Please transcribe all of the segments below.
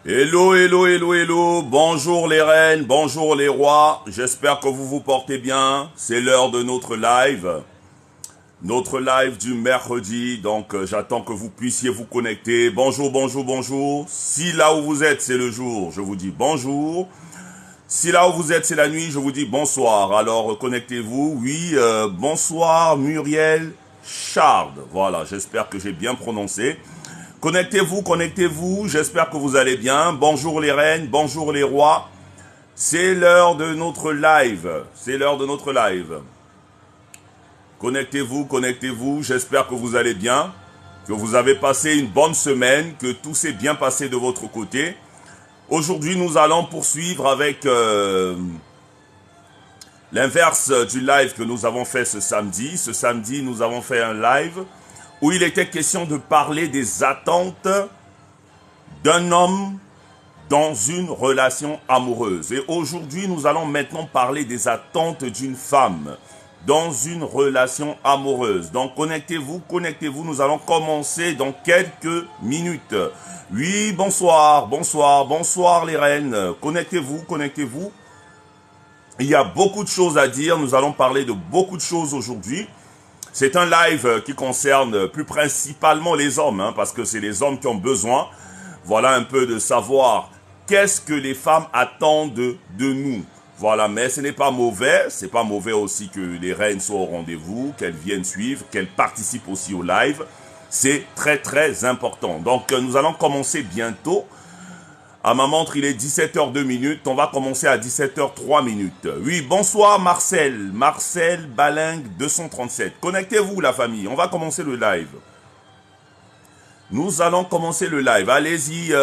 Hello, hello, hello, hello, bonjour les reines, bonjour les rois, j'espère que vous vous portez bien, c'est l'heure de notre live du mercredi, donc j'attends que vous puissiez vous connecter. Bonjour, bonjour, bonjour, si là où vous êtes c'est le jour, je vous dis bonjour, si là où vous êtes c'est la nuit, je vous dis bonsoir, alors connectez-vous, oui, bonsoir Muriel Chard, voilà, j'espère que j'ai bien prononcé. Connectez-vous, connectez-vous, j'espère que vous allez bien. Bonjour les reines, bonjour les rois. C'est l'heure de notre live. C'est l'heure de notre live. Connectez-vous, connectez-vous, j'espère que vous allez bien. Que vous avez passé une bonne semaine, que tout s'est bien passé de votre côté. Aujourd'hui, nous allons poursuivre avec l'inverse du live que nous avons fait ce samedi. Ce samedi, nous avons fait un live où il était question de parler des attentes d'un homme dans une relation amoureuse. Et aujourd'hui, nous allons maintenant parler des attentes d'une femme dans une relation amoureuse. Donc, connectez-vous, connectez-vous. Nous allons commencer dans quelques minutes. Oui, bonsoir, bonsoir, bonsoir les reines. Connectez-vous, connectez-vous. Il y a beaucoup de choses à dire. Nous allons parler de beaucoup de choses aujourd'hui. C'est un live qui concerne plus principalement les hommes, parce que c'est les hommes qui ont besoin, voilà, un peu de savoir qu'est-ce que les femmes attendent de nous. Voilà, mais ce n'est pas mauvais, c'est pas mauvais aussi que les reines soient au rendez-vous, qu'elles viennent suivre, qu'elles participent aussi au live. C'est très très important. Donc nous allons commencer bientôt. À ma montre, il est 17h02. On va commencer à 17h03. Oui, bonsoir Marcel. Marcel Balingue 237. Connectez-vous la famille. On va commencer le live. Nous allons commencer le live. Allez-y,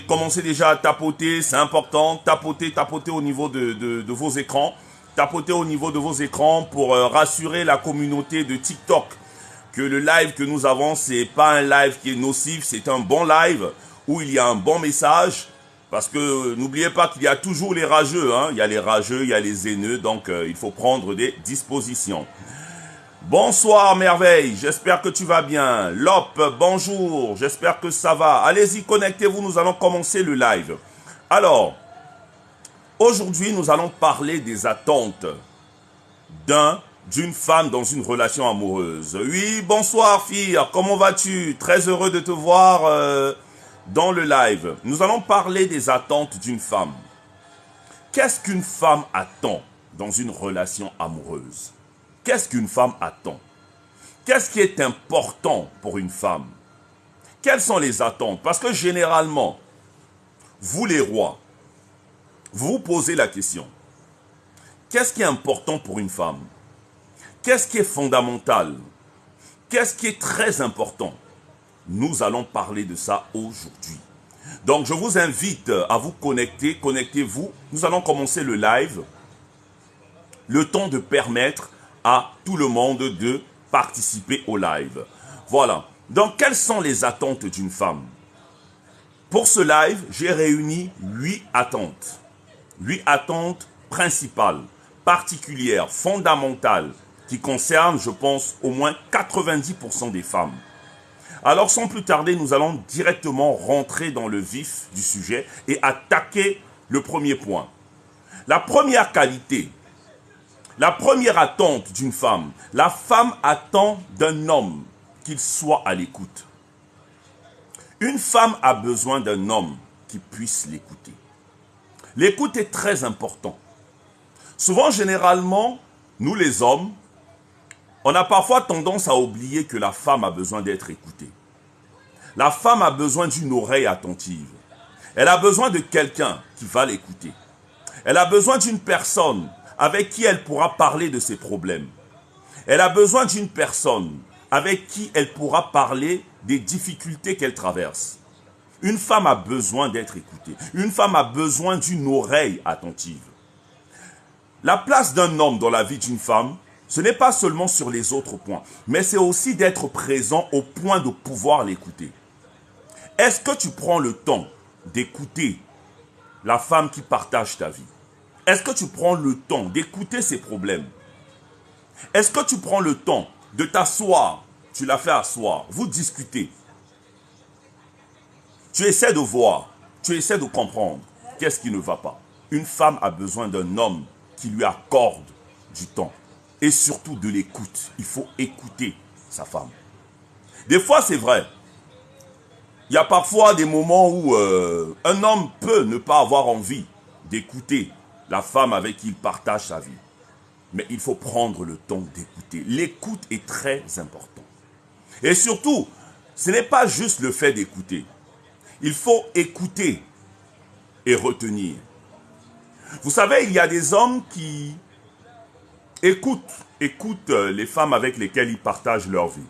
commencez déjà à tapoter. C'est important. Tapotez au niveau de vos écrans. Tapotez au niveau de vos écrans pour rassurer la communauté de TikTok que le live que nous avons, c'est pas un live qui est nocif. C'est un bon live où il y a un bon message. Parce que n'oubliez pas qu'il y a toujours les rageux, il y a les rageux, il y a les haineux, donc il faut prendre des dispositions. Bonsoir Merveille, j'espère que tu vas bien. Lop, bonjour, j'espère que ça va. Allez-y, connectez-vous, nous allons commencer le live. Alors, aujourd'hui nous allons parler des attentes d'une femme dans une relation amoureuse. Oui, bonsoir fille, comment vas-tu? Très heureux de te voir dans le live. Nous allons parler des attentes d'une femme. Qu'est-ce qu'une femme attend dans une relation amoureuse? Qu'est-ce qu'une femme attend? Qu'est-ce qui est important pour une femme? Quelles sont les attentes? Parce que généralement, vous les rois, vous vous posez la question. Qu'est-ce qui est important pour une femme? Qu'est-ce qui est fondamental? Qu'est-ce qui est très important? Nous allons parler de ça aujourd'hui. Donc, je vous invite à vous connecter. Connectez-vous. Nous allons commencer le live. Le temps de permettre à tout le monde de participer au live. Voilà. Donc, quelles sont les attentes d'une femme? Pour ce live, j'ai réuni 8 attentes. 8 attentes principales, particulières, fondamentales, qui concernent, je pense, au moins 90% des femmes. Alors sans plus tarder, nous allons directement rentrer dans le vif du sujet et attaquer le premier point. La première qualité, la première attente d'une femme, la femme attend d'un homme qu'il soit à l'écoute. Une femme a besoin d'un homme qui puisse l'écouter. L'écoute est très important. Souvent, généralement, nous les hommes, on a parfois tendance à oublier que la femme a besoin d'être écoutée. La femme a besoin d'une oreille attentive. Elle a besoin de quelqu'un qui va l'écouter. Elle a besoin d'une personne avec qui elle pourra parler de ses problèmes. Elle a besoin d'une personne avec qui elle pourra parler des difficultés qu'elle traverse. Une femme a besoin d'être écoutée. Une femme a besoin d'une oreille attentive. La place d'un homme dans la vie d'une femme, ce n'est pas seulement sur les autres points, mais c'est aussi d'être présent au point de pouvoir l'écouter. Est-ce que tu prends le temps d'écouter la femme qui partage ta vie? Est-ce que tu prends le temps d'écouter ses problèmes? Est-ce que tu prends le temps de t'asseoir? Tu l'as fait asseoir, vous discutez. Tu essaies de voir tu essaies de comprendre qu'est-ce qui ne va pas. Une femme a besoin d'un homme qui lui accorde du temps et surtout de l'écoute. Il faut écouter sa femme. Des fois, c'est vrai. Il y a parfois des moments où un homme peut ne pas avoir envie d'écouter la femme avec qui il partage sa vie. Mais il faut prendre le temps d'écouter. L'écoute est très importante. Et surtout, ce n'est pas juste le fait d'écouter. Il faut écouter et retenir. Vous savez, il y a des hommes qui écoutent les femmes avec lesquelles ils partagent leur vie.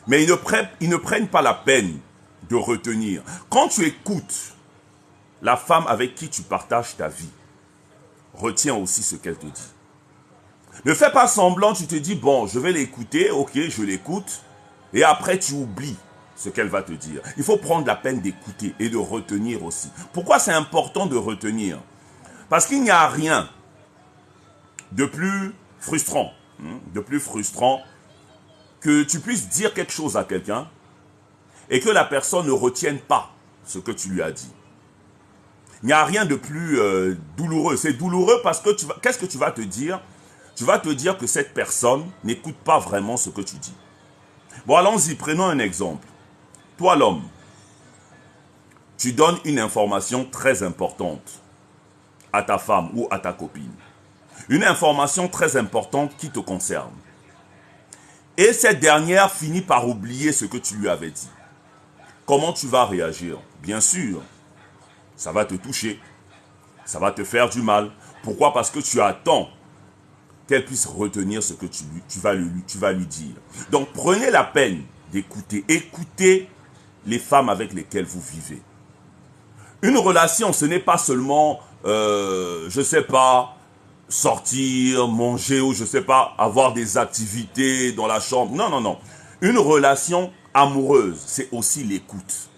Mais ils ne prennent pas la peine de retenir. Quand tu écoutes la femme avec qui tu partages ta vie, retiens aussi ce qu'elle te dit. Ne fais pas semblant, tu te dis, bon, je vais l'écouter, ok, je l'écoute, et après tu oublies ce qu'elle va te dire. Il faut prendre la peine d'écouter et de retenir aussi. Pourquoi c'est important de retenir? Parce qu'il n'y a rien de plus frustrant, que tu puisses dire quelque chose à quelqu'un et que la personne ne retienne pas ce que tu lui as dit. Il n'y a rien de plus douloureux. C'est douloureux parce que qu'est-ce que tu vas te dire? Tu vas te dire que cette personne n'écoute pas vraiment ce que tu dis. Bon, allons-y, prenons un exemple. Toi, l'homme, tu donnes une information très importante à ta femme ou à ta copine. Une information très importante qui te concerne. Et cette dernière finit par oublier ce que tu lui avais dit. Comment tu vas réagir? Bien sûr, ça va te toucher. Ça va te faire du mal. Pourquoi? Parce que tu attends qu'elle puisse retenir ce que tu vas lui dire. Donc prenez la peine d'écouter. Écoutez les femmes avec lesquelles vous vivez. Une relation, ce n'est pas seulement, je ne sais pas, sortir, manger ou je ne sais pas, avoir des activités dans la chambre. Non, non, non. Une relation amoureuse, c'est aussi l'écoute.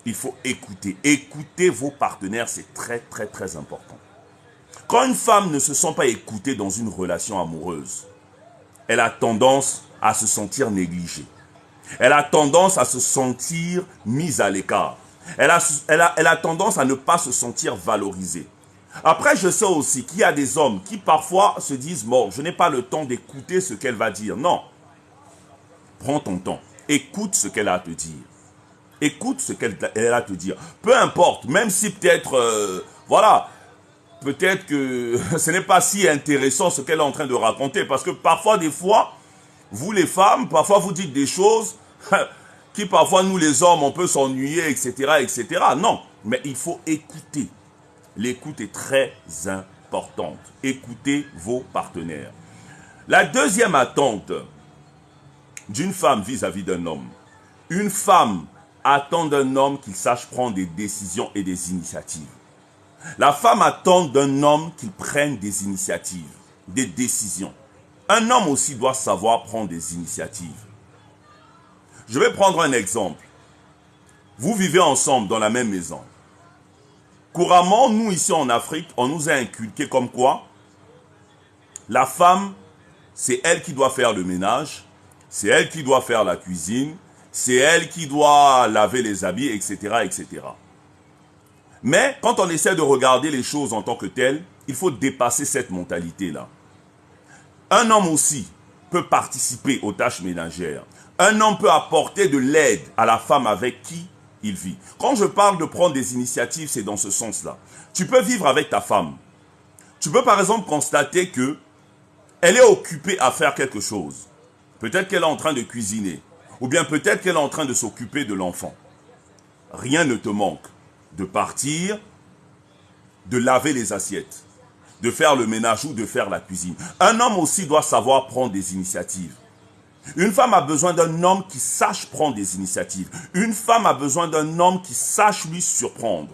Il faut écouter. Écouter vos partenaires, c'est très, très, très important. Quand une femme ne se sent pas écoutée dans une relation amoureuse, elle a tendance à se sentir négligée. Elle a tendance à se sentir mise à l'écart. Elle a tendance à ne pas se sentir valorisée. Après, je sais aussi qu'il y a des hommes qui parfois se disent « Bon, je n'ai pas le temps d'écouter ce qu'elle va dire. » Non. Prends ton temps. Écoute ce qu'elle a à te dire. Écoute ce qu'elle a à te dire. Peu importe, même si peut-être, voilà, peut-être que ce n'est pas si intéressant ce qu'elle est en train de raconter. Parce que parfois, des fois, vous les femmes, parfois vous dites des choses qui parfois nous les hommes, on peut s'ennuyer, etc., etc. Non, mais il faut écouter. L'écoute est très importante. Écoutez vos partenaires. La deuxième attente d'une femme vis-à-vis d'un homme. Une femme attend d'un homme qu'il sache prendre des décisions et des initiatives. La femme attend d'un homme qu'il prenne des initiatives, des décisions. Un homme aussi doit savoir prendre des initiatives. Je vais prendre un exemple. Vous vivez ensemble dans la même maison. Couramment, nous ici en Afrique, on nous a inculqué comme quoi la femme, c'est elle qui doit faire le ménage, c'est elle qui doit faire la cuisine, c'est elle qui doit laver les habits, etc., etc. Mais quand on essaie de regarder les choses en tant que telles, il faut dépasser cette mentalité-là. Un homme aussi peut participer aux tâches ménagères. Un homme peut apporter de l'aide à la femme avec qui il vit. Quand je parle de prendre des initiatives, c'est dans ce sens-là. Tu peux vivre avec ta femme. Tu peux par exemple constater que elle est occupée à faire quelque chose. Peut-être qu'elle est en train de cuisiner. Ou bien peut-être qu'elle est en train de s'occuper de l'enfant. Rien ne te manque de partir, de laver les assiettes, de faire le ménage ou de faire la cuisine. Un homme aussi doit savoir prendre des initiatives. Une femme a besoin d'un homme qui sache prendre des initiatives. Une femme a besoin d'un homme qui sache lui surprendre.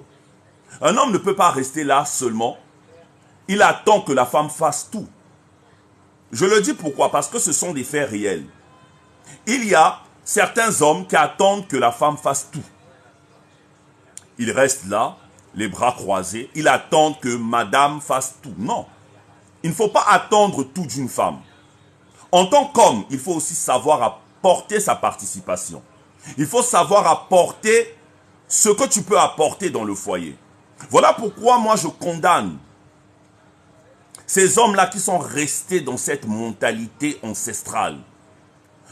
Un homme ne peut pas rester là seulement. Il attend que la femme fasse tout. Je le dis pourquoi? Parce que ce sont des faits réels. Il y a certains hommes qui attendent que la femme fasse tout. Ils restent là, les bras croisés. Ils attendent que madame fasse tout. Non. Il ne faut pas attendre tout d'une femme. En tant qu'homme, il faut aussi savoir apporter sa participation. Il faut savoir apporter ce que tu peux apporter dans le foyer. Voilà pourquoi moi je condamne ces hommes-là qui sont restés dans cette mentalité ancestrale.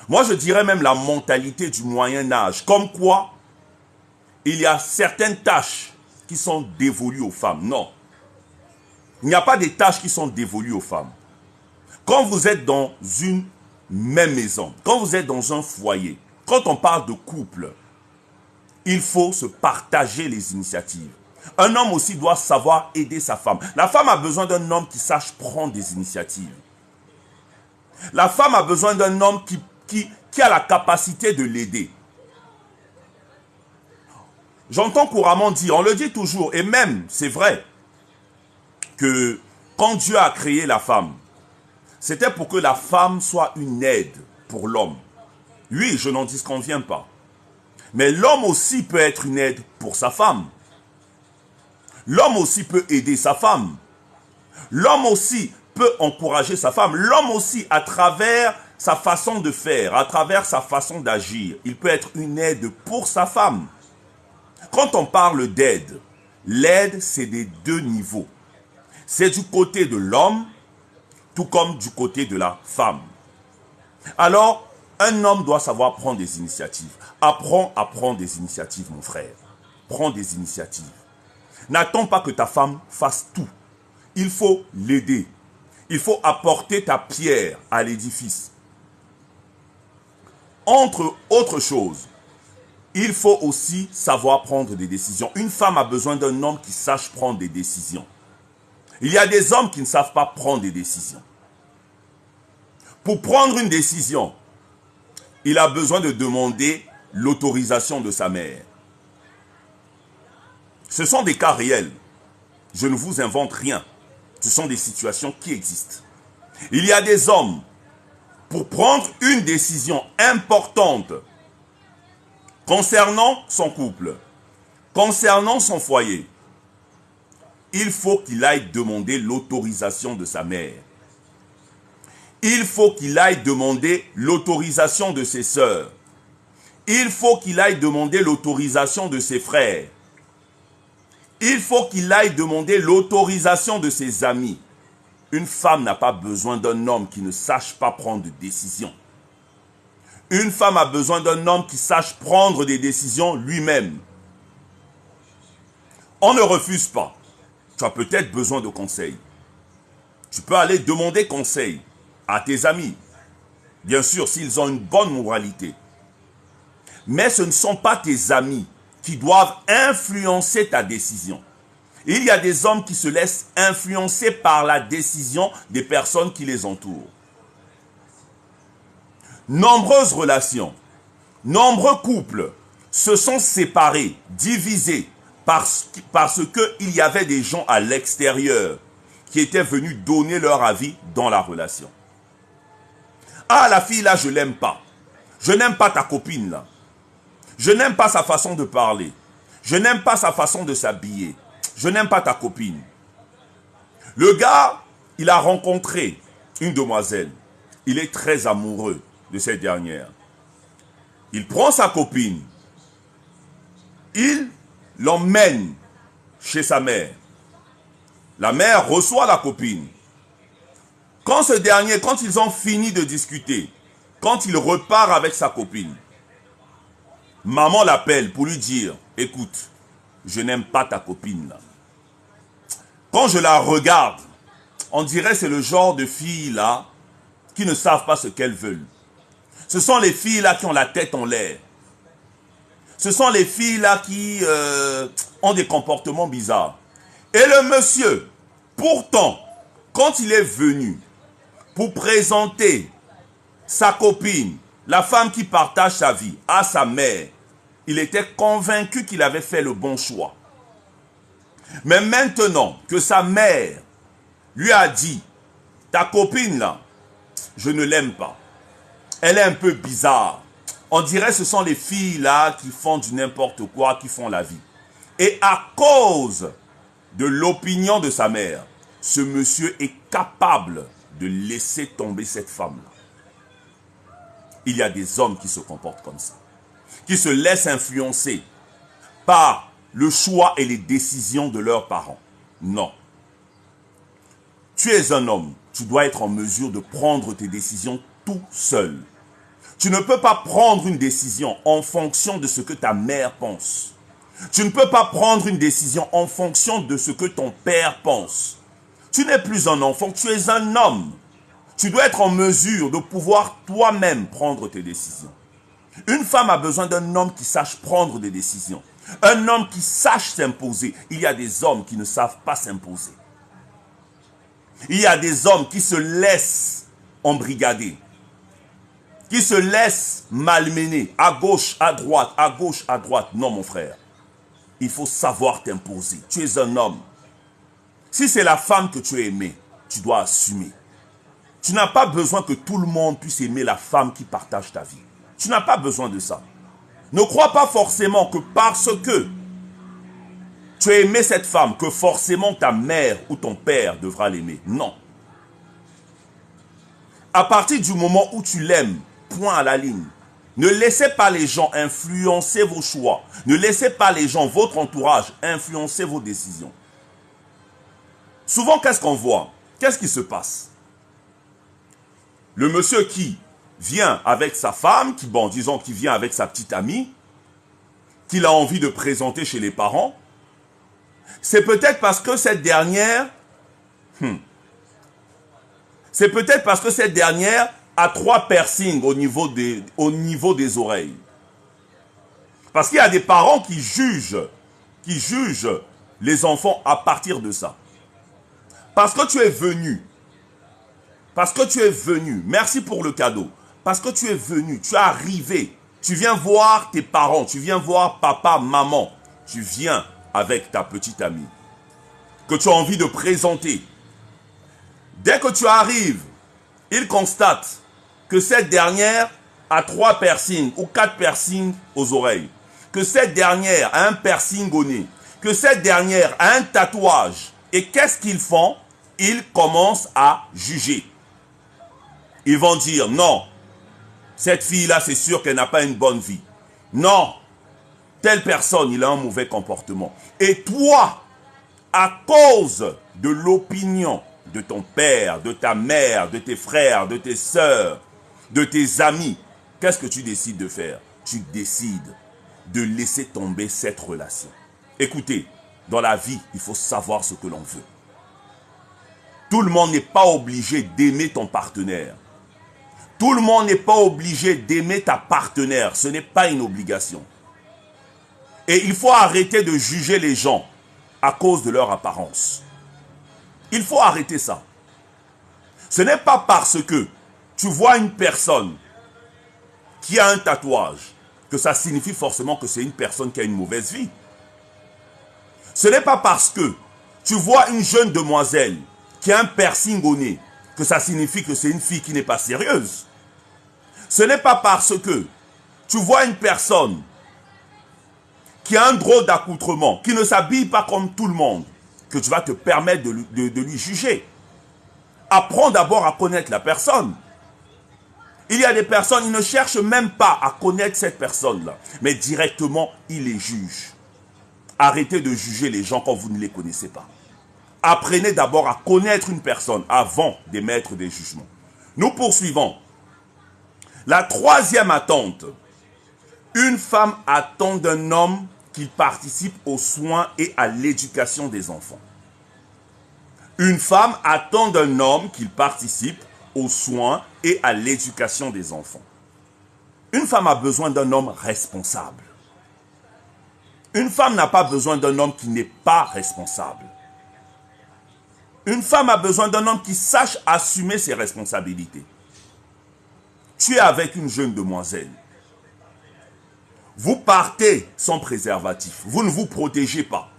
Moi je dirais même la mentalité du Moyen-Âge. Comme quoi, il y a certaines tâches qui sont dévolues aux femmes. Non. Il n'y a pas des tâches qui sont dévolues aux femmes. Quand vous êtes dans une même maison, quand vous êtes dans un foyer, quand on parle de couple, il faut se partager les initiatives. Un homme aussi doit savoir aider sa femme. La femme a besoin d'un homme qui sache prendre des initiatives. La femme a besoin d'un homme qui a la capacité de l'aider. J'entends couramment dire, on le dit toujours, et même, c'est vrai, que quand Dieu a créé la femme, c'était pour que la femme soit une aide pour l'homme. Oui, je n'en disconviens pas. Mais l'homme aussi peut être une aide pour sa femme. L'homme aussi peut aider sa femme. L'homme aussi peut encourager sa femme. L'homme aussi, à travers sa façon de faire, à travers sa façon d'agir, il peut être une aide pour sa femme. Quand on parle d'aide, l'aide, c'est des deux niveaux. C'est du côté de l'homme, tout comme du côté de la femme. Alors, un homme doit savoir prendre des initiatives. Apprends à prendre des initiatives, mon frère. Prends des initiatives. N'attends pas que ta femme fasse tout. Il faut l'aider. Il faut apporter ta pierre à l'édifice. Entre autres choses, il faut aussi savoir prendre des décisions. Une femme a besoin d'un homme qui sache prendre des décisions. Il y a des hommes qui ne savent pas prendre des décisions. Pour prendre une décision, il a besoin de demander l'autorisation de sa mère. Ce sont des cas réels. Je ne vous invente rien. Ce sont des situations qui existent. Il y a des hommes, pour prendre une décision importante concernant son couple, concernant son foyer, il faut qu'il aille demander l'autorisation de sa mère. Il faut qu'il aille demander l'autorisation de ses sœurs. Il faut qu'il aille demander l'autorisation de ses frères. Il faut qu'il aille demander l'autorisation de ses amis. Une femme n'a pas besoin d'un homme qui ne sache pas prendre de décisions. Une femme a besoin d'un homme qui sache prendre des décisions lui-même. On ne refuse pas. Tu as peut-être besoin de conseils. Tu peux aller demander conseil à tes amis. Bien sûr, s'ils ont une bonne moralité. Mais ce ne sont pas tes amis qui doivent influencer ta décision. Il y a des hommes qui se laissent influencer par la décision des personnes qui les entourent. Nombreuses relations, nombreux couples se sont séparés, divisés, parce qu'il y avait des gens à l'extérieur qui étaient venus donner leur avis dans la relation. Ah, la fille là, je l'aime pas. Je n'aime pas ta copine là. Je n'aime pas sa façon de parler. Je n'aime pas sa façon de s'habiller. Je n'aime pas ta copine. Le gars, il a rencontré une demoiselle. Il est très amoureux de cette dernière. Il prend sa copine. Il l'emmène chez sa mère. La mère reçoit la copine. Quand ils ont fini de discuter, quand il repart avec sa copine, maman l'appelle pour lui dire, écoute, je n'aime pas ta copine là. Quand je la regarde, on dirait que c'est le genre de filles là qui ne savent pas ce qu'elles veulent. Ce sont les filles là qui ont la tête en l'air. Ce sont les filles là qui ont des comportements bizarres. Et le monsieur, pourtant, quand il est venu pour présenter sa copine, la femme qui partage sa vie, à sa mère, il était convaincu qu'il avait fait le bon choix. Mais maintenant que sa mère lui a dit, ta copine là, je ne l'aime pas. Elle est un peu bizarre. On dirait que ce sont les filles là qui font du n'importe quoi, qui font la vie. Et à cause de l'opinion de sa mère, ce monsieur est capable de laisser tomber cette femme-là. Il y a des hommes qui se comportent comme ça, qui se laissent influencer par le choix et les décisions de leurs parents. Non. Tu es un homme, tu dois être en mesure de prendre tes décisions tout seul. Tu ne peux pas prendre une décision en fonction de ce que ta mère pense. Tu ne peux pas prendre une décision en fonction de ce que ton père pense. Tu n'es plus un enfant, tu es un homme. Tu dois être en mesure de pouvoir toi-même prendre tes décisions. Une femme a besoin d'un homme qui sache prendre des décisions. Un homme qui sache s'imposer. Il y a des hommes qui ne savent pas s'imposer. Il y a des hommes qui se laissent embrigader, qui se laissent malmener, à gauche, à droite, à gauche, à droite. Non, mon frère. Il faut savoir t'imposer. Tu es un homme. Si c'est la femme que tu as aimée, tu dois assumer. Tu n'as pas besoin que tout le monde puisse aimer la femme qui partage ta vie. Tu n'as pas besoin de ça. Ne crois pas forcément que parce que tu as aimé cette femme, que forcément ta mère ou ton père devra l'aimer. Non. À partir du moment où tu l'aimes, point à la ligne. Ne laissez pas les gens influencer vos choix. Ne laissez pas les gens, votre entourage, influencer vos décisions. Souvent, qu'est-ce qu'on voit? Qu'est-ce qui se passe? Le monsieur qui vient avec sa femme, qui vient avec sa petite amie, qu'il a envie de présenter chez les parents, c'est peut-être parce que cette dernière, a 3 piercings au niveau des oreilles. Parce qu'il y a des parents qui jugent les enfants à partir de ça. Parce que tu es venu, merci pour le cadeau, parce que tu es venu, tu es arrivé, tu viens voir tes parents, tu viens voir papa, maman, tu viens avec ta petite amie, que tu as envie de présenter. Dès que tu arrives, il constate que cette dernière a 3 piercings ou 4 piercings aux oreilles, que cette dernière a un piercing au nez, que cette dernière a un tatouage. Et qu'est-ce qu'ils font? Ils commencent à juger. Ils vont dire, non, cette fille-là, c'est sûr qu'elle n'a pas une bonne vie. Non, telle personne, il a un mauvais comportement. Et toi, à cause de l'opinion de ton père, de ta mère, de tes frères, de tes sœurs, de tes amis, qu'est-ce que tu décides de faire? Tu décides de laisser tomber cette relation. Écoutez, dans la vie, il faut savoir ce que l'on veut. Tout le monde n'est pas obligé d'aimer ton partenaire. Tout le monde n'est pas obligé d'aimer ta partenaire. Ce n'est pas une obligation. Et il faut arrêter de juger les gens à cause de leur apparence. Il faut arrêter ça. Ce n'est pas parce que tu vois une personne qui a un tatouage que ça signifie forcément que c'est une personne qui a une mauvaise vie. Ce n'est pas parce que tu vois une jeune demoiselle qui a un piercing au nez que ça signifie que c'est une fille qui n'est pas sérieuse. Ce n'est pas parce que tu vois une personne qui a un drôle d'accoutrement, qui ne s'habille pas comme tout le monde, que tu vas te permettre de lui juger. Apprends d'abord à connaître la personne. Il y a des personnes, ils ne cherchent même pas à connaître cette personne-là, mais directement, ils les jugent. Arrêtez de juger les gens quand vous ne les connaissez pas. Apprenez d'abord à connaître une personne avant d'émettre des jugements. Nous poursuivons. La 3e attente. Une femme attend d'un homme qu'il participe aux soins et à l'éducation des enfants. Une femme attend d'un homme qu'il participe aux soins et à l'éducation des enfants. Une femme a besoin d'un homme responsable. Une femme n'a pas besoin d'un homme qui n'est pas responsable. Une femme a besoin d'un homme qui sache assumer ses responsabilités. Tu es avec une jeune demoiselle. Vous partez sans préservatif. Vous ne vous protégez pas.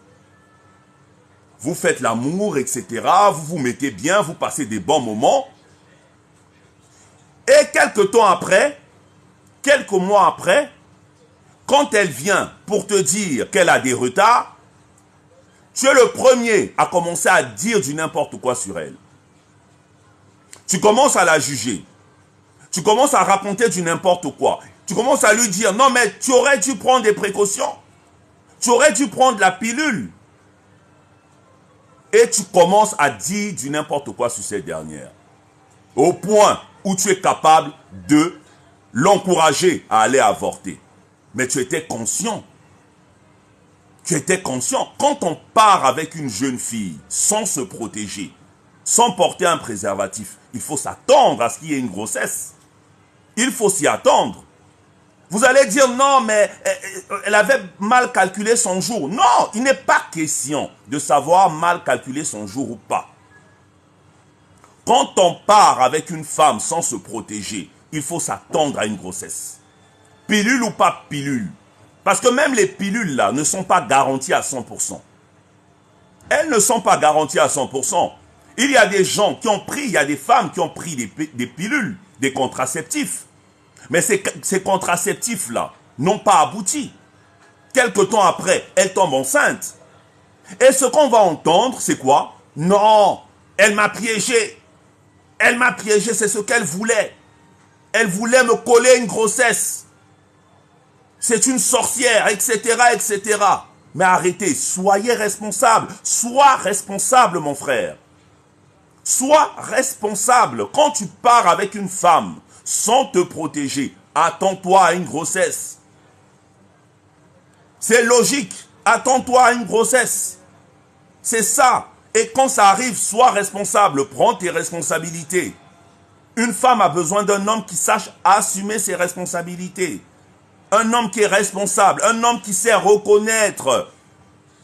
Vous faites l'amour, etc. Vous vous mettez bien, vous passez des bons moments. Et quelques temps après, quelques mois après, quand elle vient pour te dire qu'elle a des retards, tu es le premier à commencer à dire du n'importe quoi sur elle. Tu commences à la juger. Tu commences à raconter du n'importe quoi. Tu commences à lui dire, non mais tu aurais dû prendre des précautions. Tu aurais dû prendre la pilule. Et tu commences à dire du n'importe quoi sur cette dernière. Au point où tu es capable de l'encourager à aller avorter. Mais tu étais conscient. Tu étais conscient. Quand on part avec une jeune fille sans se protéger, sans porter un préservatif, il faut s'attendre à ce qu'il y ait une grossesse. Il faut s'y attendre. Vous allez dire non, mais elle avait mal calculé son jour. Non, il n'est pas question de savoir mal calculer son jour ou pas. Quand on part avec une femme sans se protéger, il faut s'attendre à une grossesse. Pilule ou pas pilule. Parce que même les pilules là ne sont pas garanties à 100%. Elles ne sont pas garanties à 100%. Il y a des gens qui ont pris, il y a des femmes qui ont pris des pilules, des contraceptifs. Mais ces contraceptifs-là n'ont pas abouti. Quelque temps après, elles tombent enceintes. Et ce qu'on va entendre, c'est quoi? Non, elle m'a piégé. Elle m'a piégé, c'est ce qu'elle voulait. Elle voulait me coller une grossesse. C'est une sorcière, etc., etc. Mais arrêtez, soyez responsable. Sois responsable, mon frère. Sois responsable. Quand tu pars avec une femme sans te protéger, attends-toi à une grossesse. C'est logique. Attends-toi à une grossesse. C'est ça. Et quand ça arrive, sois responsable. Prends tes responsabilités. Une femme a besoin d'un homme qui sache assumer ses responsabilités. Un homme qui est responsable. Un homme qui sait reconnaître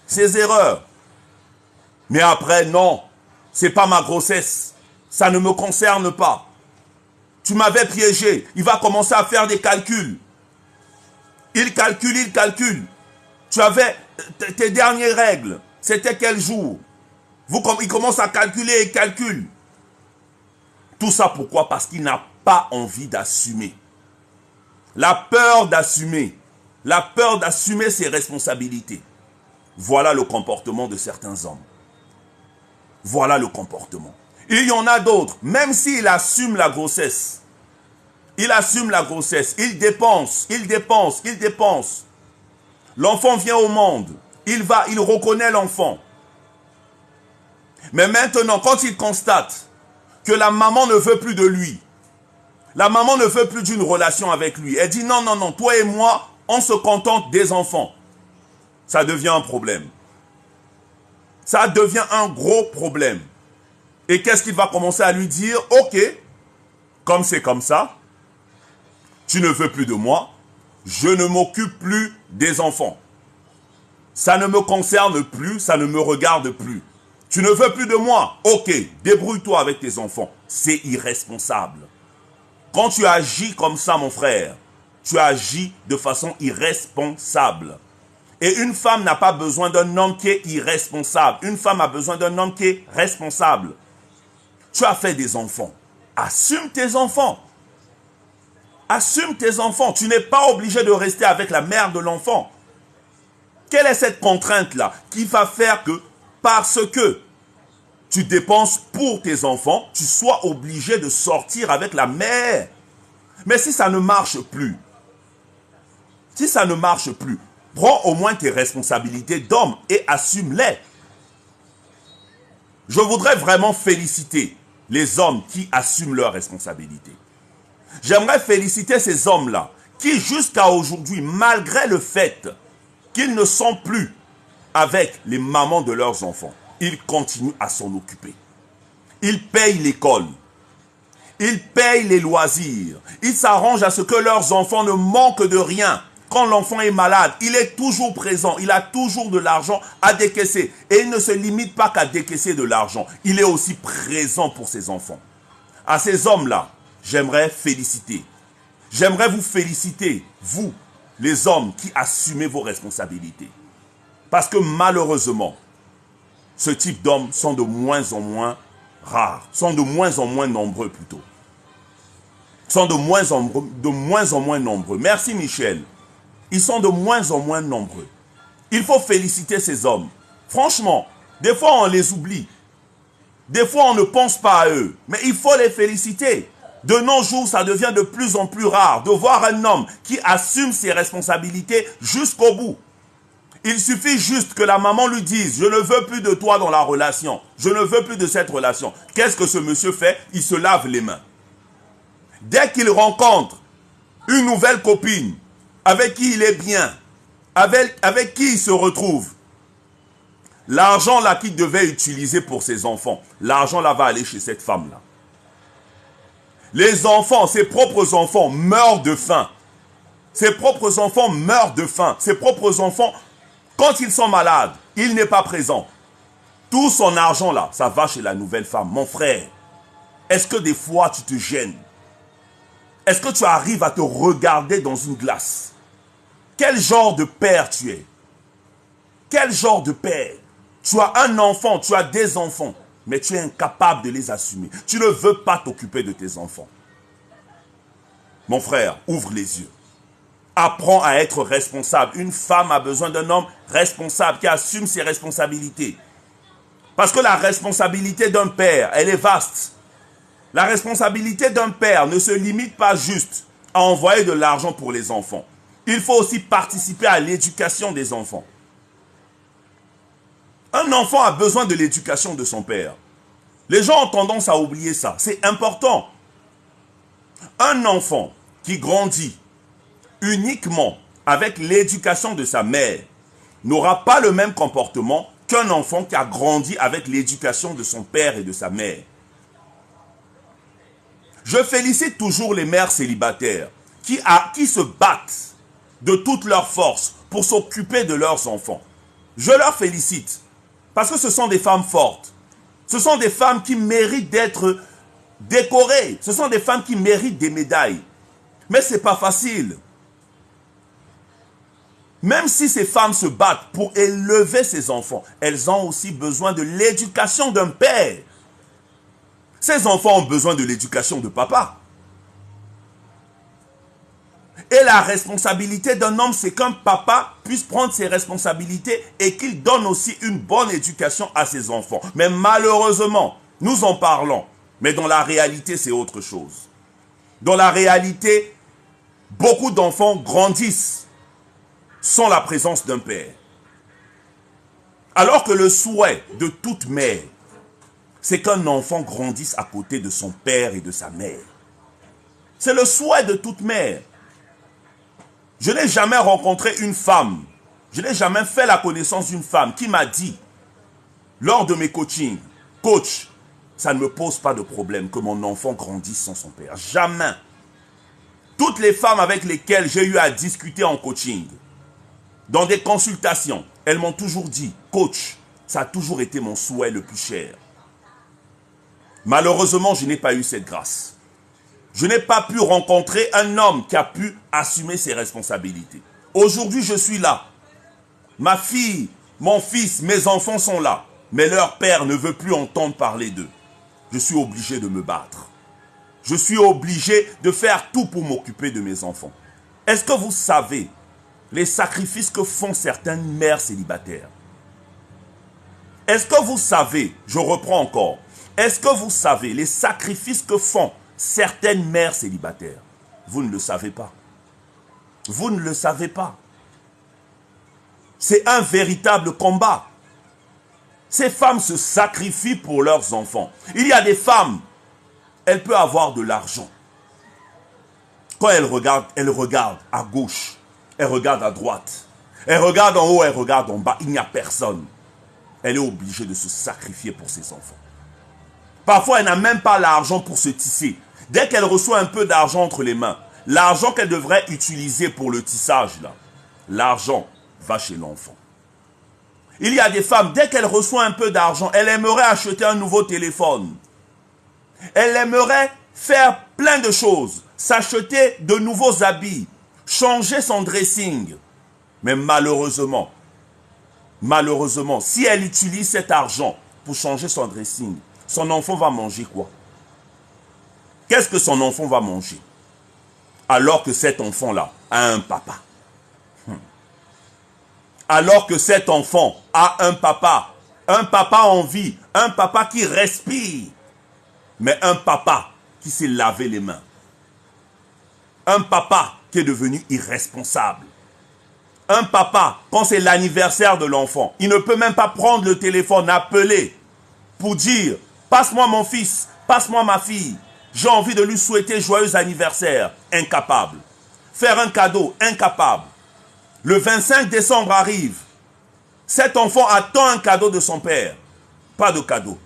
ses erreurs. Mais après, non. C'est pas ma grossesse. Ça ne me concerne pas. Tu m'avais piégé. Il va commencer à faire des calculs. Il calcule, il calcule. Tu avais tes dernières règles. C'était quel jour? Il commence à calculer et calcule. Tout ça pourquoi? Parce qu'il n'a pas envie d'assumer. La peur d'assumer. La peur d'assumer ses responsabilités. Voilà le comportement de certains hommes. Voilà le comportement. Il y en a d'autres, même s'il assume la grossesse. Il assume la grossesse. Il dépense, il dépense, il dépense. L'enfant vient au monde. Il reconnaît l'enfant. Mais maintenant, quand il constate que la maman ne veut plus de lui, la maman ne veut plus d'une relation avec lui, elle dit non, non, non, toi et moi, on se contente des enfants. Ça devient un problème. Ça devient un gros problème. Et qu'est-ce qu'il va commencer à lui dire? Ok, comme c'est comme ça, tu ne veux plus de moi, je ne m'occupe plus des enfants. Ça ne me concerne plus, ça ne me regarde plus. Tu ne veux plus de moi? Ok, débrouille-toi avec tes enfants. C'est irresponsable. Quand tu agis comme ça, mon frère, tu agis de façon irresponsable. Et une femme n'a pas besoin d'un homme qui est irresponsable. Une femme a besoin d'un homme qui est responsable. Tu as fait des enfants. Assume tes enfants. Assume tes enfants. Tu n'es pas obligé de rester avec la mère de l'enfant. Quelle est cette contrainte-là qui va faire que, parce que tu dépenses pour tes enfants, tu sois obligé de sortir avec la mère? Mais si ça ne marche plus, si ça ne marche plus, prends au moins tes responsabilités d'homme et assume-les. Je voudrais vraiment féliciter les hommes qui assument leurs responsabilités. J'aimerais féliciter ces hommes-là qui, jusqu'à aujourd'hui, malgré le fait qu'ils ne sont plus avec les mamans de leurs enfants, ils continuent à s'en occuper. Ils payent l'école. Ils payent les loisirs. Ils s'arrangent à ce que leurs enfants ne manquent de rien. Quand l'enfant est malade, il est toujours présent. Il a toujours de l'argent à décaisser. Et il ne se limite pas qu'à décaisser de l'argent. Il est aussi présent pour ses enfants. À ces hommes-là, j'aimerais féliciter. J'aimerais vous féliciter, vous, les hommes qui assumez vos responsabilités. Parce que malheureusement, ce type d'hommes sont de moins en moins rares. Sont de moins en moins nombreux plutôt. Sont de moins en moins nombreux. Merci Michel. Ils sont de moins en moins nombreux. Il faut féliciter ces hommes. Franchement, des fois on les oublie. Des fois on ne pense pas à eux. Mais il faut les féliciter. De nos jours, ça devient de plus en plus rare de voir un homme qui assume ses responsabilités jusqu'au bout. Il suffit juste que la maman lui dise, je ne veux plus de toi dans la relation. Je ne veux plus de cette relation. Qu'est-ce que ce monsieur fait? Il se lave les mains. Dès qu'il rencontre une nouvelle copine, avec qui il est bien, avec qui il se retrouve, l'argent là qu'il devait utiliser pour ses enfants, l'argent là va aller chez cette femme-là. Les enfants, ses propres enfants meurent de faim. Ses propres enfants meurent de faim. Ses propres enfants, quand ils sont malades, il n'est pas présent. Tout son argent là, ça va chez la nouvelle femme. Mon frère, est-ce que des fois tu te gênes? Est-ce que tu arrives à te regarder dans une glace? Quel genre de père tu es? Quel genre de père? Tu as un enfant, tu as des enfants, mais tu es incapable de les assumer. Tu ne veux pas t'occuper de tes enfants. Mon frère, ouvre les yeux. Apprends à être responsable. Une femme a besoin d'un homme responsable qui assume ses responsabilités. Parce que la responsabilité d'un père, elle est vaste. La responsabilité d'un père ne se limite pas juste à envoyer de l'argent pour les enfants. Il faut aussi participer à l'éducation des enfants. Un enfant a besoin de l'éducation de son père. Les gens ont tendance à oublier ça. C'est important. Un enfant qui grandit uniquement avec l'éducation de sa mère n'aura pas le même comportement qu'un enfant qui a grandi avec l'éducation de son père et de sa mère. Je félicite toujours les mères célibataires qui se battent de toutes leurs forces pour s'occuper de leurs enfants. Je leur félicite parce que ce sont des femmes fortes. Ce sont des femmes qui méritent d'être décorées. Ce sont des femmes qui méritent des médailles. Mais ce n'est pas facile. Même si ces femmes se battent pour élever ces enfants, elles ont aussi besoin de l'éducation d'un père. Ces enfants ont besoin de l'éducation de papa. Et la responsabilité d'un homme, c'est qu'un papa puisse prendre ses responsabilités et qu'il donne aussi une bonne éducation à ses enfants. Mais malheureusement, nous en parlons, mais dans la réalité, c'est autre chose. Dans la réalité, beaucoup d'enfants grandissent sans la présence d'un père. Alors que le souhait de toute mère, c'est qu'un enfant grandisse à côté de son père et de sa mère. C'est le souhait de toute mère. Je n'ai jamais rencontré une femme, je n'ai jamais fait la connaissance d'une femme qui m'a dit, lors de mes coachings, coach, ça ne me pose pas de problème que mon enfant grandisse sans son père. Jamais. Toutes les femmes avec lesquelles j'ai eu à discuter en coaching, dans des consultations, elles m'ont toujours dit, coach, ça a toujours été mon souhait le plus cher. Malheureusement, je n'ai pas eu cette grâce. Je n'ai pas pu rencontrer un homme qui a pu assumer ses responsabilités. Aujourd'hui, je suis là. Ma fille, mon fils, mes enfants sont là. Mais leur père ne veut plus entendre parler d'eux. Je suis obligé de me battre. Je suis obligé de faire tout pour m'occuper de mes enfants. Est-ce que vous savez les sacrifices que font certaines mères célibataires? Est-ce que vous savez, je reprends encore, est-ce que vous savez les sacrifices que font certaines mères célibataires? Vous ne le savez pas. Vous ne le savez pas. C'est un véritable combat. Ces femmes se sacrifient pour leurs enfants. Il y a des femmes, elles peuvent avoir de l'argent. Quand elles regardent à gauche, elles regardent à droite. Elles regardent en haut, elles regardent en bas. Il n'y a personne. Elle est obligée de se sacrifier pour ses enfants. Parfois, elle n'a même pas l'argent pour se tisser. Dès qu'elle reçoit un peu d'argent entre les mains, l'argent qu'elle devrait utiliser pour le tissage, là, l'argent va chez l'enfant. Il y a des femmes, dès qu'elle reçoit un peu d'argent, elle aimerait acheter un nouveau téléphone. Elle aimerait faire plein de choses, s'acheter de nouveaux habits, changer son dressing. Mais malheureusement, si elle utilise cet argent pour changer son dressing, son enfant va manger quoi? Qu'est-ce que son enfant va manger? Alors que cet enfant-là a un papa. Alors que cet enfant a un papa en vie, un papa qui respire, mais un papa qui s'est lavé les mains. Un papa qui est devenu irresponsable. Un papa, quand c'est l'anniversaire de l'enfant, il ne peut même pas prendre le téléphone, appeler pour dire « Passe-moi mon fils, passe-moi ma fille. J'ai envie de lui souhaiter joyeux anniversaire. » Incapable. Faire un cadeau, incapable. Le 25 décembre arrive. Cet enfant attend un cadeau de son père. Pas de cadeau.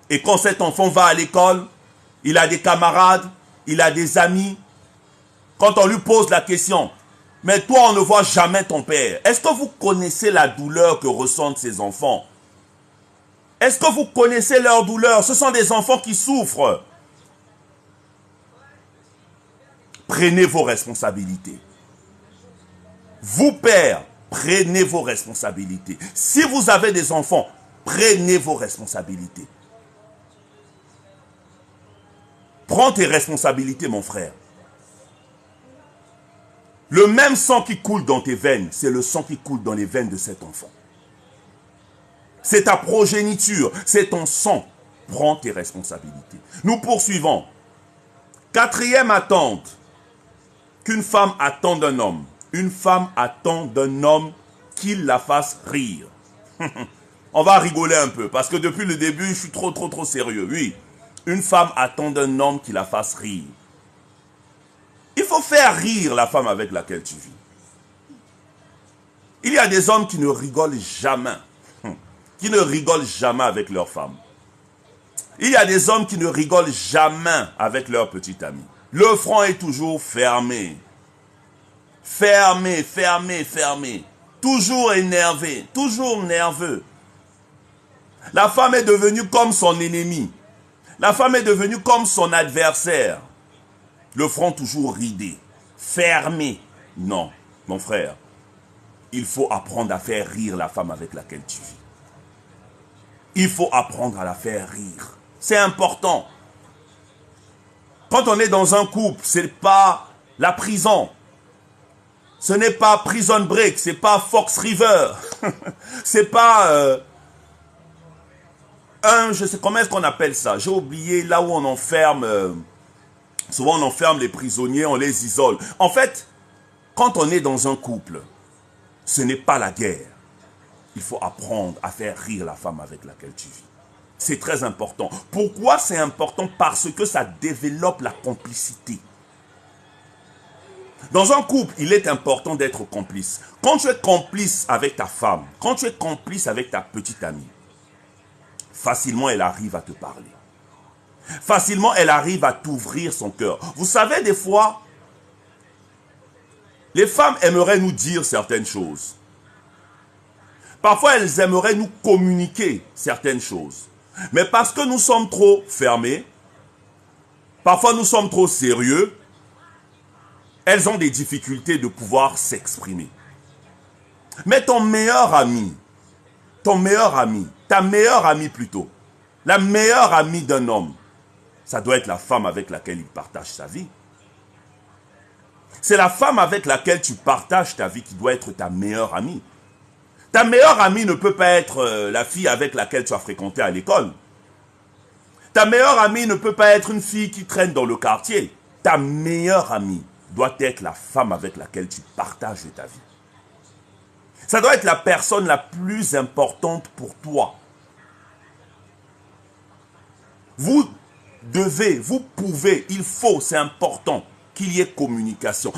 Et quand cet enfant va à l'école, il a des camarades, il a des amis. Quand on lui pose la question, mais toi on ne voit jamais ton père. Est-ce que vous connaissez la douleur que ressentent ces enfants? Est-ce que vous connaissez leur douleur? Ce sont des enfants qui souffrent. Prenez vos responsabilités. Vous, pères, prenez vos responsabilités. Si vous avez des enfants, prenez vos responsabilités. Prends tes responsabilités, mon frère. Le même sang qui coule dans tes veines, c'est le sang qui coule dans les veines de cet enfant. C'est ta progéniture, c'est ton sang. Prends tes responsabilités. Nous poursuivons. Quatrième attente qu'une femme attend d'un homme. Une femme attend d'un homme qu'il la fasse rire. On va rigoler un peu parce que depuis le début, je suis trop sérieux. Oui, une femme attend d'un homme qui la fasse rire. Il faut faire rire la femme avec laquelle tu vis. Il y a des hommes qui ne rigolent jamais. Qui ne rigolent jamais avec leur femme. Il y a des hommes qui ne rigolent jamais avec leur petite amie. Le front est toujours fermé. Fermé, fermé, fermé. Toujours énervé, toujours nerveux. La femme est devenue comme son ennemi. La femme est devenue comme son adversaire. Le front toujours ridé, fermé. Non, mon frère, il faut apprendre à faire rire la femme avec laquelle tu vis. Il faut apprendre à la faire rire. C'est important. Quand on est dans un couple, ce n'est pas la prison. Ce n'est pas Prison Break, ce n'est pas Fox River. C'est pas je sais comment est-ce qu'on appelle ça. J'ai oublié là où on enferme. Souvent on enferme les prisonniers, on les isole. En fait, quand on est dans un couple, ce n'est pas la guerre. Il faut apprendre à faire rire la femme avec laquelle tu vis. C'est très important. Pourquoi c'est important? Parce que ça développe la complicité. Dans un couple, il est important d'être complice. Quand tu es complice avec ta femme, quand tu es complice avec ta petite amie, facilement elle arrive à te parler. Facilement elle arrive à t'ouvrir son cœur. Vous savez, des fois, les femmes aimeraient nous dire certaines choses. Parfois, elles aimeraient nous communiquer certaines choses. Mais parce que nous sommes trop fermés, parfois nous sommes trop sérieux, elles ont des difficultés de pouvoir s'exprimer. Mais ton meilleur ami, ta meilleure amie plutôt, la meilleure amie d'un homme, ça doit être la femme avec laquelle il partage sa vie. C'est la femme avec laquelle tu partages ta vie qui doit être ta meilleure amie. Ta meilleure amie ne peut pas être la fille avec laquelle tu as fréquenté à l'école. Ta meilleure amie ne peut pas être une fille qui traîne dans le quartier. Ta meilleure amie doit être la femme avec laquelle tu partages ta vie. Ça doit être la personne la plus importante pour toi. Vous devez, vous pouvez, il faut, c'est important qu'il y ait communication.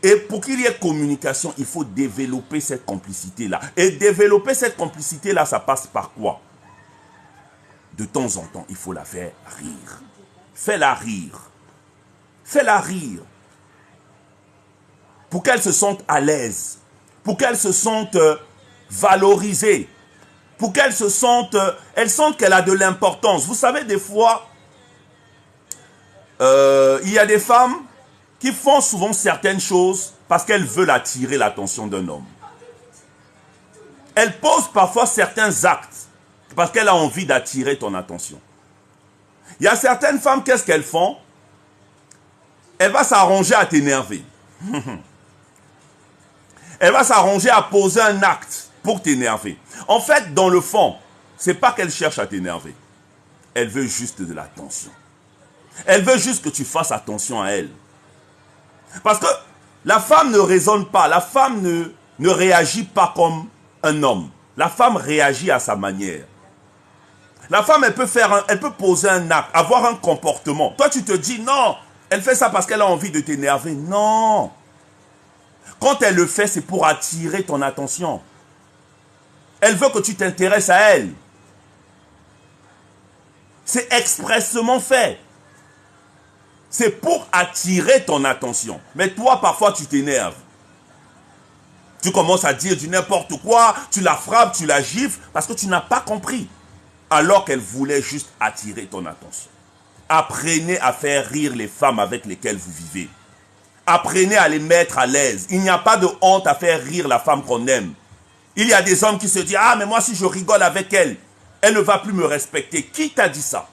Et pour qu'il y ait communication, il faut développer cette complicité-là. Et développer cette complicité-là, ça passe par quoi? De temps en temps, il faut la faire rire. Fais-la rire. Fais-la rire. Pour qu'elle se sente à l'aise. Pour qu'elle se sente valorisée. Pour qu'elle se sente... elle sente qu'elle a de l'importance. Vous savez, des fois, il y a des femmes qui font souvent certaines choses parce qu'elles veulent attirer l'attention d'un homme. Elles posent parfois certains actes parce qu'elle a envie d'attirer ton attention. Il y a certaines femmes, qu'est-ce qu'elles font? Elle va s'arranger à t'énerver. Elle va s'arranger à poser un acte pour t'énerver. En fait, dans le fond, ce n'est pas qu'elle cherche à t'énerver. Elle veut juste de l'attention. Elle veut juste que tu fasses attention à elle. Parce que La femme ne raisonne pas, la femme ne réagit pas comme un homme. La femme réagit à sa manière. La femme, elle peut poser un acte, avoir un comportement. Toi, tu te dis, non, elle fait ça parce qu'elle a envie de t'énerver. Non. Quand elle le fait, c'est pour attirer ton attention. Elle veut que tu t'intéresses à elle. C'est expressément fait. C'est pour attirer ton attention. Mais toi, parfois, tu t'énerves. Tu commences à dire du n'importe quoi, tu la frappes, tu la gifles, parce que tu n'as pas compris. Alors qu'elle voulait juste attirer ton attention. Apprenez à faire rire les femmes avec lesquelles vous vivez. Apprenez à les mettre à l'aise. Il n'y a pas de honte à faire rire la femme qu'on aime. Il y a des hommes qui se disent, ah mais moi si je rigole avec elle, elle ne va plus me respecter. Qui t'a dit ça?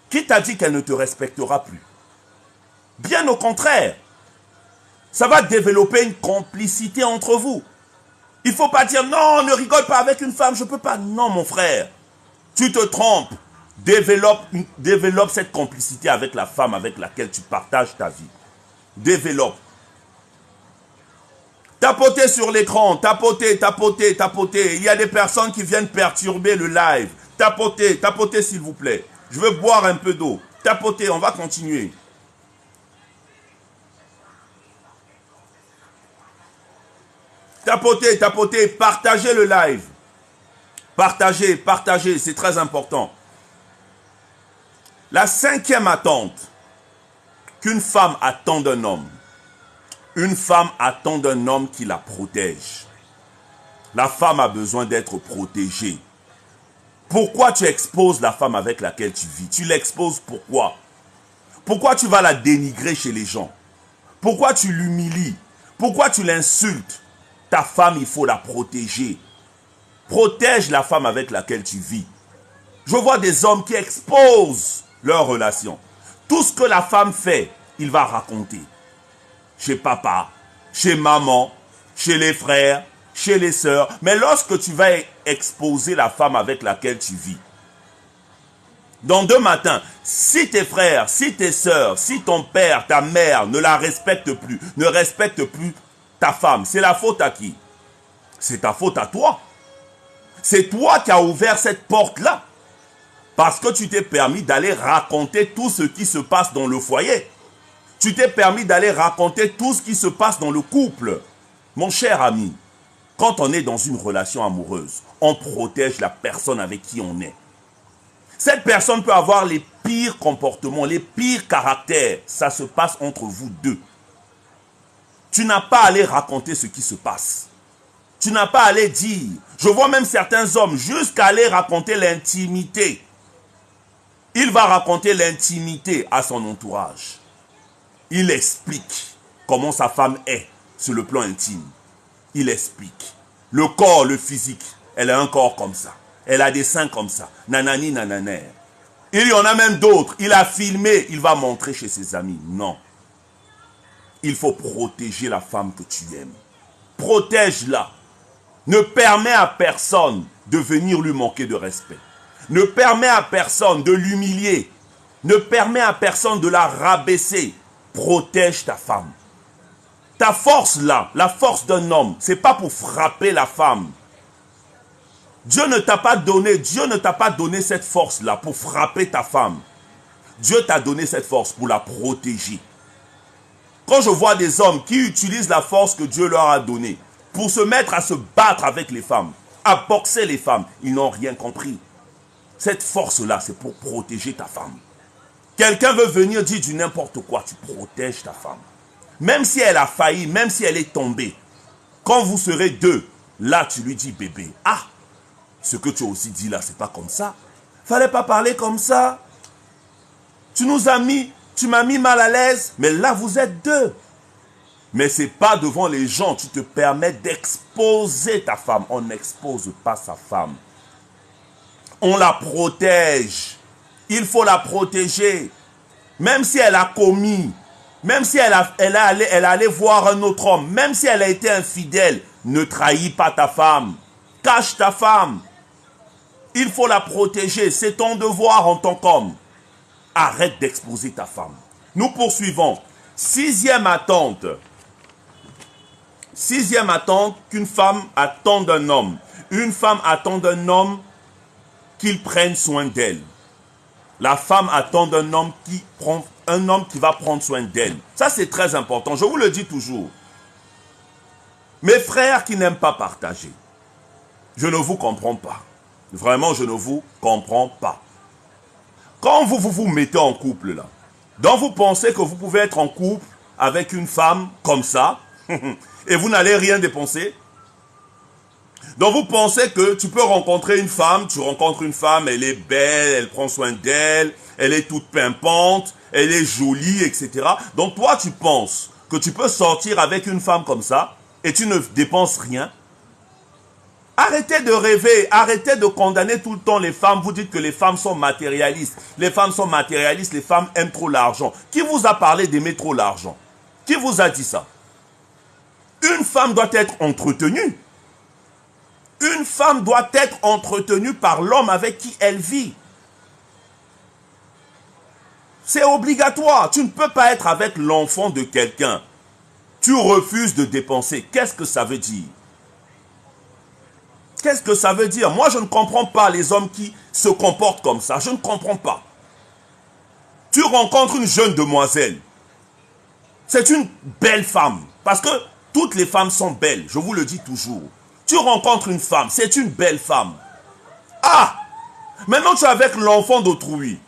Qui t'a dit qu'elle ne te respectera plus? Bien au contraire. Ça va développer une complicité entre vous. Il ne faut pas dire, non, ne rigole pas avec une femme, je ne peux pas. Non, mon frère, tu te trompes. Développe cette complicité avec la femme avec laquelle tu partages ta vie. Développe. Tapotez sur l'écran, tapotez, tapotez, tapotez. Il y a des personnes qui viennent perturber le live. Tapotez, tapotez s'il vous plaît. Je veux boire un peu d'eau. Tapotez, on va continuer. Tapotez, tapotez, partagez le live. Partagez, partagez, c'est très important. La cinquième attente qu'une femme attend d'un homme. Une femme attend d'un homme qui la protège. La femme a besoin d'être protégée. Pourquoi tu exposes la femme avec laquelle tu vis? Tu l'exposes pourquoi? Pourquoi tu vas la dénigrer chez les gens? Pourquoi tu l'humilies? Pourquoi tu l'insultes? Ta femme, il faut la protéger. Protège la femme avec laquelle tu vis. Je vois des hommes qui exposent leur relation. Tout ce que la femme fait, il va raconter. Chez papa, chez maman, chez les frères, chez les sœurs. Mais lorsque tu vas exposer la femme avec laquelle tu vis, dans 2 matins, si tes frères, si tes sœurs, si ton père, ta mère ne la respectent plus, ne respectent plus ta femme, c'est la faute à qui? C'est ta faute à toi. C'est toi qui as ouvert cette porte-là. Parce que tu t'es permis d'aller raconter tout ce qui se passe dans le foyer. Tu t'es permis d'aller raconter tout ce qui se passe dans le couple. Mon cher ami, quand on est dans une relation amoureuse, on protège la personne avec qui on est. Cette personne peut avoir les pires comportements, les pires caractères. Ça se passe entre vous deux. Tu n'as pas à aller raconter ce qui se passe. Tu n'as pas à aller dire. Je vois même certains hommes jusqu'à aller raconter l'intimité. Il va raconter l'intimité à son entourage. Il explique comment sa femme est sur le plan intime. Il explique. Le corps, le physique. Elle a un corps comme ça. Elle a des seins comme ça. Nanani, nananer. Il y en a même d'autres. Il a filmé. Il va montrer chez ses amis. Non. Il faut protéger la femme que tu aimes. Protège-la. Ne permets à personne de venir lui manquer de respect. Ne permets à personne de l'humilier. Ne permets à personne de la rabaisser. Protège ta femme. Ta force là, la force d'un homme, c'est pas pour frapper la femme. Dieu ne t'a pas donné cette force là pour frapper ta femme. Dieu t'a donné cette force pour la protéger. Quand je vois des hommes qui utilisent la force que Dieu leur a donnée pour se mettre à se battre avec les femmes, à boxer les femmes, ils n'ont rien compris. Cette force-là, c'est pour protéger ta femme. Quelqu'un veut venir dire du n'importe quoi, tu protèges ta femme. Même si elle a failli, même si elle est tombée, quand vous serez deux, là tu lui dis bébé, ah, ce que tu as aussi dit là, c'est pas comme ça. Fallait pas parler comme ça. Tu m'as mis mal à l'aise, mais là vous êtes deux. Mais c'est pas devant les gens, tu te permets d'exposer ta femme. On n'expose pas sa femme. On la protège. Il faut la protéger. Même si elle a commis, même si elle est allée voir un autre homme, même si elle a été infidèle, ne trahis pas ta femme. Cache ta femme. Il faut la protéger. C'est ton devoir en tant qu'homme. Arrête d'exposer ta femme. Nous poursuivons. 6e attente Sixième attente qu'une femme attend d'un homme. Une femme attend d'un homme qu'il prenne soin d'elle. La femme attend d'un homme qui va prendre soin d'elle. Ça, c'est très important. Je vous le dis toujours. Mes frères qui n'aiment pas partager, je ne vous comprends pas. Vraiment, je ne vous comprends pas. Quand vous mettez en couple, là, donc vous pensez que vous pouvez être en couple avec une femme comme ça, et vous n'allez rien dépenser. Donc vous pensez que tu peux rencontrer une femme, tu rencontres une femme, elle est belle, elle prend soin d'elle, elle est toute pimpante, elle est jolie, etc. Donc toi tu penses que tu peux sortir avec une femme comme ça et tu ne dépenses rien. Arrêtez de rêver, arrêtez de condamner tout le temps les femmes. Vous dites que les femmes sont matérialistes. Les femmes sont matérialistes, les femmes aiment trop l'argent. Qui vous a parlé d'aimer trop l'argent? Qui vous a dit ça? Une femme doit être entretenue. Une femme doit être entretenue par l'homme avec qui elle vit. C'est obligatoire. Tu ne peux pas être avec l'enfant de quelqu'un. Tu refuses de dépenser. Qu'est-ce que ça veut dire? Qu'est-ce que ça veut dire? Moi, je ne comprends pas les hommes qui se comportent comme ça. Je ne comprends pas. Tu rencontres une jeune demoiselle. C'est une belle femme. Parce que toutes les femmes sont belles. Je vous le dis toujours. Tu rencontres une femme. C'est une belle femme. Ah! Maintenant, tu es avec l'enfant d'autrui.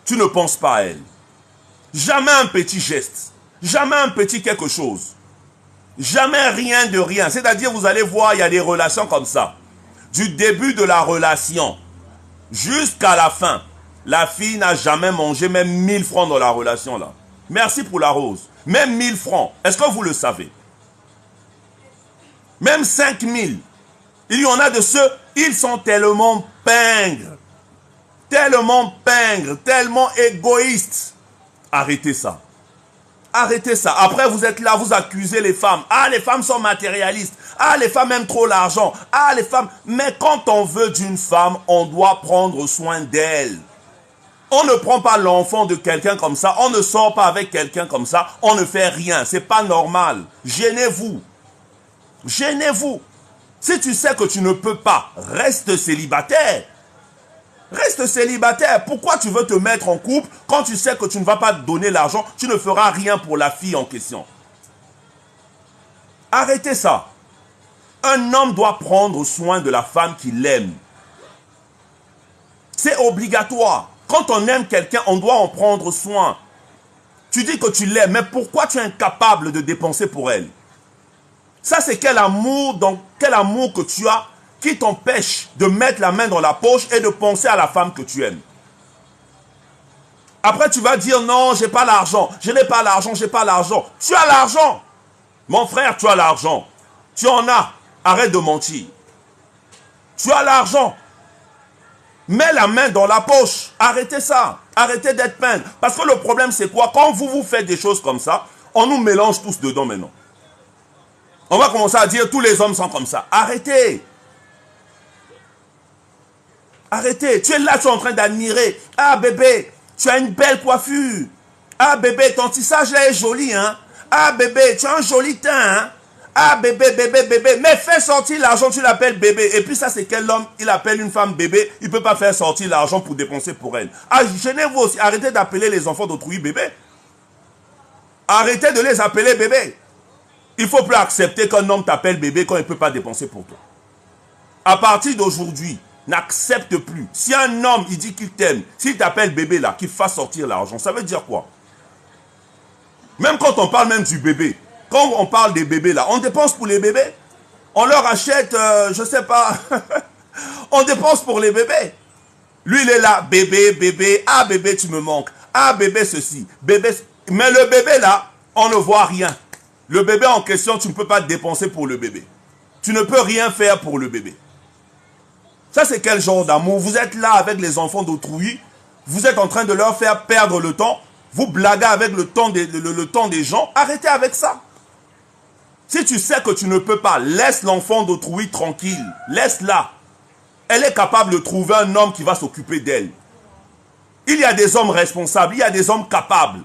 Tu ne penses pas à elle. Jamais un petit geste. Jamais un petit quelque chose. Jamais rien de rien. C'est-à-dire, vous allez voir, il y a des relations comme ça. Du début de la relation jusqu'à la fin, la fille n'a jamais mangé même 1000 francs dans la relation là. Merci pour la rose. Même 1000 francs. Est-ce que vous le savez? Même 5000. Il y en a de ceux, ils sont tellement pingres. Tellement pingres, tellement égoïstes. Arrêtez ça. Arrêtez ça. Après, vous êtes là, vous accusez les femmes. Ah, les femmes sont matérialistes. Ah, les femmes aiment trop l'argent. Ah, les femmes... Mais quand on veut d'une femme, on doit prendre soin d'elle. On ne prend pas l'enfant de quelqu'un comme ça. On ne sort pas avec quelqu'un comme ça. On ne fait rien. C'est pas normal. Gênez-vous. Gênez-vous. Si tu sais que tu ne peux pas, reste célibataire. Reste célibataire. Pourquoi tu veux te mettre en couple quand tu sais que tu ne vas pas donner l'argent, tu ne feras rien pour la fille en question? Arrêtez ça. Un homme doit prendre soin de la femme qu'il aime. C'est obligatoire. Quand on aime quelqu'un, on doit en prendre soin. Tu dis que tu l'aimes, mais pourquoi tu es incapable de dépenser pour elle? Ça, c'est quel amour que tu as qui t'empêche de mettre la main dans la poche et de penser à la femme que tu aimes. Après, tu vas dire, non, j'ai pas l'argent. Je n'ai pas l'argent, j'ai pas l'argent. Tu as l'argent. Mon frère, tu as l'argent. Tu en as. Arrête de mentir. Tu as l'argent. Mets la main dans la poche. Arrêtez ça. Arrêtez d'être peine. Parce que le problème, c'est quoi? Quand vous faites des choses comme ça, on nous mélange tous dedans maintenant. On va commencer à dire, tous les hommes sont comme ça. Arrêtez. Arrêtez, tu es là, tu es en train d'admirer. Ah bébé, tu as une belle coiffure. Ah bébé, ton tissage là est joli, hein. Ah bébé, tu as un joli teint, hein. Ah bébé, bébé, bébé. Mais fais sortir l'argent, tu l'appelles bébé. Et puis ça, c'est quel homme? Il appelle une femme bébé, il ne peut pas faire sortir l'argent pour dépenser pour elle. Ah, gênez-vous aussi, arrêtez d'appeler les enfants d'autrui bébé. Arrêtez de les appeler bébé. Il ne faut plus accepter qu'un homme t'appelle bébé quand il ne peut pas dépenser pour toi. À partir d'aujourd'hui, n'accepte plus. Si un homme, il dit qu'il t'aime, s'il t'appelle bébé là, qu'il fasse sortir l'argent, ça veut dire quoi? Même quand on parle même du bébé, quand on parle des bébés là, on dépense pour les bébés. On leur achète, je sais pas, on dépense pour les bébés. Lui, il est là, bébé, bébé, ah bébé, tu me manques, ah bébé, ceci, bébé. Mais le bébé là, on ne voit rien. Le bébé en question, tu ne peux pas dépenser pour le bébé. Tu ne peux rien faire pour le bébé. Ça, c'est quel genre d'amour? Vous êtes là avec les enfants d'autrui, vous êtes en train de leur faire perdre le temps, vous blaguez avec le temps des gens, arrêtez avec ça. Si tu sais que tu ne peux pas, laisse l'enfant d'autrui tranquille, laisse-la. Elle est capable de trouver un homme qui va s'occuper d'elle. Il y a des hommes responsables, il y a des hommes capables.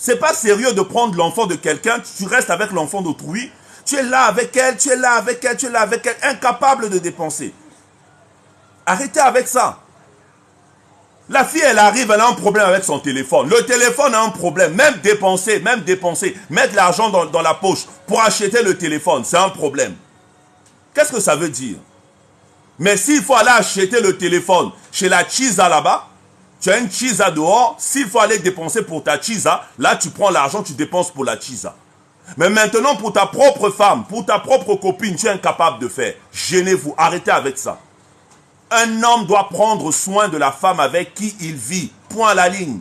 C'est pas sérieux de prendre l'enfant de quelqu'un, tu restes avec l'enfant d'autrui, tu es là avec elle, tu es là avec elle, tu es là avec elle, incapable de dépenser. Arrêtez avec ça. La fille, elle arrive, elle a un problème avec son téléphone. Le téléphone a un problème. Même dépenser, mettre l'argent dans la poche pour acheter le téléphone, c'est un problème. Qu'est-ce que ça veut dire? Mais s'il faut aller acheter le téléphone chez la Chisa là-bas, tu as une Chisa dehors, s'il faut aller dépenser pour ta Chisa, là tu prends l'argent, tu dépenses pour la Chisa. Mais maintenant pour ta propre femme, pour ta propre copine, tu es incapable de faire. Gênez-vous, arrêtez avec ça. Un homme doit prendre soin de la femme avec qui il vit. Point à la ligne.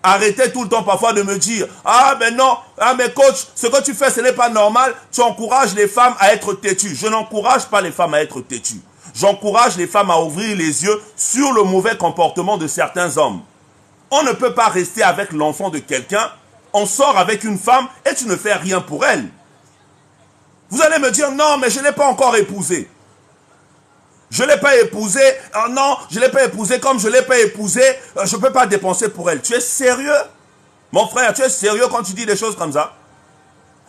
Arrêtez tout le temps parfois de me dire « Ah mais non, ah mais coach, ce que tu fais ce n'est pas normal. Tu encourages les femmes à être têtues. » Je n'encourage pas les femmes à être têtues. J'encourage les femmes à ouvrir les yeux sur le mauvais comportement de certains hommes. On ne peut pas rester avec l'enfant de quelqu'un. On sort avec une femme et tu ne fais rien pour elle. Vous allez me dire « Non, mais je ne l'ai pas encore épousée. » Je ne l'ai pas épousée, non, je ne l'ai pas épousée, comme je ne l'ai pas épousée, je ne peux pas dépenser pour elle. Tu es sérieux? Mon frère, tu es sérieux quand tu dis des choses comme ça?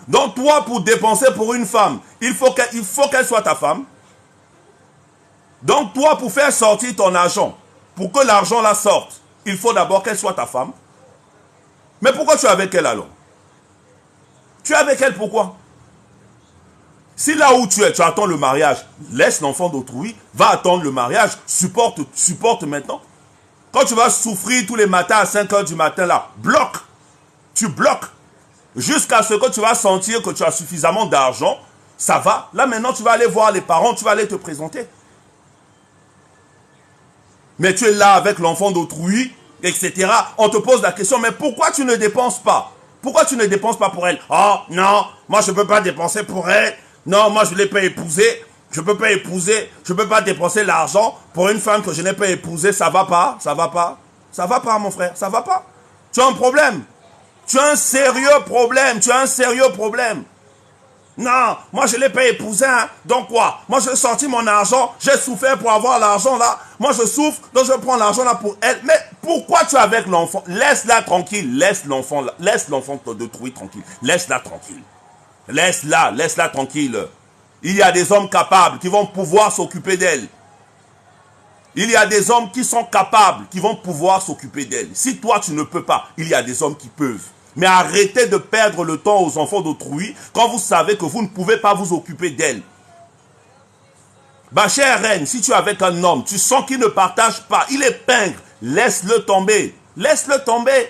Donc toi, pour dépenser pour une femme, il faut qu'elle soit ta femme. Donc toi, pour faire sortir ton argent, pour que l'argent la sorte, il faut d'abord qu'elle soit ta femme. Mais pourquoi tu es avec elle alors? Tu es avec elle pourquoi? Si là où tu es, tu attends le mariage, laisse l'enfant d'autrui, va attendre le mariage, supporte maintenant. Quand tu vas souffrir tous les matins à 5 h du matin là, bloque. Tu bloques. Jusqu'à ce que tu vas sentir que tu as suffisamment d'argent, ça va. Là maintenant tu vas aller voir les parents, tu vas aller te présenter. Mais tu es là avec l'enfant d'autrui, etc. On te pose la question, mais pourquoi tu ne dépenses pas? Pourquoi tu ne dépenses pas pour elle? Oh non, moi je ne peux pas dépenser pour elle. Non, moi je ne l'ai pas épousée. Je ne peux pas épouser. Je ne peux pas dépenser l'argent pour une femme que je n'ai pas épousée. Ça va pas, ça va pas. Ça va pas, mon frère, ça va pas. Tu as un problème. Tu as un sérieux problème. Tu as un sérieux problème. Non, moi je ne l'ai pas épousée. Hein. Donc quoi? Moi j'ai sorti mon argent. J'ai souffert pour avoir l'argent là. Moi je souffre, donc je prends l'argent là pour elle. Mais pourquoi tu es avec l'enfant? Laisse-la tranquille. Laisse l'enfant d'autrui tranquille. Laisse-la tranquille. Laisse-la tranquille. Il y a des hommes capables qui vont pouvoir s'occuper d'elle. Il y a des hommes qui sont capables, qui vont pouvoir s'occuper d'elle. Si toi tu ne peux pas, il y a des hommes qui peuvent. Mais arrêtez de perdre le temps aux enfants d'autrui quand vous savez que vous ne pouvez pas vous occuper d'elle. Ma chère reine, si tu es avec un homme, tu sens qu'il ne partage pas, il est pingre, laisse-le tomber. Laisse-le tomber.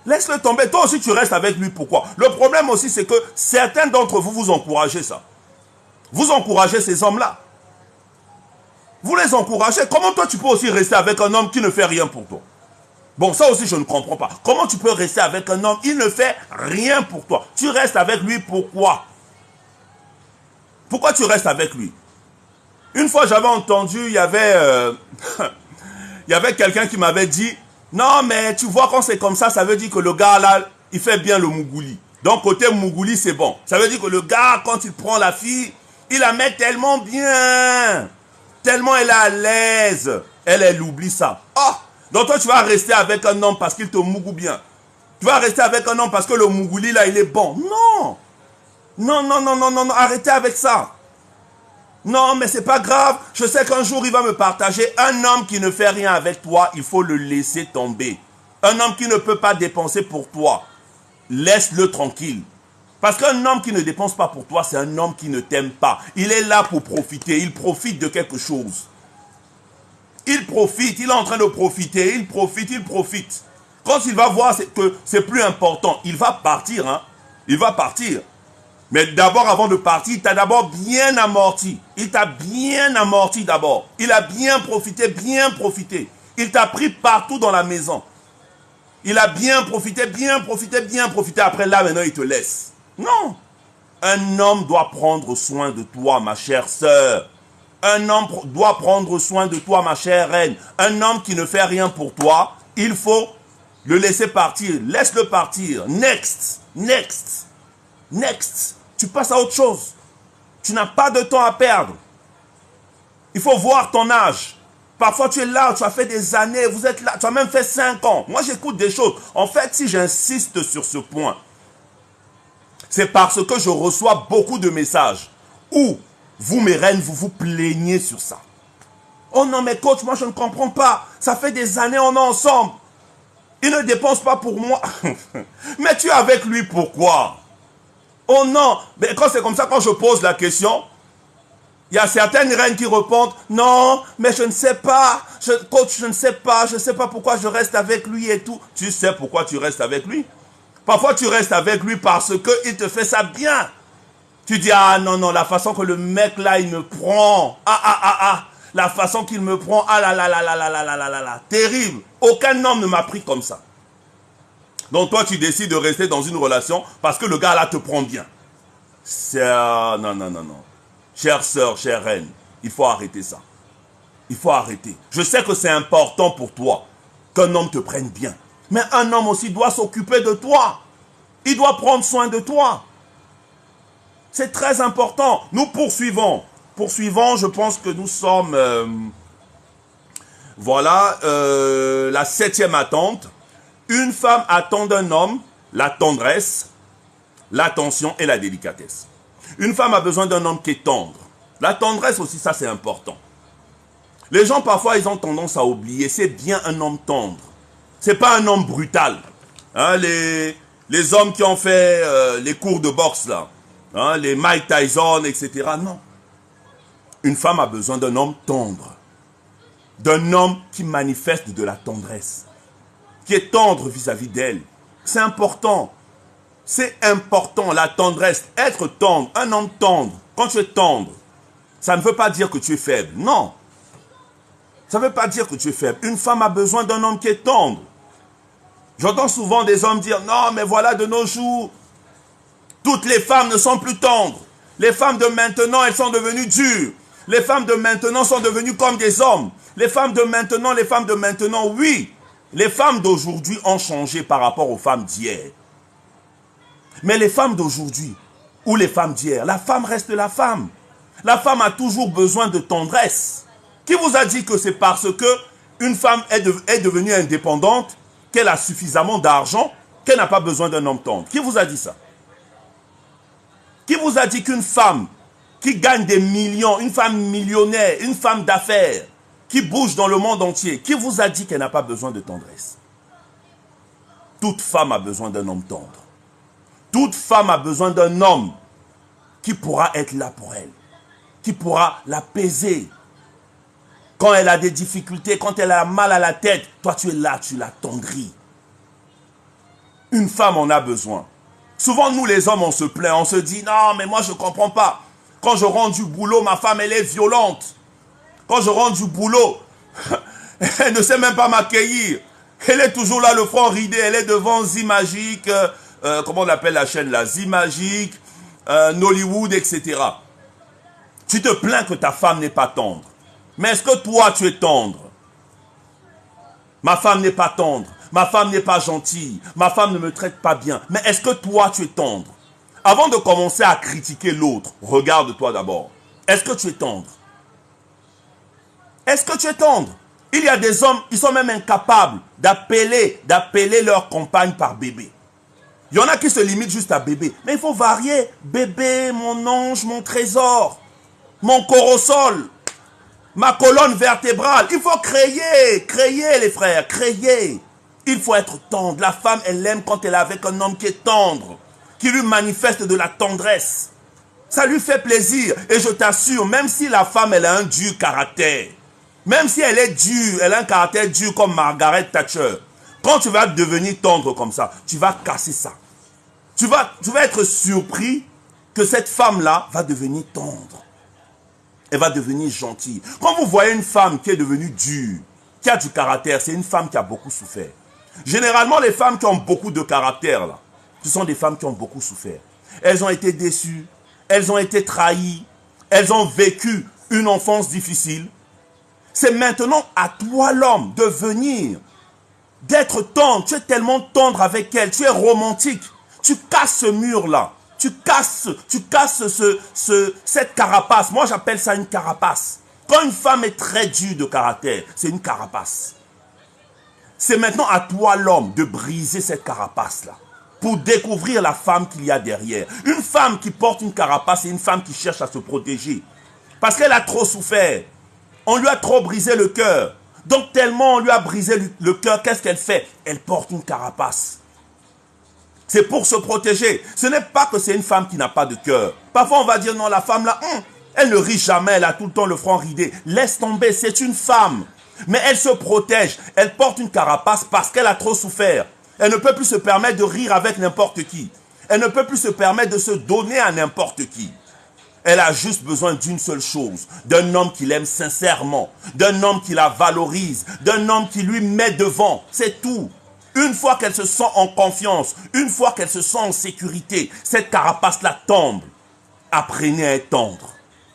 Laisse-le tomber. Toi aussi, tu restes avec lui. Pourquoi? Le problème aussi, c'est que certains d'entre vous, vous encouragez ça. Vous encouragez ces hommes-là. Vous les encouragez. Comment toi, tu peux aussi rester avec un homme qui ne fait rien pour toi? Bon, ça aussi, je ne comprends pas. Comment tu peux rester avec un homme, il ne fait rien pour toi? Tu restes avec lui, pourquoi? Pourquoi tu restes avec lui? Une fois, j'avais entendu, il y avait quelqu'un qui m'avait dit, non, mais tu vois, quand c'est comme ça veut dire que le gars, là, il fait bien le mougouli. Donc, côté mougouli, c'est bon. Ça veut dire que le gars, quand il prend la fille, il la met tellement bien. Tellement elle est à l'aise. Elle oublie ça. Oh! Donc, toi, tu vas rester avec un homme parce qu'il te mougou bien. Tu vas rester avec un homme parce que le mougouli, là, il est bon. Non! Non, arrêtez avec ça. Non, mais c'est pas grave. Je sais qu'un jour, il va me partager. Un homme qui ne fait rien avec toi, il faut le laisser tomber. Un homme qui ne peut pas dépenser pour toi, laisse-le tranquille. Parce qu'un homme qui ne dépense pas pour toi, c'est un homme qui ne t'aime pas. Il est là pour profiter. Il profite de quelque chose. Il profite. Il est en train de profiter. Il profite. Quand il va voir que c'est plus important, il va partir. Hein? Il va partir. Mais d'abord, avant de partir, il t'a d'abord bien amorti. Il t'a bien amorti d'abord. Il a bien profité. Il t'a pris partout dans la maison. Il a bien profité. Après là, maintenant, il te laisse. Non. Un homme doit prendre soin de toi, ma chère sœur. Un homme doit prendre soin de toi, ma chère reine. Un homme qui ne fait rien pour toi, il faut le laisser partir. Laisse-le partir. Next. Tu passes à autre chose. Tu n'as pas de temps à perdre. Il faut voir ton âge. Parfois, tu es là, tu as fait des années, vous êtes là, tu as même fait 5 ans. Moi, j'écoute des choses. En fait, si j'insiste sur ce point, c'est parce que je reçois beaucoup de messages où vous, mes reines, vous vous plaignez sur ça. Oh non, mais coach, moi, je ne comprends pas. Ça fait des années, on est ensemble. Il ne dépense pas pour moi. Mais tu es avec lui, pourquoi? Oh non, mais quand c'est comme ça, quand je pose la question, il y a certaines reines qui répondent, non, mais je ne sais pas, coach, je ne sais pas pourquoi je reste avec lui et tout. Tu sais pourquoi tu restes avec lui? Parfois, tu restes avec lui parce qu'il te fait ça bien. Tu dis, ah non, non, la façon que le mec là, il me prend, la façon qu'il me prend, ah là là là là là là là là là là, terrible. Aucun homme ne m'a pris comme ça. Donc toi, tu décides de rester dans une relation parce que le gars là te prend bien. Non, non, non, non. Chère sœur, chère reine, il faut arrêter ça. Il faut arrêter. Je sais que c'est important pour toi qu'un homme te prenne bien. Mais un homme aussi doit s'occuper de toi. Il doit prendre soin de toi. C'est très important. Nous poursuivons. Poursuivons, je pense que nous sommes... voilà, la 7e attente. Une femme attend d'un homme la tendresse, l'attention et la délicatesse. Une femme a besoin d'un homme qui est tendre. La tendresse aussi, ça c'est important. Les gens parfois, ils ont tendance à oublier. C'est bien un homme tendre. C'est pas un homme brutal. Hein, les hommes qui ont fait les cours de boxe là, hein, les Mike Tyson, etc. Non. Une femme a besoin d'un homme tendre. D'un homme qui manifeste de la tendresse. Qui est tendre vis-à-vis d'elle. C'est important. C'est important, la tendresse. Être tendre, un homme tendre. Quand tu es tendre, ça ne veut pas dire que tu es faible. Non. Ça ne veut pas dire que tu es faible. Une femme a besoin d'un homme qui est tendre. J'entends souvent des hommes dire, non, mais voilà, de nos jours, toutes les femmes ne sont plus tendres. Les femmes de maintenant, elles sont devenues dures. Les femmes de maintenant sont devenues comme des hommes. Les femmes de maintenant, oui. Les femmes d'aujourd'hui ont changé par rapport aux femmes d'hier. Mais les femmes d'aujourd'hui, ou les femmes d'hier, la femme reste la femme. La femme a toujours besoin de tendresse. Qui vous a dit que c'est parce que une femme est devenue indépendante, qu'elle a suffisamment d'argent, qu'elle n'a pas besoin d'un homme tendre? Qui vous a dit ça? Qui vous a dit qu'une femme qui gagne des millions, une femme millionnaire, une femme d'affaires, qui bouge dans le monde entier, qui vous a dit qu'elle n'a pas besoin de tendresse? Toute femme a besoin d'un homme tendre. Toute femme a besoin d'un homme qui pourra être là pour elle, qui pourra l'apaiser. Quand elle a des difficultés, quand elle a mal à la tête, toi tu es là, tu la tendris. Une femme en a besoin. Souvent nous les hommes on se plaint, on se dit non mais moi je ne comprends pas. Quand je rentre du boulot, ma femme elle est violente. Quand je rentre du boulot, elle ne sait même pas m'accueillir. Elle est toujours là, le front ridé, elle est devant Zimagique, comment on appelle la chaîne là, Zimagique, Nollywood, etc. Tu te plains que ta femme n'est pas tendre. Mais est-ce que toi tu es tendre? Ma femme n'est pas tendre, ma femme n'est pas gentille, ma femme ne me traite pas bien. Mais est-ce que toi tu es tendre? Avant de commencer à critiquer l'autre, regarde-toi d'abord. Est-ce que tu es tendre? Est-ce que tu es tendre? Il y a des hommes, ils sont même incapables d'appeler leur compagne par bébé. Il y en a qui se limitent juste à bébé. Mais il faut varier. Bébé, mon ange, mon trésor, mon corosol, ma colonne vertébrale. Il faut créer les frères, créer. Il faut être tendre. La femme, elle aime quand elle est avec un homme qui est tendre, qui lui manifeste de la tendresse. Ça lui fait plaisir. Et je t'assure, même si la femme, elle a un dur caractère, même si elle est dure, elle a un caractère dur comme Margaret Thatcher, quand tu vas devenir tendre comme ça, tu vas casser ça. Tu vas être surpris que cette femme-là va devenir tendre. Elle va devenir gentille. Quand vous voyez une femme qui est devenue dure, qui a du caractère, c'est une femme qui a beaucoup souffert. Généralement, les femmes qui ont beaucoup de caractère, là, ce sont des femmes qui ont beaucoup souffert. Elles ont été déçues, elles ont été trahies, elles ont vécu une enfance difficile. C'est maintenant à toi, l'homme, de venir, d'être tendre. Tu es tellement tendre avec elle, tu es romantique. Tu casses ce mur-là. Tu casses cette carapace. Moi, j'appelle ça une carapace. Quand une femme est très dure de caractère, c'est une carapace. C'est maintenant à toi, l'homme, de briser cette carapace-là pour découvrir la femme qu'il y a derrière. Une femme qui porte une carapace, c'est une femme qui cherche à se protéger. Parce qu'elle a trop souffert. On lui a trop brisé le cœur. Donc tellement on lui a brisé le cœur, qu'est-ce qu'elle fait? Elle porte une carapace. C'est pour se protéger. Ce n'est pas que c'est une femme qui n'a pas de cœur. Parfois on va dire non, la femme là, elle ne rit jamais, elle a tout le temps le front ridé. Laisse tomber, c'est une femme. Mais elle se protège. Elle porte une carapace parce qu'elle a trop souffert. Elle ne peut plus se permettre de rire avec n'importe qui. Elle ne peut plus se permettre de se donner à n'importe qui. Elle a juste besoin d'une seule chose, d'un homme qui l'aime sincèrement, d'un homme qui la valorise, d'un homme qui lui met devant, c'est tout. Une fois qu'elle se sent en confiance, une fois qu'elle se sent en sécurité, cette carapace-là tombe. Apprenez à être tendre.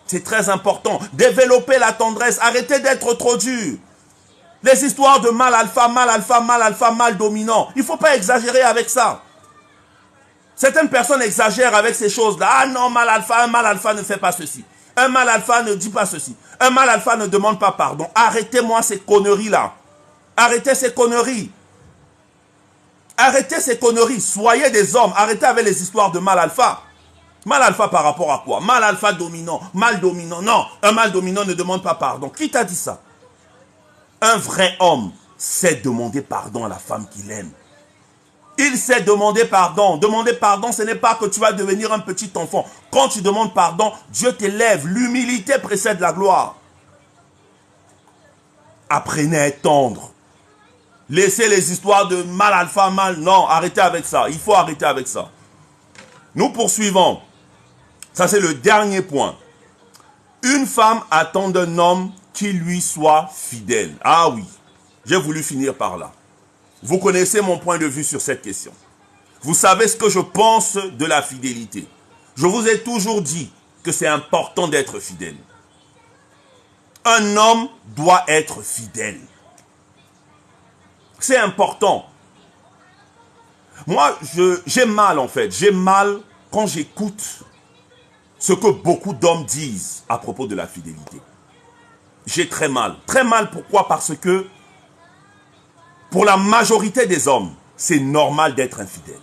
C'est très important. Développez la tendresse, arrêtez d'être trop dur. Les histoires de mal alpha, mal alpha, mal alpha, mal dominant, il ne faut pas exagérer avec ça. Certaines personnes exagèrent avec ces choses-là. Ah non, un mal alpha ne fait pas ceci. Un mal alpha ne dit pas ceci. Un mal alpha ne demande pas pardon. Arrêtez-moi ces conneries-là. Arrêtez ces conneries. Arrêtez ces conneries. Soyez des hommes. Arrêtez avec les histoires de mal alpha. Mal alpha par rapport à quoi? Mal alpha dominant. Mal dominant. Non, un mal dominant ne demande pas pardon. Qui t'a dit ça? Un vrai homme sait demander pardon à la femme qu'il aime. Il sait demander pardon. Demander pardon, ce n'est pas que tu vas devenir un petit enfant. Quand tu demandes pardon, Dieu t'élève. L'humilité précède la gloire. Apprenez à être tendre. Laissez les histoires de mal alpha, mal. Non, arrêtez avec ça. Il faut arrêter avec ça. Nous poursuivons. Ça, c'est le dernier point. Une femme attend d'un homme qui lui soit fidèle. Ah oui, j'ai voulu finir par là. Vous connaissez mon point de vue sur cette question. Vous savez ce que je pense de la fidélité. Je vous ai toujours dit que c'est important d'être fidèle. Un homme doit être fidèle. C'est important. Moi, j'ai mal en fait. J'ai mal quand j'écoute ce que beaucoup d'hommes disent à propos de la fidélité. J'ai très mal. Très mal, pourquoi? Parce que pour la majorité des hommes, c'est normal d'être infidèle.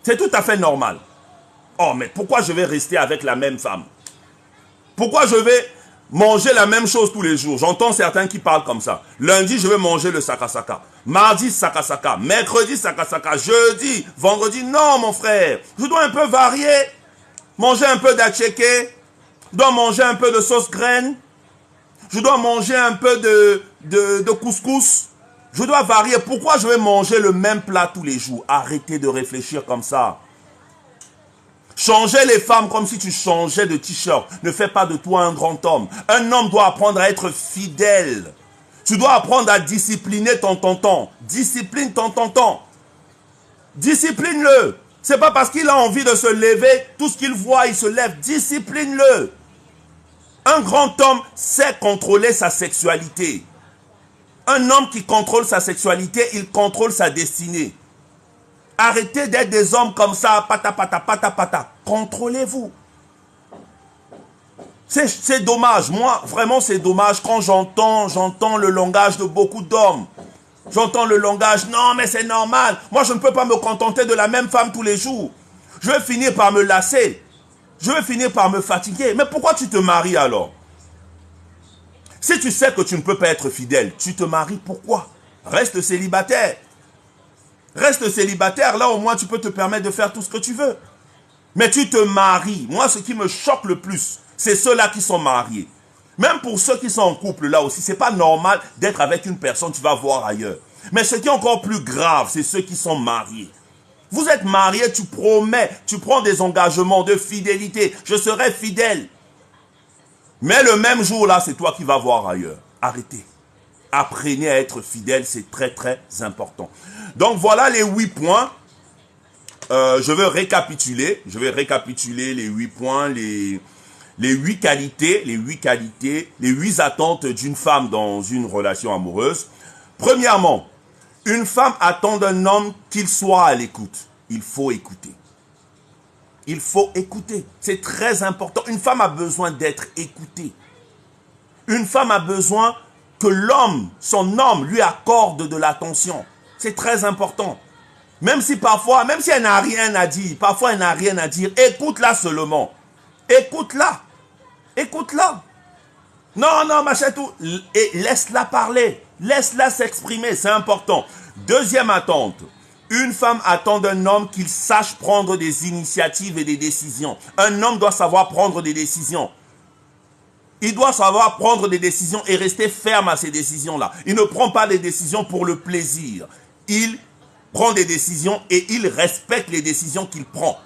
C'est tout à fait normal. Oh, mais pourquoi je vais rester avec la même femme? Pourquoi je vais manger la même chose tous les jours? J'entends certains qui parlent comme ça. Lundi, je vais manger le sakasaka. Mardi, sakasaka. Mercredi, sakasaka. Jeudi, vendredi. Non, mon frère. Je dois un peu varier. Manger un peu d'atcheke. Je dois manger un peu de sauce graine. Je dois manger un peu de couscous. Je dois varier. Pourquoi je vais manger le même plat tous les jours? Arrêtez de réfléchir comme ça. Changer les femmes comme si tu changeais de t-shirt ne fait pas de toi un grand homme. Un homme doit apprendre à être fidèle. Tu dois apprendre à discipliner ton tonton. Discipline ton tonton. Discipline-le. C'est pas parce qu'il a envie de se lever, tout ce qu'il voit, il se lève. Discipline-le. Un grand homme sait contrôler sa sexualité. Un homme qui contrôle sa sexualité, il contrôle sa destinée. Arrêtez d'être des hommes comme ça, pata pata pata pata. Contrôlez-vous. C'est dommage. Moi, vraiment, c'est dommage quand j'entends le langage de beaucoup d'hommes. J'entends le langage, non, mais c'est normal. Moi, je ne peux pas me contenter de la même femme tous les jours. Je vais finir par me lasser. Je vais finir par me fatiguer. Mais pourquoi tu te maries alors? Si tu sais que tu ne peux pas être fidèle, tu te maries pourquoi? Reste célibataire. Reste célibataire, là au moins tu peux te permettre de faire tout ce que tu veux. Mais tu te maries. Moi, ce qui me choque le plus, c'est ceux-là qui sont mariés. Même pour ceux qui sont en couple, là aussi, c'est pas normal d'être avec une personne, tu vas voir ailleurs. Mais ce qui est encore plus grave, c'est ceux qui sont mariés. Vous êtes mariés, tu promets, tu prends des engagements de fidélité. Je serai fidèle. Mais le même jour là, c'est toi qui vas voir ailleurs. Arrêtez. Apprenez à être fidèle, c'est très très important. Donc voilà les 8 points. Je vais récapituler les 8 points, les 8 qualités, les 8 attentes d'une femme dans une relation amoureuse. Premièrement, une femme attend d'un homme qu'il soit à l'écoute. Il faut écouter. Il faut écouter. C'est très important. Une femme a besoin d'être écoutée. Une femme a besoin que l'homme, son homme, lui accorde de l'attention. C'est très important. Même si parfois, même si elle n'a rien à dire, parfois elle n'a rien à dire, écoute-la seulement. Écoute-la. Écoute-la. Non, non, machin tout. Et laisse-la parler. Laisse-la s'exprimer, c'est important. Deuxième attente. Une femme attend d'un homme qu'il sache prendre des initiatives et des décisions. Un homme doit savoir prendre des décisions. Il doit savoir prendre des décisions et rester ferme à ces décisions-là. Il ne prend pas les décisions pour le plaisir. Il prend des décisions et il respecte les décisions qu'il prend.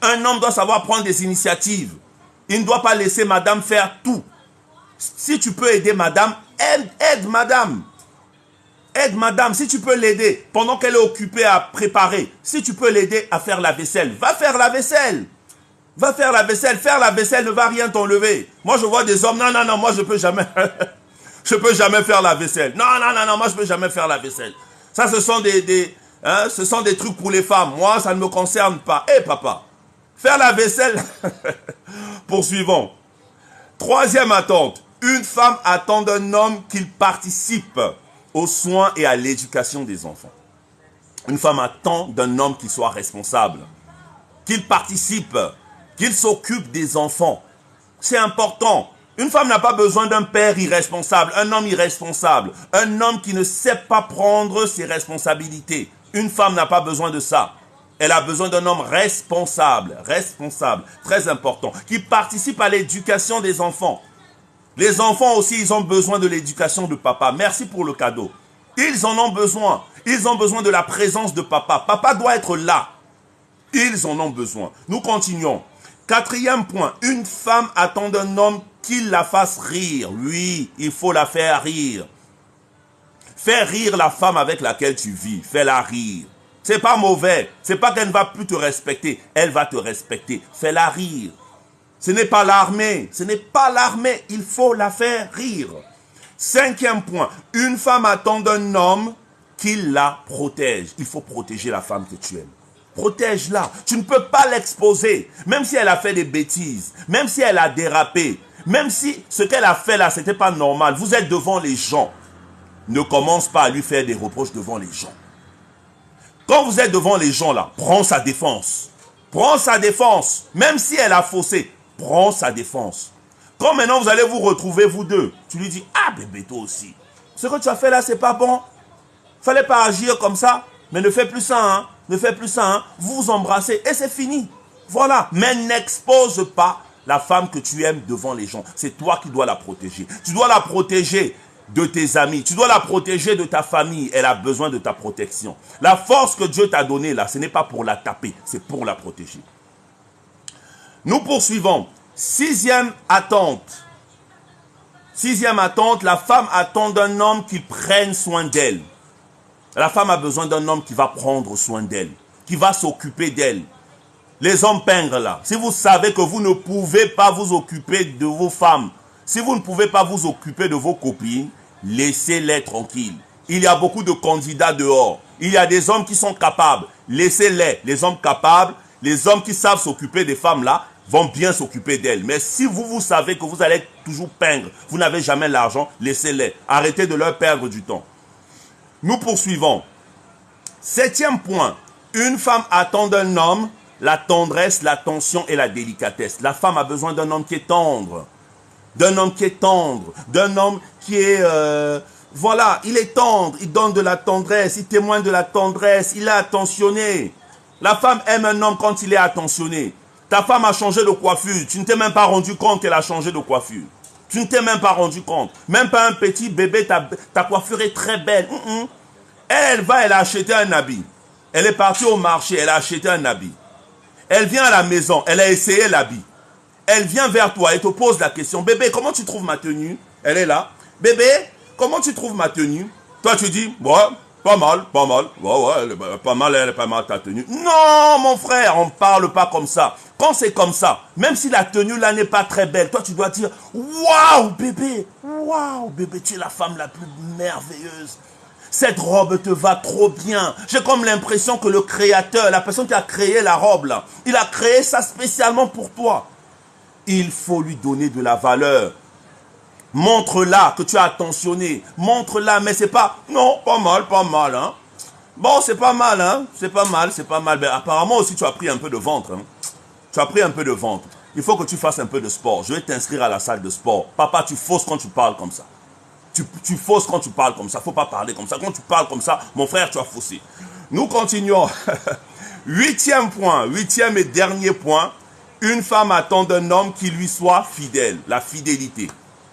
Un homme doit savoir prendre des initiatives. Il ne doit pas laisser madame faire tout. Si tu peux aider madame, aide madame. Aide madame, si tu peux l'aider pendant qu'elle est occupée à préparer. Si tu peux l'aider à faire la vaisselle, va faire la vaisselle. Va faire la vaisselle. Faire la vaisselle ne va rien t'enlever. Moi, je vois des hommes, non, non, non, moi, je peux jamais, je peux jamais faire la vaisselle. Non, non, non, non, moi, je peux jamais faire la vaisselle. Ça, ce sont ce sont des trucs pour les femmes. Moi, ça ne me concerne pas. Hé, papa, faire la vaisselle. Poursuivons. Troisième attente. Une femme attend d'un homme qu'il participe aux soins et à l'éducation des enfants. Une femme attend d'un homme qu'il soit responsable, qu'il participe, qu'il s'occupe des enfants. C'est important. Une femme n'a pas besoin d'un père irresponsable, un homme irresponsable, un homme qui ne sait pas prendre ses responsabilités. Une femme n'a pas besoin de ça. Elle a besoin d'un homme responsable, très important, qui participe à l'éducation des enfants. Les enfants aussi, ils ont besoin de l'éducation de papa. Merci pour le cadeau. Ils en ont besoin. Ils ont besoin de la présence de papa. Papa doit être là. Ils en ont besoin. Nous continuons. Quatrième point. Une femme attend d'un homme qu'il la fasse rire. Oui, il faut la faire rire. Fais rire la femme avec laquelle tu vis. Fais-la rire. C'est pas mauvais. C'est pas qu'elle ne va plus te respecter. Elle va te respecter. Fais-la rire. Ce n'est pas l'armée. Ce n'est pas l'armée. Il faut la faire rire. Cinquième point. Une femme attend d'un homme qu'il la protège. Il faut protéger la femme que tu aimes. Protège-la. Tu ne peux pas l'exposer. Même si elle a fait des bêtises. Même si elle a dérapé. Même si ce qu'elle a fait là, ce n'était pas normal. Vous êtes devant les gens. Ne commence pas à lui faire des reproches devant les gens. Quand vous êtes devant les gens là, prends sa défense. Prends sa défense. Même si elle a faussé, prends sa défense. Quand maintenant vous allez vous retrouver vous deux, tu lui dis, ah bébé toi aussi. Ce que tu as fait là, c'est pas bon. Fallait pas agir comme ça. Mais ne fais plus ça, hein. Ne fais plus ça, hein. Vous vous embrassez et c'est fini. Voilà. Mais n'expose pas la femme que tu aimes devant les gens. C'est toi qui dois la protéger. Tu dois la protéger de tes amis. Tu dois la protéger de ta famille. Elle a besoin de ta protection. La force que Dieu t'a donnée là, ce n'est pas pour la taper, c'est pour la protéger. Nous poursuivons. Sixième attente. Sixième attente, la femme attend d'un homme qui prenne soin d'elle. La femme a besoin d'un homme qui va prendre soin d'elle, qui va s'occuper d'elle. Les hommes pingres là, si vous savez que vous ne pouvez pas vous occuper de vos femmes, si vous ne pouvez pas vous occuper de vos copines, laissez-les tranquilles. Il y a beaucoup de candidats dehors. Il y a des hommes qui sont capables. Laissez-les. Les hommes capables, les hommes qui savent s'occuper des femmes là, vont bien s'occuper d'elles. Mais si vous savez que vous allez toujours peindre, vous n'avez jamais l'argent, laissez-les. Arrêtez de leur perdre du temps. Nous poursuivons. Septième point. Une femme attend d'un homme la tendresse, l'attention et la délicatesse. La femme a besoin d'un homme qui est tendre. D'un homme qui est tendre. D'un homme qui est... voilà, il est tendre. Il donne de la tendresse. Il témoigne de la tendresse. Il est attentionné. La femme aime un homme quand il est attentionné. Ta femme a changé de coiffure. Tu ne t'es même pas rendu compte qu'elle a changé de coiffure. Tu ne t'es même pas rendu compte. Même pas un petit bébé, ta coiffure est très belle. Elle a acheté un habit. Elle est partie au marché, elle a acheté un habit. Elle vient à la maison, elle a essayé l'habit. Elle vient vers toi et te pose la question. Bébé, comment tu trouves ma tenue? Elle est là. Bébé, comment tu trouves ma tenue? Toi, tu dis, ouais, pas mal, pas mal. Ouais, elle est pas mal ta tenue. Non, mon frère, on ne parle pas comme ça. Quand c'est comme ça, même si la tenue là n'est pas très belle, toi tu dois dire, waouh bébé, tu es la femme la plus merveilleuse. Cette robe te va trop bien. J'ai comme l'impression que le créateur, la personne qui a créé la robe là, il a créé ça spécialement pour toi. Il faut lui donner de la valeur. Montre-la que tu as attentionné. Montre-la, mais c'est pas... Non, pas mal, hein. Bon, c'est pas mal, hein. C'est pas mal. Mais apparemment aussi, tu as pris un peu de ventre, hein. Tu as pris un peu de ventre. Il faut que tu fasses un peu de sport. Je vais t'inscrire à la salle de sport. Papa, tu fausses quand tu parles comme ça. Tu fausses quand tu parles comme ça. Faut pas parler comme ça. Quand tu parles comme ça, mon frère, tu as faussé. Nous continuons. Huitième point, huitième et dernier point. Une femme attend d'un homme qui lui soit fidèle. La fidélité.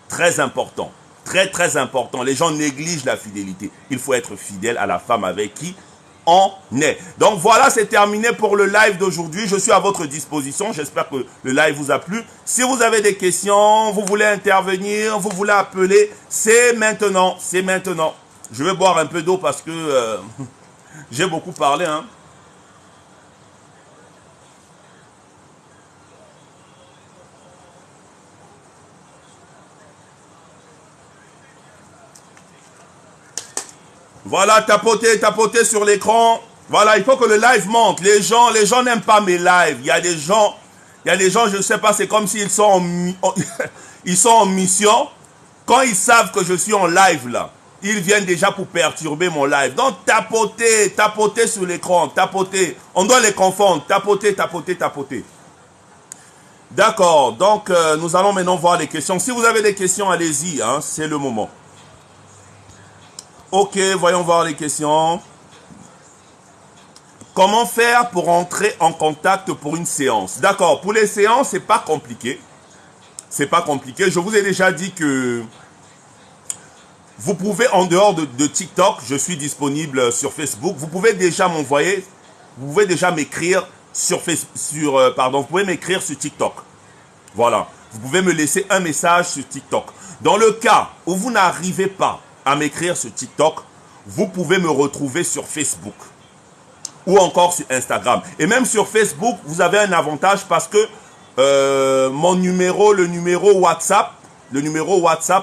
Très important. Très important. Les gens négligent la fidélité. Il faut être fidèle à la femme avec qui on est. Donc voilà, c'est terminé pour le live d'aujourd'hui. Je suis à votre disposition. J'espère que le live vous a plu. Si vous avez des questions, vous voulez intervenir, vous voulez appeler, c'est maintenant. C'est maintenant. Je vais boire un peu d'eau parce que j'ai beaucoup parlé, hein. Voilà, tapotez sur l'écran. Voilà, il faut que le live monte. Les gens n'aiment pas mes lives. Il y a des gens, je ne sais pas, c'est comme s'ils sont ils sont en mission. Quand ils savent que je suis en live là, ils viennent déjà pour perturber mon live. Donc tapotez sur l'écran, tapotez. On doit les confondre. Tapotez. D'accord, donc nous allons maintenant voir les questions. Si vous avez des questions, allez-y, hein, c'est le moment. Ok, voyons voir les questions. Comment faire pour entrer en contact pour une séance? D'accord, pour les séances, c'est pas compliqué. C'est pas compliqué. Je vous ai déjà dit que vous pouvez, en dehors de TikTok, je suis disponible sur Facebook. Vous pouvez déjà m'envoyer, vous pouvez déjà m'écrire sur vous pouvez m'écrire sur TikTok. Voilà. Vous pouvez me laisser un message sur TikTok. Dans le cas où vous n'arrivez pas à m'écrire sur TikTok, vous pouvez me retrouver sur Facebook ou encore sur Instagram. Et même sur Facebook, vous avez un avantage parce que mon numéro, le numéro WhatsApp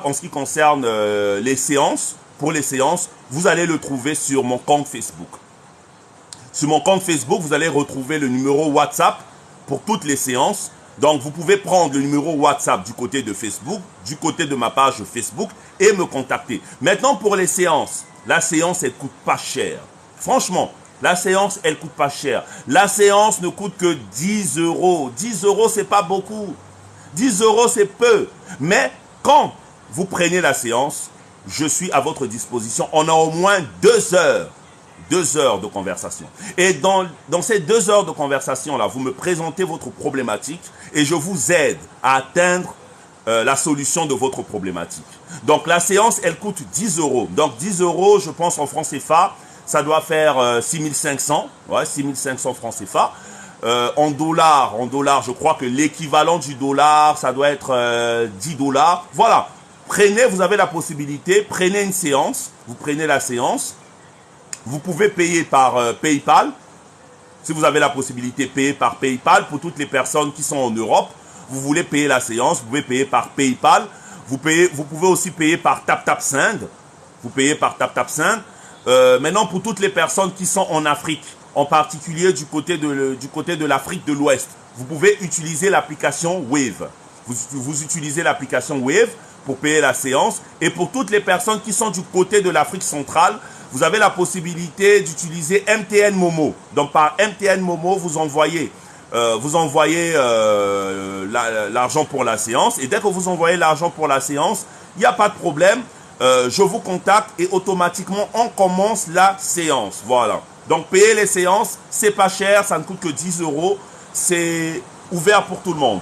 en ce qui concerne les séances, pour les séances, vous allez le trouver sur mon compte Facebook. Sur mon compte Facebook, vous allez retrouver le numéro WhatsApp pour toutes les séances. Donc, vous pouvez prendre le numéro WhatsApp du côté de Facebook, du côté de ma page Facebook et me contacter. Maintenant, pour les séances, la séance, elle coûte pas cher. Franchement, la séance, elle coûte pas cher. La séance ne coûte que 10 euros. 10 euros, c'est pas beaucoup. 10 euros, c'est peu. Mais quand vous prenez la séance, je suis à votre disposition. On a au moins 2 heures. 2 heures de conversation. Et dans ces 2 heures de conversation-là, vous me présentez votre problématique et je vous aide à atteindre la solution de votre problématique. Donc la séance, elle coûte 10 euros. Donc 10 euros, je pense en francs CFA, ça doit faire 6500. Ouais, 6500 francs CFA. En dollars, je crois que l'équivalent du dollar, ça doit être 10 dollars. Voilà. Vous avez la possibilité, prenez une séance, vous prenez la séance. Vous pouvez payer par PayPal. Si vous avez la possibilité, payer par PayPal pour toutes les personnes qui sont en Europe. Vous voulez payer la séance, vous pouvez payer par PayPal. Vous pouvez aussi payer par TapTapSend. Vous payez par TapTapSend. Maintenant, pour toutes les personnes qui sont en Afrique, en particulier du côté de l'Afrique de l'Ouest, vous pouvez utiliser l'application Wave. Vous utilisez l'application Wave pour payer la séance. Et pour toutes les personnes qui sont du côté de l'Afrique centrale, vous avez la possibilité d'utiliser MTN Momo. Donc par MTN Momo, vous envoyez l'argent pour la séance. Et dès que vous envoyez l'argent pour la séance, il n'y a pas de problème. Je vous contacte et automatiquement, on commence la séance. Voilà. Donc payer les séances, c'est pas cher, ça ne coûte que 10 euros. C'est ouvert pour tout le monde.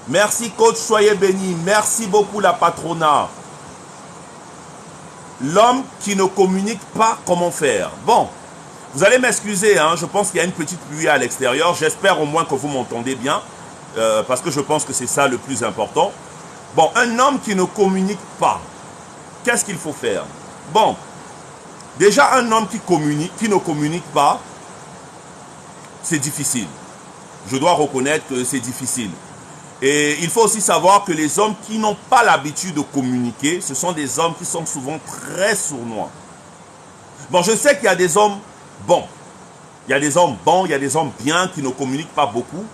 Merci coach, soyez bénis. Merci beaucoup la patronat. L'homme qui ne communique pas, comment faire? Bon, vous allez m'excuser, hein, je pense qu'il y a une petite pluie à l'extérieur. J'espère au moins que vous m'entendez bien, parce que je pense que c'est ça le plus important. Bon, un homme qui ne communique pas, qu'est-ce qu'il faut faire? Bon, déjà un homme qui ne communique pas, c'est difficile. Je dois reconnaître que c'est difficile. Et il faut aussi savoir que les hommes qui n'ont pas l'habitude de communiquer, ce sont des hommes qui sont souvent très sournois. Bon, je sais qu'il y a des hommes bons. Il y a des hommes bons, il y a des hommes bien qui ne communiquent pas beaucoup.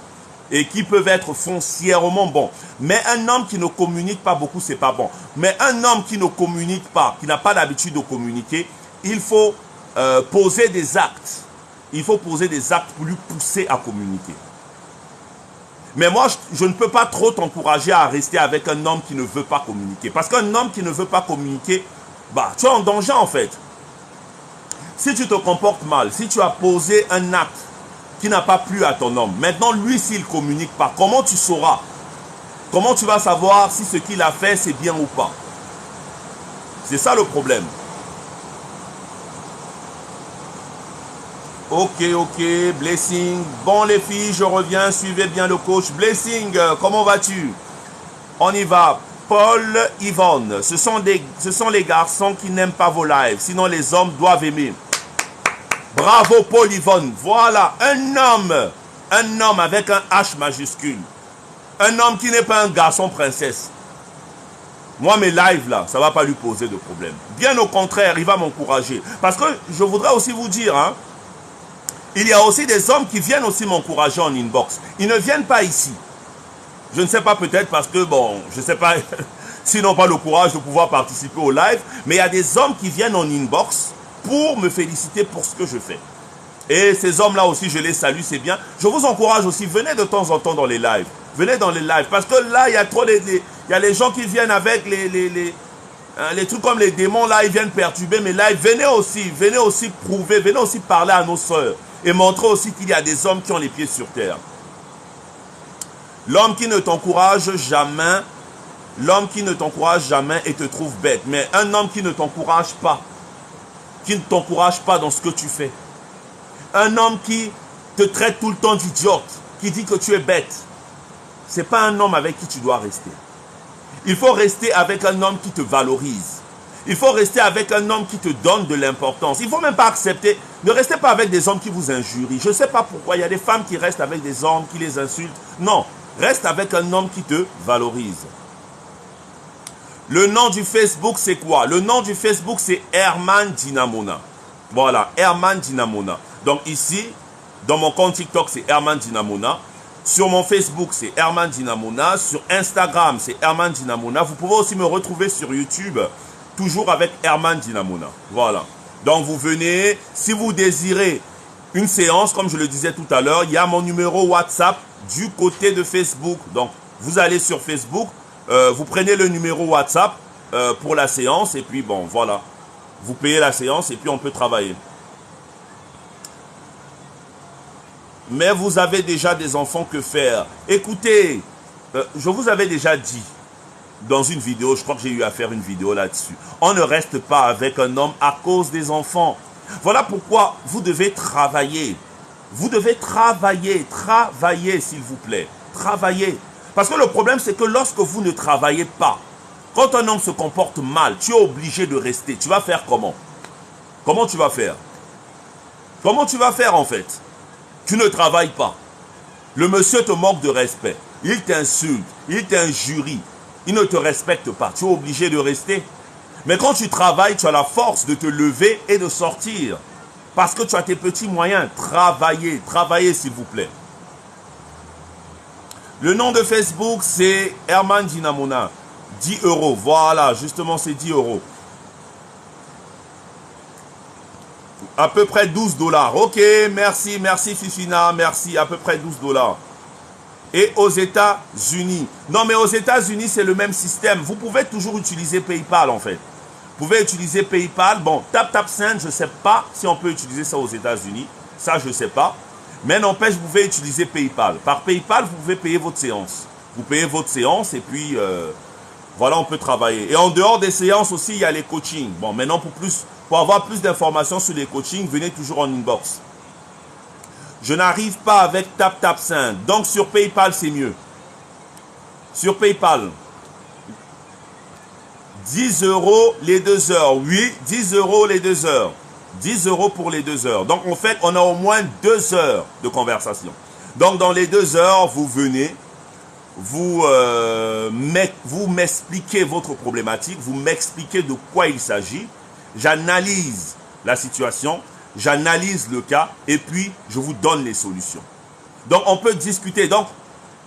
et qui peuvent être foncièrement bons. Mais un homme qui ne communique pas beaucoup, c'est pas bon. Mais un homme qui ne communique pas, qui n'a pas l'habitude de communiquer, il faut poser des actes. Il faut poser des actes pour lui pousser à communiquer. Mais moi, je ne peux pas trop t'encourager à rester avec un homme qui ne veut pas communiquer. Parce qu'un homme qui ne veut pas communiquer, bah, tu es en danger en fait. Si tu te comportes mal, si tu as posé un acte qui n'a pas plu à ton homme, maintenant lui s'il ne communique pas, comment tu sauras? Comment tu vas savoir si ce qu'il a fait c'est bien ou pas? C'est ça le problème. Ok, Blessing. Bon les filles, je reviens, suivez bien le coach. Blessing, comment vas-tu? On y va. Paul, Yvonne, ce sont les garçons qui n'aiment pas vos lives, sinon les hommes doivent aimer. Bravo Paul, Yvonne. Voilà, un homme avec un H majuscule. Un homme qui n'est pas un garçon princesse. Moi, mes lives là, ça ne va pas lui poser de problème. Bien au contraire, il va m'encourager. Parce que je voudrais aussi vous dire, hein, il y a aussi des hommes qui viennent aussi m'encourager en inbox. Ils ne viennent pas ici. Je ne sais pas, peut-être parce que, bon, je ne sais pas, s'ils n'ont pas le courage de pouvoir participer au live, mais il y a des hommes qui viennent en inbox pour me féliciter pour ce que je fais. Et ces hommes-là aussi, je les salue, c'est bien. Je vous encourage aussi, venez de temps en temps dans les lives. Venez dans les lives, parce que là, il y a trop il y a les gens qui viennent avec les trucs comme les démons, là, ils viennent perturber mes lives. Venez aussi prouver, venez aussi parler à nos sœurs. Et montrer aussi qu'il y a des hommes qui ont les pieds sur terre. L'homme qui ne t'encourage jamais, et te trouve bête. Mais un homme qui ne t'encourage pas dans ce que tu fais. Un homme qui te traite tout le temps d'idiote, qui dit que tu es bête. Ce n'est pas un homme avec qui tu dois rester. Il faut rester avec un homme qui te valorise. Il faut rester avec un homme qui te donne de l'importance. Il ne faut même pas accepter. Ne restez pas avec des hommes qui vous injurient. Je ne sais pas pourquoi. Il y a des femmes qui restent avec des hommes qui les insultent. Non. Reste avec un homme qui te valorise. Le nom du Facebook, c'est quoi? Le nom du Facebook, c'est Herman Dinamona. Voilà, Herman Dinamona. Donc ici, dans mon compte TikTok, c'est Herman Dinamona. Sur mon Facebook, c'est Herman Dinamona. Sur Instagram, c'est Herman Dinamona. Vous pouvez aussi me retrouver sur YouTube, toujours avec Herman Dinamona. Voilà. Donc vous venez, si vous désirez une séance, comme je le disais tout à l'heure, il y a mon numéro WhatsApp du côté de Facebook. Donc vous allez sur Facebook, vous prenez le numéro WhatsApp pour la séance et puis bon, voilà. Vous payez la séance et puis on peut travailler. Mais vous avez déjà des enfants, que faire? Écoutez, je vous avais déjà dit dans une vidéo, je crois que j'ai eu à faire une vidéo là-dessus. On ne reste pas avec un homme à cause des enfants. Voilà pourquoi vous devez travailler. Vous devez travailler s'il vous plaît. Travailler. Parce que le problème, c'est que lorsque vous ne travaillez pas, quand un homme se comporte mal, tu es obligé de rester. Tu vas faire comment? Comment tu vas faire? Comment tu vas faire en fait? Tu ne travailles pas. Le monsieur te manque de respect. Il t'insulte, il t'injurie. Il ne te respecte pas. Tu es obligé de rester. Mais quand tu travailles, tu as la force de te lever et de sortir. Parce que tu as tes petits moyens. Travaillez s'il vous plaît. Le nom de Facebook, c'est Herman Dinamona. 10 €. Voilà, justement, c'est 10 €. À peu près 12 $. Ok, merci Fifina, merci. À peu près 12 $. Et aux États-Unis. Non, mais aux États-Unis, c'est le même système. Vous pouvez toujours utiliser PayPal, en fait. Vous pouvez utiliser PayPal. Bon, TapTapSend, je ne sais pas si on peut utiliser ça aux États-Unis. Ça, je ne sais pas. Mais n'empêche, vous pouvez utiliser PayPal. Par PayPal, vous pouvez payer votre séance. Vous payez votre séance et puis, voilà, on peut travailler. Et en dehors des séances aussi, il y a les coachings. Bon, maintenant, pour avoir plus d'informations sur les coachings, venez toujours en inbox. Je n'arrive pas avec TapTapSend. Donc, sur PayPal, c'est mieux. Sur PayPal. 10 € les 2 heures. Oui, 10 € les 2 heures. 10 € pour les 2 heures. Donc, en fait, on a au moins 2 heures de conversation. Donc, dans les 2 heures, vous venez, vous m'expliquez votre problématique, vous m'expliquez de quoi il s'agit. J'analyse la situation, j'analyse le cas et puis je vous donne les solutions. Donc, on peut discuter. Donc,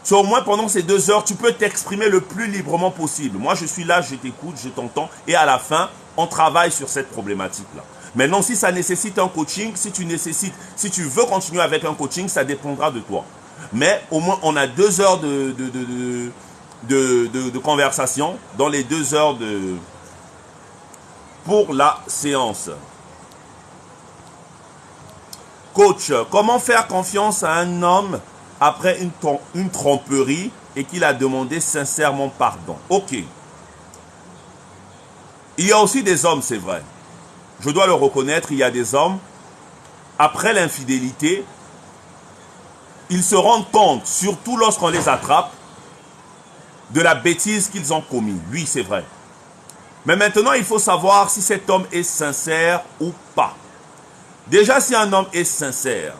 c'est au moins pendant ces 2 heures, tu peux t'exprimer le plus librement possible. Moi, je suis là, je t'écoute, je t'entends. Et à la fin, on travaille sur cette problématique-là. Maintenant, si ça nécessite un coaching, si tu veux continuer avec un coaching, ça dépendra de toi. Mais au moins, on a 2 heures de conversation dans les 2 heures pour la séance. Coach, comment faire confiance à un homme après une tromperie et qu'il a demandé sincèrement pardon? Ok. Il y a aussi des hommes, c'est vrai. Je dois le reconnaître, il y a des hommes, après l'infidélité, ils se rendent compte, surtout lorsqu'on les attrape, de la bêtise qu'ils ont commis. Oui, c'est vrai. Mais maintenant, il faut savoir si cet homme est sincère ou pas. Déjà, si un homme est sincère,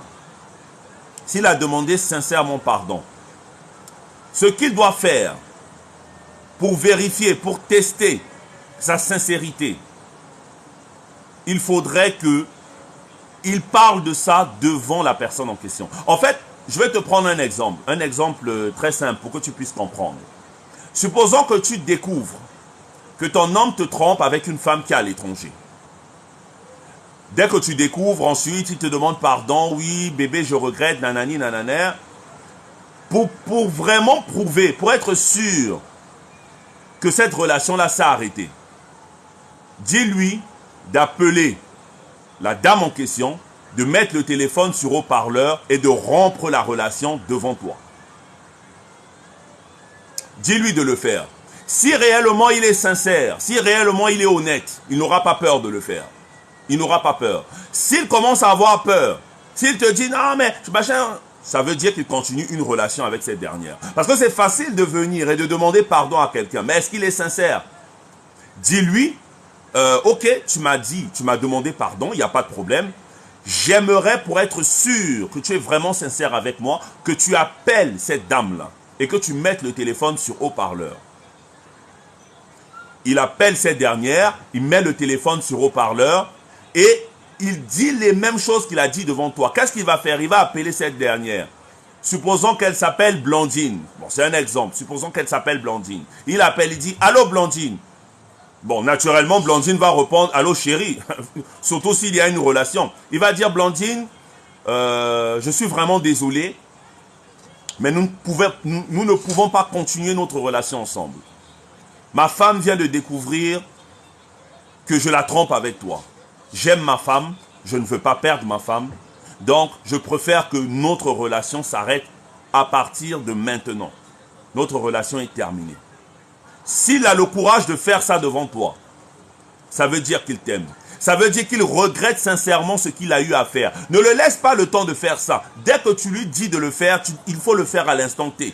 s'il a demandé sincèrement pardon, ce qu'il doit faire pour vérifier, pour tester sa sincérité, il faudrait qu'il parle de ça devant la personne en question. En fait, je vais te prendre un exemple très simple pour que tu puisses comprendre. Supposons que tu découvres que ton homme te trompe avec une femme qui est à l'étranger. Dès que tu découvres, ensuite, il te demande pardon, oui, bébé, je regrette, nanani, nananer. Pour vraiment prouver, pour être sûr que cette relation-là s'est arrêtée, dis-lui d'appeler la dame en question, de mettre le téléphone sur haut-parleur et de rompre la relation devant toi. Dis-lui de le faire. Si réellement il est sincère, si réellement il est honnête, il n'aura pas peur de le faire. Il n'aura pas peur. S'il commence à avoir peur, s'il te dit non mais machin, ça veut dire qu'il continue une relation avec cette dernière. Parce que c'est facile de venir et de demander pardon à quelqu'un, mais est-ce qu'il est sincère? Dis-lui, ok, tu m'as demandé pardon, il n'y a pas de problème. J'aimerais, pour être sûr que tu es vraiment sincère avec moi, que tu appelles cette dame-là et que tu mettes le téléphone sur haut-parleur. Il appelle cette dernière, il met le téléphone sur haut-parleur et il dit les mêmes choses qu'il a dit devant toi. Qu'est-ce qu'il va faire? Il va appeler cette dernière. Supposons qu'elle s'appelle Blandine. Bon, c'est un exemple. Supposons qu'elle s'appelle Blandine. Il appelle, il dit « Allô Blandine ?» Bon, naturellement, Blandine va répondre « Allô chérie ?» Surtout s'il y a une relation. Il va dire « Blandine, je suis vraiment désolé, mais nous ne pouvons pas continuer notre relation ensemble. Ma femme vient de découvrir que je la trompe avec toi. J'aime ma femme, je ne veux pas perdre ma femme, donc je préfère que notre relation s'arrête à partir de maintenant. Notre relation est terminée. » S'il a le courage de faire ça devant toi, ça veut dire qu'il t'aime. Ça veut dire qu'il regrette sincèrement ce qu'il a eu à faire. Ne le laisse pas le temps de faire ça. Dès que tu lui dis de le faire, il faut le faire à l'instant T.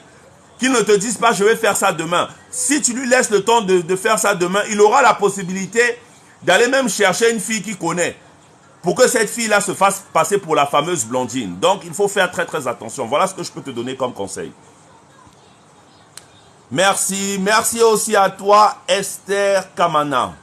Qu'il ne te dise pas « je vais faire ça demain ». Si tu lui laisses le temps de faire ça demain, il aura la possibilité d'aller même chercher une fille qu'il connaît pour que cette fille-là se fasse passer pour la fameuse Blandine. Donc, il faut faire très très attention. Voilà ce que je peux te donner comme conseil. Merci. Merci aussi à toi, Esther Kamana.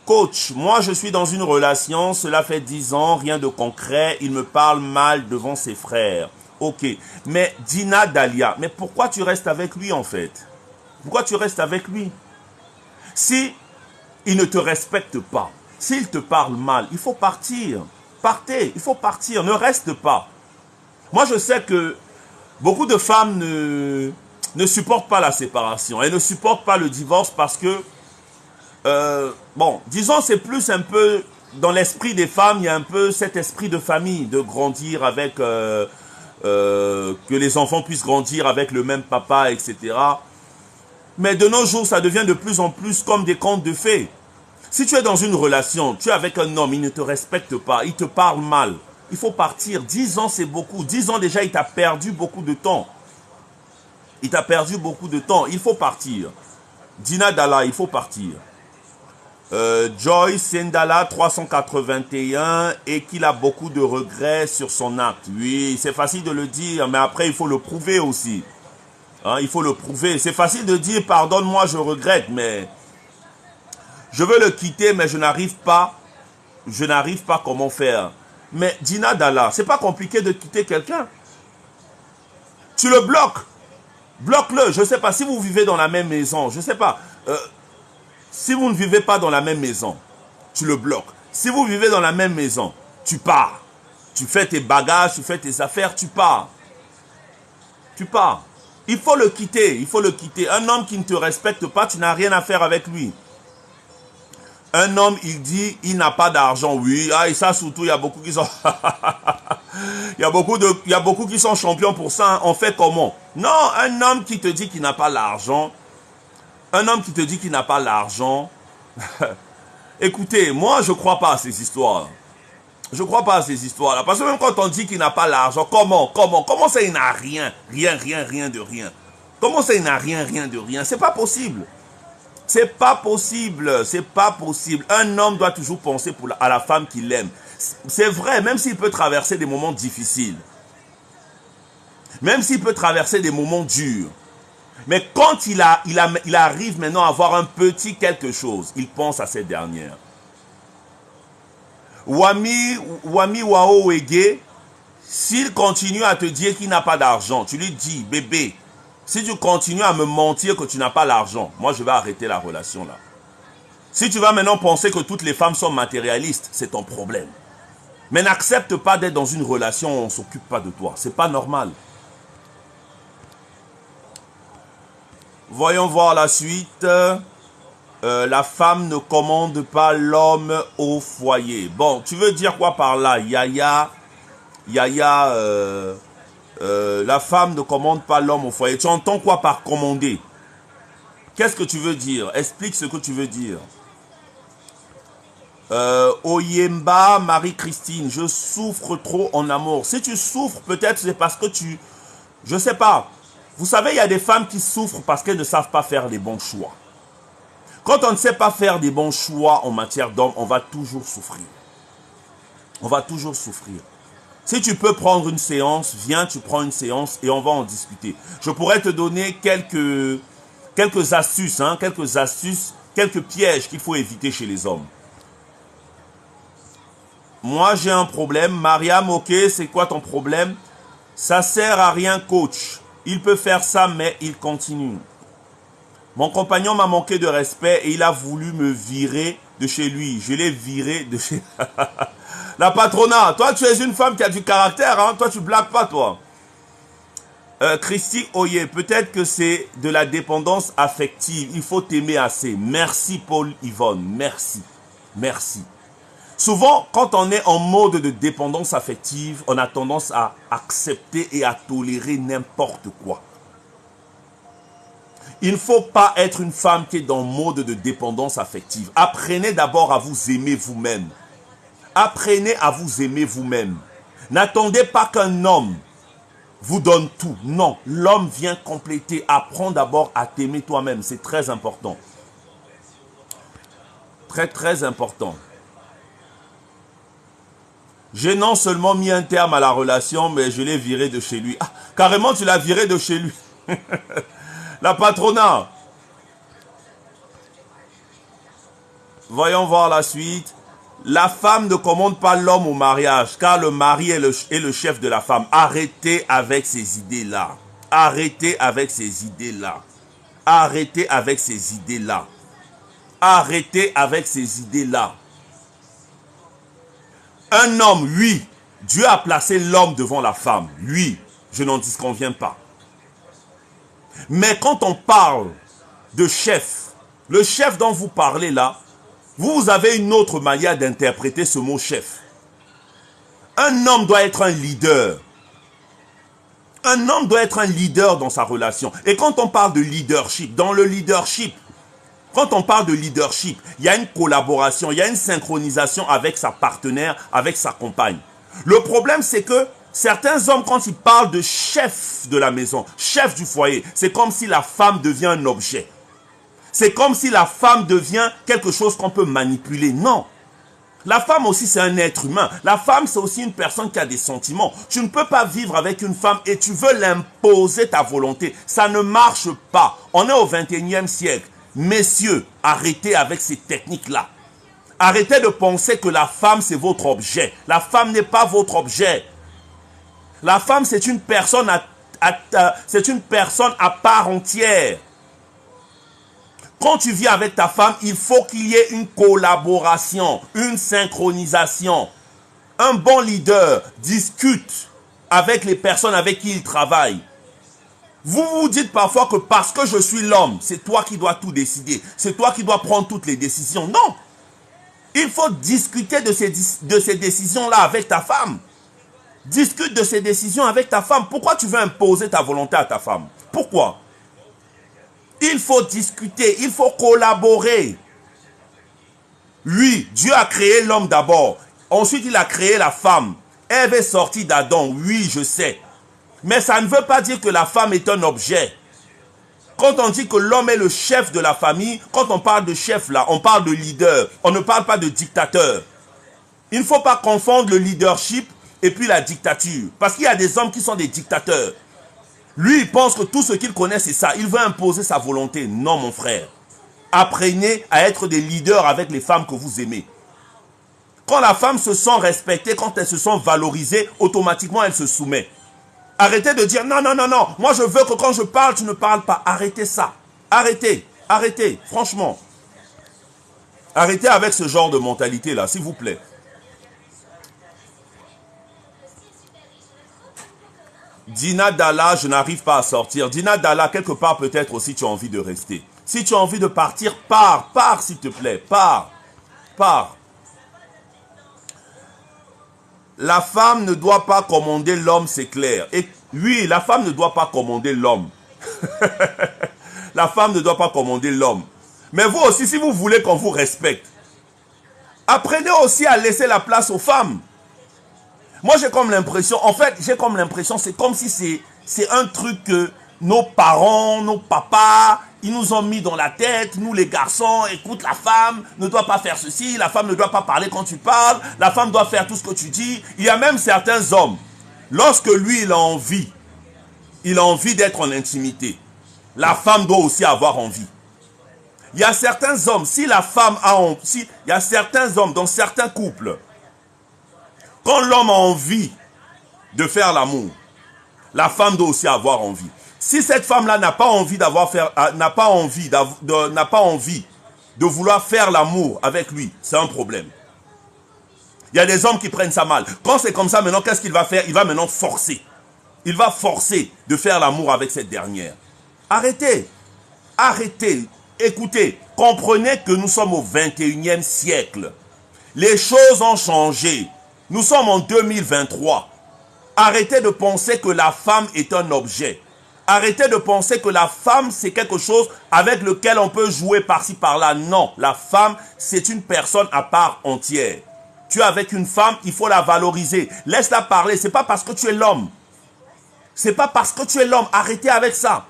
Coach, moi je suis dans une relation, cela fait 10 ans, rien de concret, il me parle mal devant ses frères. Ok, mais Dina Dalia, mais pourquoi tu restes avec lui en fait? Pourquoi tu restes avec lui? Si il ne te respecte pas, s'il te parle mal, il faut partir. Partez, il faut partir, ne reste pas. Moi je sais que beaucoup de femmes ne supportent pas la séparation. Elles ne supportent pas le divorce parce que, bon, disons c'est plus un peu, dans l'esprit des femmes, il y a un peu cet esprit de famille, de grandir avec, que les enfants puissent grandir avec le même papa, etc. Mais de nos jours, ça devient de plus en plus comme des contes de fées. Si tu es dans une relation, tu es avec un homme, il ne te respecte pas, il te parle mal, il faut partir. 10 ans, c'est beaucoup. 10 ans déjà, il t'a perdu beaucoup de temps. Il t'a perdu beaucoup de temps. Il faut partir. Dina Dalla, il faut partir. Joyce Sendala 381 et qu'il a beaucoup de regrets sur son acte. Oui, c'est facile de le dire, mais après, il faut le prouver aussi. Hein, il faut le prouver. C'est facile de dire, pardonne-moi, je regrette, mais je veux le quitter, mais je n'arrive pas. Je n'arrive pas comment faire. Mais Dina Dalla, c'est pas compliqué de quitter quelqu'un. Tu le bloques. Bloque-le. Je ne sais pas si vous vivez dans la même maison. Je ne sais pas. Si vous ne vivez pas dans la même maison, tu le bloques. Si vous vivez dans la même maison, tu pars. Tu fais tes bagages, tu fais tes affaires, tu pars. Tu pars. Il faut le quitter, il faut le quitter. Un homme qui ne te respecte pas, tu n'as rien à faire avec lui. Un homme, il dit, il n'a pas d'argent. Oui, et ça surtout, il y a beaucoup qui sont... il y a beaucoup qui sont champions pour ça. Hein. On fait comment? Non, un homme qui te dit qu'il n'a pas l'argent, un homme qui te dit qu'il n'a pas l'argent, écoutez, moi, je ne crois pas à ces histoires. Je ne crois pas à ces histoires-là. Parce que même quand on dit qu'il n'a pas l'argent, comment ça, il n'a rien? Rien de rien. Comment ça, il n'a rien de rien? C'est pas possible. C'est pas possible. C'est pas possible. Un homme doit toujours penser à la femme qu'il aime. C'est vrai, même s'il peut traverser des moments difficiles. Même s'il peut traverser des moments durs. Mais quand il arrive maintenant à avoir un petit quelque chose, il pense à cette dernière. Wami Wao Wege, s'il continue à te dire qu'il n'a pas d'argent, tu lui dis, bébé, si tu continues à me mentir que tu n'as pas l'argent, moi je vais arrêter la relation là. Si tu vas maintenant penser que toutes les femmes sont matérialistes, c'est ton problème. Mais n'accepte pas d'être dans une relation où on ne s'occupe pas de toi. C'est pas normal. Voyons voir la suite. La femme ne commande pas l'homme au foyer. Bon, tu veux dire quoi par là? Yaya, la femme ne commande pas l'homme au foyer. Tu entends quoi par commander? Qu'est-ce que tu veux dire? Explique ce que tu veux dire. Oyemba, Marie-Christine, je souffre trop en amour. Si tu souffres, peut-être c'est parce que tu... Je sais pas. Vous savez, il y a des femmes qui souffrent parce qu'elles ne savent pas faire les bons choix. Quand on ne sait pas faire des bons choix en matière d'homme, on va toujours souffrir. On va toujours souffrir. Si tu peux prendre une séance, viens, tu prends une séance et on va en discuter. Je pourrais te donner quelques astuces, quelques pièges qu'il faut éviter chez les hommes. Moi, j'ai un problème. Mariam, ok, c'est quoi ton problème? Ça sert à rien, coach. Il peut faire ça, mais il continue. Mon compagnon m'a manqué de respect et il a voulu me virer de chez lui. Je l'ai viré de chez... La patronat, toi tu es une femme qui a du caractère, hein? Toi tu blagues pas, toi. Christy Oye, peut-être que c'est de la dépendance affective. Il faut t'aimer assez. Merci Paul Yvonne, merci. Merci. Souvent, quand on est en mode de dépendance affective, on a tendance à accepter et à tolérer n'importe quoi. Il ne faut pas être une femme qui est dans le mode de dépendance affective. Apprenez d'abord à vous aimer vous-même. Apprenez à vous aimer vous-même. N'attendez pas qu'un homme vous donne tout. Non, l'homme vient compléter. Apprends d'abord à t'aimer toi-même. C'est très important. Très, très important. J'ai non seulement mis un terme à la relation, mais je l'ai viré de chez lui. Ah, carrément, tu l'as viré de chez lui. La patronat. Voyons voir la suite. La femme ne commande pas l'homme au mariage, car le mari est le chef de la femme. Arrêtez avec ces idées-là. Arrêtez avec ces idées-là. Arrêtez avec ces idées-là. Arrêtez avec ces idées-là. Un homme, oui, Dieu a placé l'homme devant la femme. Oui, je n'en disconviens pas. Mais quand on parle de chef, le chef dont vous parlez là, vous avez une autre manière d'interpréter ce mot chef. Un homme doit être un leader. Un homme doit être un leader dans sa relation. Et quand on parle de leadership, dans le leadership, quand on parle de leadership, il y a une collaboration, il y a une synchronisation avec sa partenaire, avec sa compagne. Le problème, c'est que certains hommes, quand ils parlent de chef de la maison, chef du foyer, c'est comme si la femme devient un objet. C'est comme si la femme devient quelque chose qu'on peut manipuler. Non. La femme aussi, c'est un être humain. La femme, c'est aussi une personne qui a des sentiments. Tu ne peux pas vivre avec une femme et tu veux l'imposer ta volonté. Ça ne marche pas. On est au 21e siècle. Messieurs, arrêtez avec ces techniques-là. Arrêtez de penser que la femme, c'est votre objet. La femme n'est pas votre objet. La femme, c'est une personne c'est une personne à part entière. Quand tu vis avec ta femme, il faut qu'il y ait une collaboration, une synchronisation. Un bon leader discute avec les personnes avec qui il travaille. Vous vous dites parfois que parce que je suis l'homme, c'est toi qui dois tout décider. C'est toi qui dois prendre toutes les décisions. Non. Il faut discuter de ces décisions-là avec ta femme. Discute de ces décisions avec ta femme. Pourquoi tu veux imposer ta volonté à ta femme? Pourquoi? Il faut discuter, il faut collaborer. Lui, Dieu a créé l'homme d'abord. Ensuite, il a créé la femme. Ève est sortie d'Adam, oui, je sais. Mais ça ne veut pas dire que la femme est un objet. Quand on dit que l'homme est le chef de la famille, quand on parle de chef là, on parle de leader. On ne parle pas de dictateur. Il ne faut pas confondre le leadership et puis la dictature. Parce qu'il y a des hommes qui sont des dictateurs. Lui, il pense que tout ce qu'il connaît, c'est ça. Il veut imposer sa volonté. Non, mon frère. Apprenez à être des leaders avec les femmes que vous aimez. Quand la femme se sent respectée, quand elle se sent valorisée, automatiquement, elle se soumet. Arrêtez de dire non, non, non, non. Moi, je veux que quand je parle, tu ne parles pas. Arrêtez ça. Arrêtez. Arrêtez. Franchement. Arrêtez avec ce genre de mentalité-là, s'il vous plaît. Dina Dalla, je n'arrive pas à sortir. Dina Dalla, quelque part peut-être aussi tu as envie de rester. Si tu as envie de partir, pars. Pars s'il te plaît. Pars. Pars. La femme ne doit pas commander l'homme, c'est clair. Et oui, la femme ne doit pas commander l'homme. La femme ne doit pas commander l'homme. Mais vous aussi, si vous voulez qu'on vous respecte, apprenez aussi à laisser la place aux femmes. Moi, j'ai comme l'impression, en fait, c'est comme si c'est un truc que nos parents, nos papas, ils nous ont mis dans la tête, nous les garçons, écoute, la femme ne doit pas faire ceci, la femme ne doit pas parler quand tu parles, la femme doit faire tout ce que tu dis. Il y a même certains hommes, lorsque lui, il a envie d'être en intimité, la femme doit aussi avoir envie. Il y a certains hommes, il y a certains hommes dans certains couples, quand l'homme a envie de faire l'amour, la femme doit aussi avoir envie. Si cette femme-là n'a pas envie de vouloir faire l'amour avec lui, c'est un problème. Il y a des hommes qui prennent ça mal. Quand c'est comme ça, maintenant, qu'est-ce qu'il va faire? Il va maintenant forcer. Il va forcer de faire l'amour avec cette dernière. Arrêtez. Arrêtez. Écoutez, comprenez que nous sommes au 21e siècle. Les choses ont changé. Nous sommes en 2023. Arrêtez de penser que la femme est un objet. Arrêtez de penser que la femme, c'est quelque chose avec lequel on peut jouer par-ci, par-là. Non, la femme, c'est une personne à part entière. Tu es avec une femme, il faut la valoriser. Laisse-la parler. C'est pas parce que tu es l'homme. C'est pas parce que tu es l'homme. Arrêtez avec ça.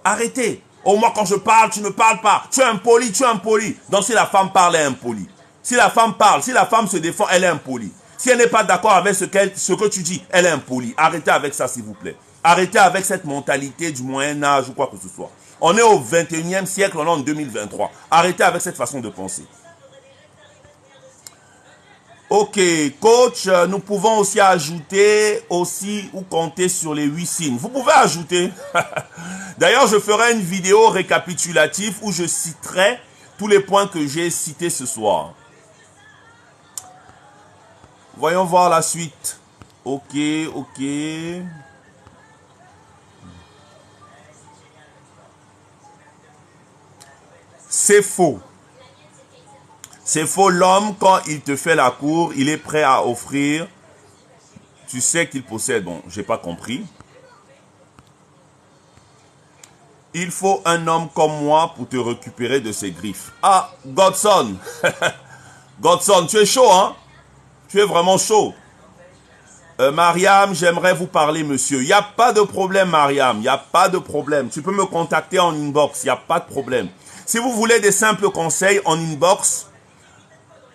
Arrêtez. Au moins, quand je parle, tu ne parles pas. Tu es impoli, tu es impoli. Donc, si la femme parle, elle est impolie. Si la femme parle, si la femme se défend, elle est impolie. Si elle n'est pas d'accord avec ce que tu dis, elle est impolie. Arrêtez avec ça, s'il vous plaît. Arrêtez avec cette mentalité du Moyen-Âge ou quoi que ce soit. On est au 21e siècle, on est en 2023. Arrêtez avec cette façon de penser. Ok, coach, nous pouvons aussi ajouter ou compter sur les 8 signes. Vous pouvez ajouter. D'ailleurs, je ferai une vidéo récapitulative où je citerai tous les points que j'ai cités ce soir. Voyons voir la suite. Ok. C'est faux. C'est faux, l'homme, quand il te fait la cour, il est prêt à offrir. Tu sais qu'il possède. Bon, j'ai pas compris. Il faut un homme comme moi pour te récupérer de ses griffes. Ah, Godson. Godson, tu es chaud, hein? Tu es vraiment chaud. Mariam, j'aimerais vous parler, monsieur. Il n'y a pas de problème, Mariam. Il n'y a pas de problème. Tu peux me contacter en inbox. Il n'y a pas de problème. Si vous voulez des simples conseils en inbox,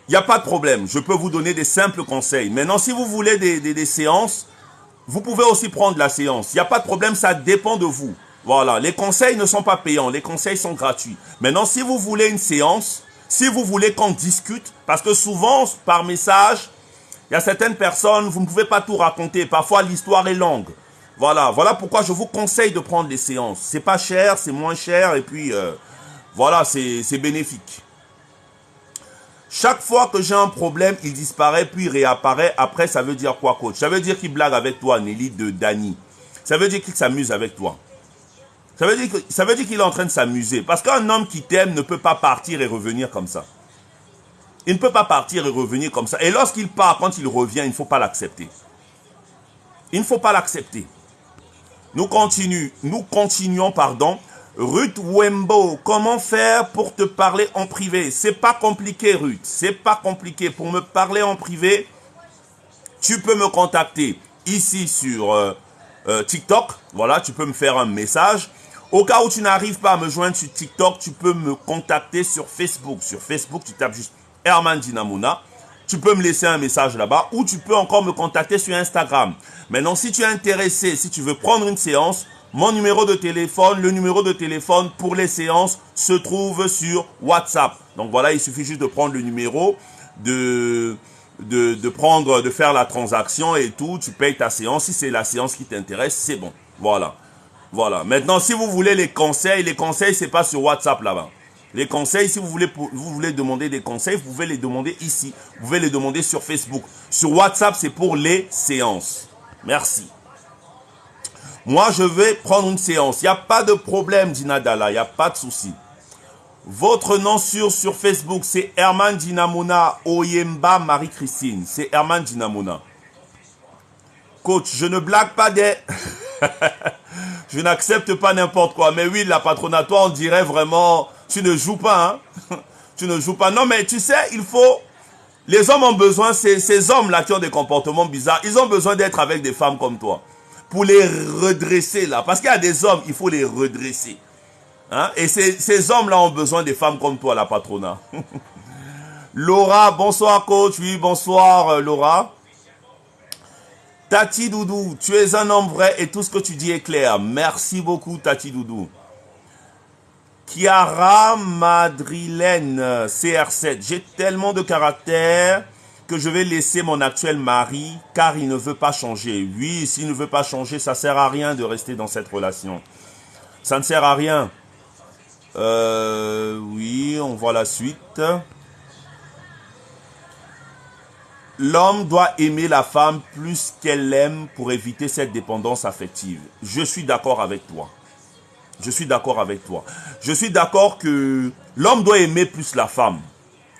il n'y a pas de problème. Je peux vous donner des simples conseils. Maintenant, si vous voulez des séances, vous pouvez aussi prendre la séance. Il n'y a pas de problème, ça dépend de vous. Voilà, les conseils ne sont pas payants. Les conseils sont gratuits. Maintenant, si vous voulez une séance, si vous voulez qu'on discute, parce que souvent, par message, il y a certaines personnes, vous ne pouvez pas tout raconter. Parfois, l'histoire est longue. Voilà, voilà pourquoi je vous conseille de prendre les séances. C'est pas cher, c'est moins cher et puis voilà, c'est bénéfique. Chaque fois que j'ai un problème, il disparaît puis réapparaît. Après, ça veut dire quoi, coach? Ça veut dire qu'il blague avec toi, Nelly de Dani. Ça veut dire qu'il s'amuse avec toi. Ça veut dire qu'il est en train de s'amuser. Parce qu'un homme qui t'aime ne peut pas partir et revenir comme ça. Il ne peut pas partir et revenir comme ça. Et lorsqu'il part, quand il revient, il ne faut pas l'accepter. Il ne faut pas l'accepter. Nous continuons, pardon. Ruth Wembo, comment faire pour te parler en privé? C'est pas compliqué, Ruth. C'est pas compliqué. Pour me parler en privé, tu peux me contacter ici sur TikTok. Voilà, tu peux me faire un message. Au cas où tu n'arrives pas à me joindre sur TikTok, tu peux me contacter sur Facebook. Sur Facebook, tu tapes juste Herman Dinamuna. Tu peux me laisser un message là-bas ou tu peux encore me contacter sur Instagram. Maintenant, si tu es intéressé, si tu veux prendre une séance, mon numéro de téléphone, le numéro de téléphone pour les séances se trouve sur WhatsApp. Donc voilà, il suffit juste de prendre le numéro, de faire la transaction et tout. Tu payes ta séance. Si c'est la séance qui t'intéresse, c'est bon. Voilà. Voilà. Maintenant, si vous voulez les conseils, c'est pas sur WhatsApp là-bas. Les conseils, si vous voulez demander des conseils, vous pouvez les demander ici. Vous pouvez les demander sur Facebook. Sur WhatsApp, c'est pour les séances. Merci. Moi, je vais prendre une séance. Il n'y a pas de problème, Dina Dalla. Il n'y a pas de souci. Votre nom sur Facebook, c'est Herman Dinamuna Oyemba Marie-Christine. C'est Herman Dinamuna. Coach, je ne blague pas des... Je n'accepte pas n'importe quoi. Mais oui, la patronat, toi, on dirait vraiment... Tu ne joues pas, hein. Tu ne joues pas. Non, mais tu sais, il faut... Les hommes ont besoin, ces hommes-là qui ont des comportements bizarres, ils ont besoin d'être avec des femmes comme toi. Pour les redresser, là. Parce qu'il y a des hommes, il faut les redresser. Hein? Et ces hommes-là ont besoin des femmes comme toi, la patronat. Laura, bonsoir, coach. Oui, bonsoir, Laura. Tati Doudou, tu es un homme vrai et tout ce que tu dis est clair. Merci beaucoup, Tati Doudou. Chiara Madrilène, CR7. J'ai tellement de caractère que je vais laisser mon actuel mari car il ne veut pas changer. Oui, s'il ne veut pas changer, ça ne sert à rien de rester dans cette relation. Ça ne sert à rien. Oui, on voit la suite. L'homme doit aimer la femme plus qu'elle l'aime pour éviter cette dépendance affective. Je suis d'accord avec toi. Je suis d'accord avec toi. Je suis d'accord que l'homme doit aimer plus la femme.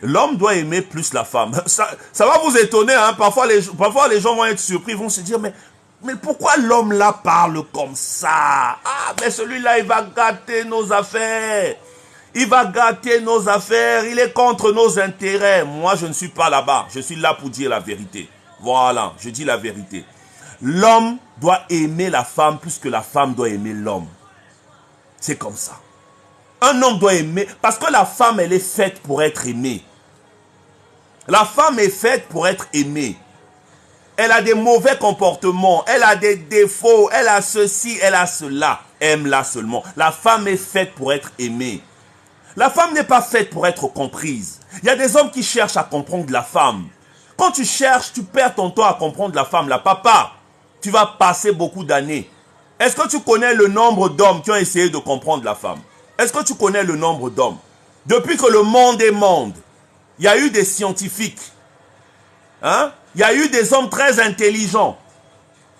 L'homme doit aimer plus la femme. Ça va vous étonner, hein? Parfois les gens vont être surpris, ils vont se dire, mais pourquoi l'homme là parle comme ça? Ah, mais celui-là, il va gâter nos affaires. Il va gâter nos affaires. Il est contre nos intérêts. Moi, je ne suis pas là-bas. Je suis là pour dire la vérité. Voilà, je dis la vérité. L'homme doit aimer la femme plus que la femme doit aimer l'homme. C'est comme ça. Un homme doit aimer, parce que la femme, elle est faite pour être aimée. La femme est faite pour être aimée. Elle a des mauvais comportements, elle a des défauts, elle a ceci, elle a cela. Aime-la seulement. La femme est faite pour être aimée. La femme n'est pas faite pour être comprise. Il y a des hommes qui cherchent à comprendre la femme. Quand tu cherches, tu perds ton temps à comprendre la femme. La papa, tu vas passer beaucoup d'années. Est-ce que tu connais le nombre d'hommes qui ont essayé de comprendre la femme? Est-ce que tu connais le nombre d'hommes? Depuis que le monde est monde, il y a eu des scientifiques. Hein? Il y a eu des hommes très intelligents.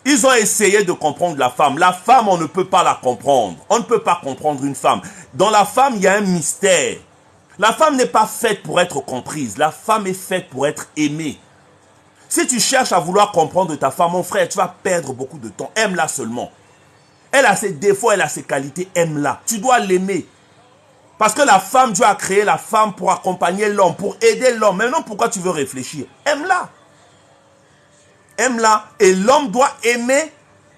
Ils ont essayé de comprendre la femme. La femme, on ne peut pas la comprendre. On ne peut pas comprendre une femme. Dans la femme, il y a un mystère. La femme n'est pas faite pour être comprise. La femme est faite pour être aimée. Si tu cherches à vouloir comprendre ta femme, mon frère, tu vas perdre beaucoup de temps. Aime-la seulement. Elle a ses défauts, elle a ses qualités, aime-la. Tu dois l'aimer. Parce que la femme, Dieu a créé la femme pour accompagner l'homme, pour aider l'homme. Maintenant, pourquoi tu veux réfléchir? Aime-la. Aime-la. Et l'homme doit aimer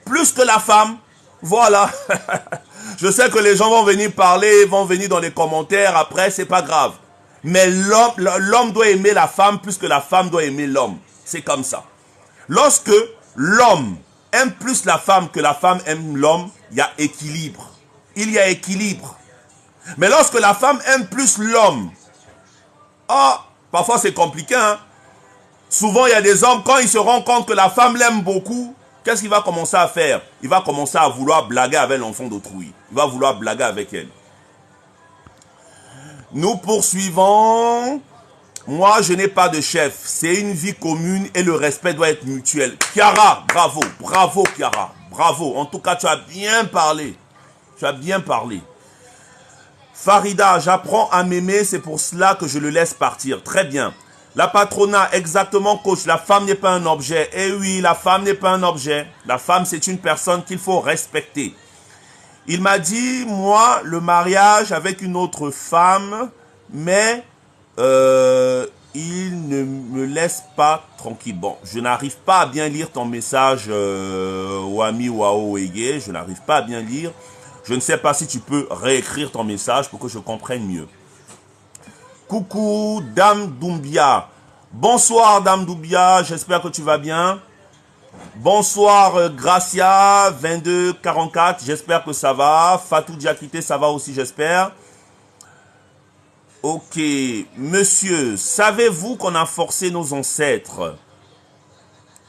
plus que la femme. Voilà. Je sais que les gens vont venir parler, vont venir dans les commentaires. Après, c'est pas grave. Mais l'homme doit aimer la femme plus que la femme doit aimer l'homme. C'est comme ça. Lorsque l'homme aime plus la femme que la femme aime l'homme, il y a équilibre. Il y a équilibre. Mais lorsque la femme aime plus l'homme, parfois c'est compliqué, hein? Souvent il y a des hommes, quand ils se rendent compte que la femme l'aime beaucoup, qu'est-ce qu'il va commencer à faire? Il va commencer à vouloir blaguer avec l'enfant d'autrui. Il va vouloir blaguer avec elle. Nous poursuivons. Moi, je n'ai pas de chef. C'est une vie commune et le respect doit être mutuel. Chiara, bravo. Bravo, Chiara. Bravo. En tout cas, tu as bien parlé. Tu as bien parlé. Farida, j'apprends à m'aimer, c'est pour cela que je le laisse partir. Très bien. La patronat, exactement, coach. La femme n'est pas un objet. Eh oui, la femme n'est pas un objet. La femme, c'est une personne qu'il faut respecter. Il m'a dit, moi, le mariage avec une autre femme, mais il ne me laisse pas tranquille. Bon, je n'arrive pas à bien lire ton message, Wami Wao Ege. Je n'arrive pas à bien lire. Je ne sais pas si tu peux réécrire ton message pour que je comprenne mieux. Coucou, Dame Doumbia. Bonsoir, Dame Doumbia. J'espère que tu vas bien. Bonsoir, Gracia, 2244. J'espère que ça va. Fatou Diakité, ça va aussi, j'espère. Ok. Monsieur, savez-vous qu'on a forcé nos ancêtres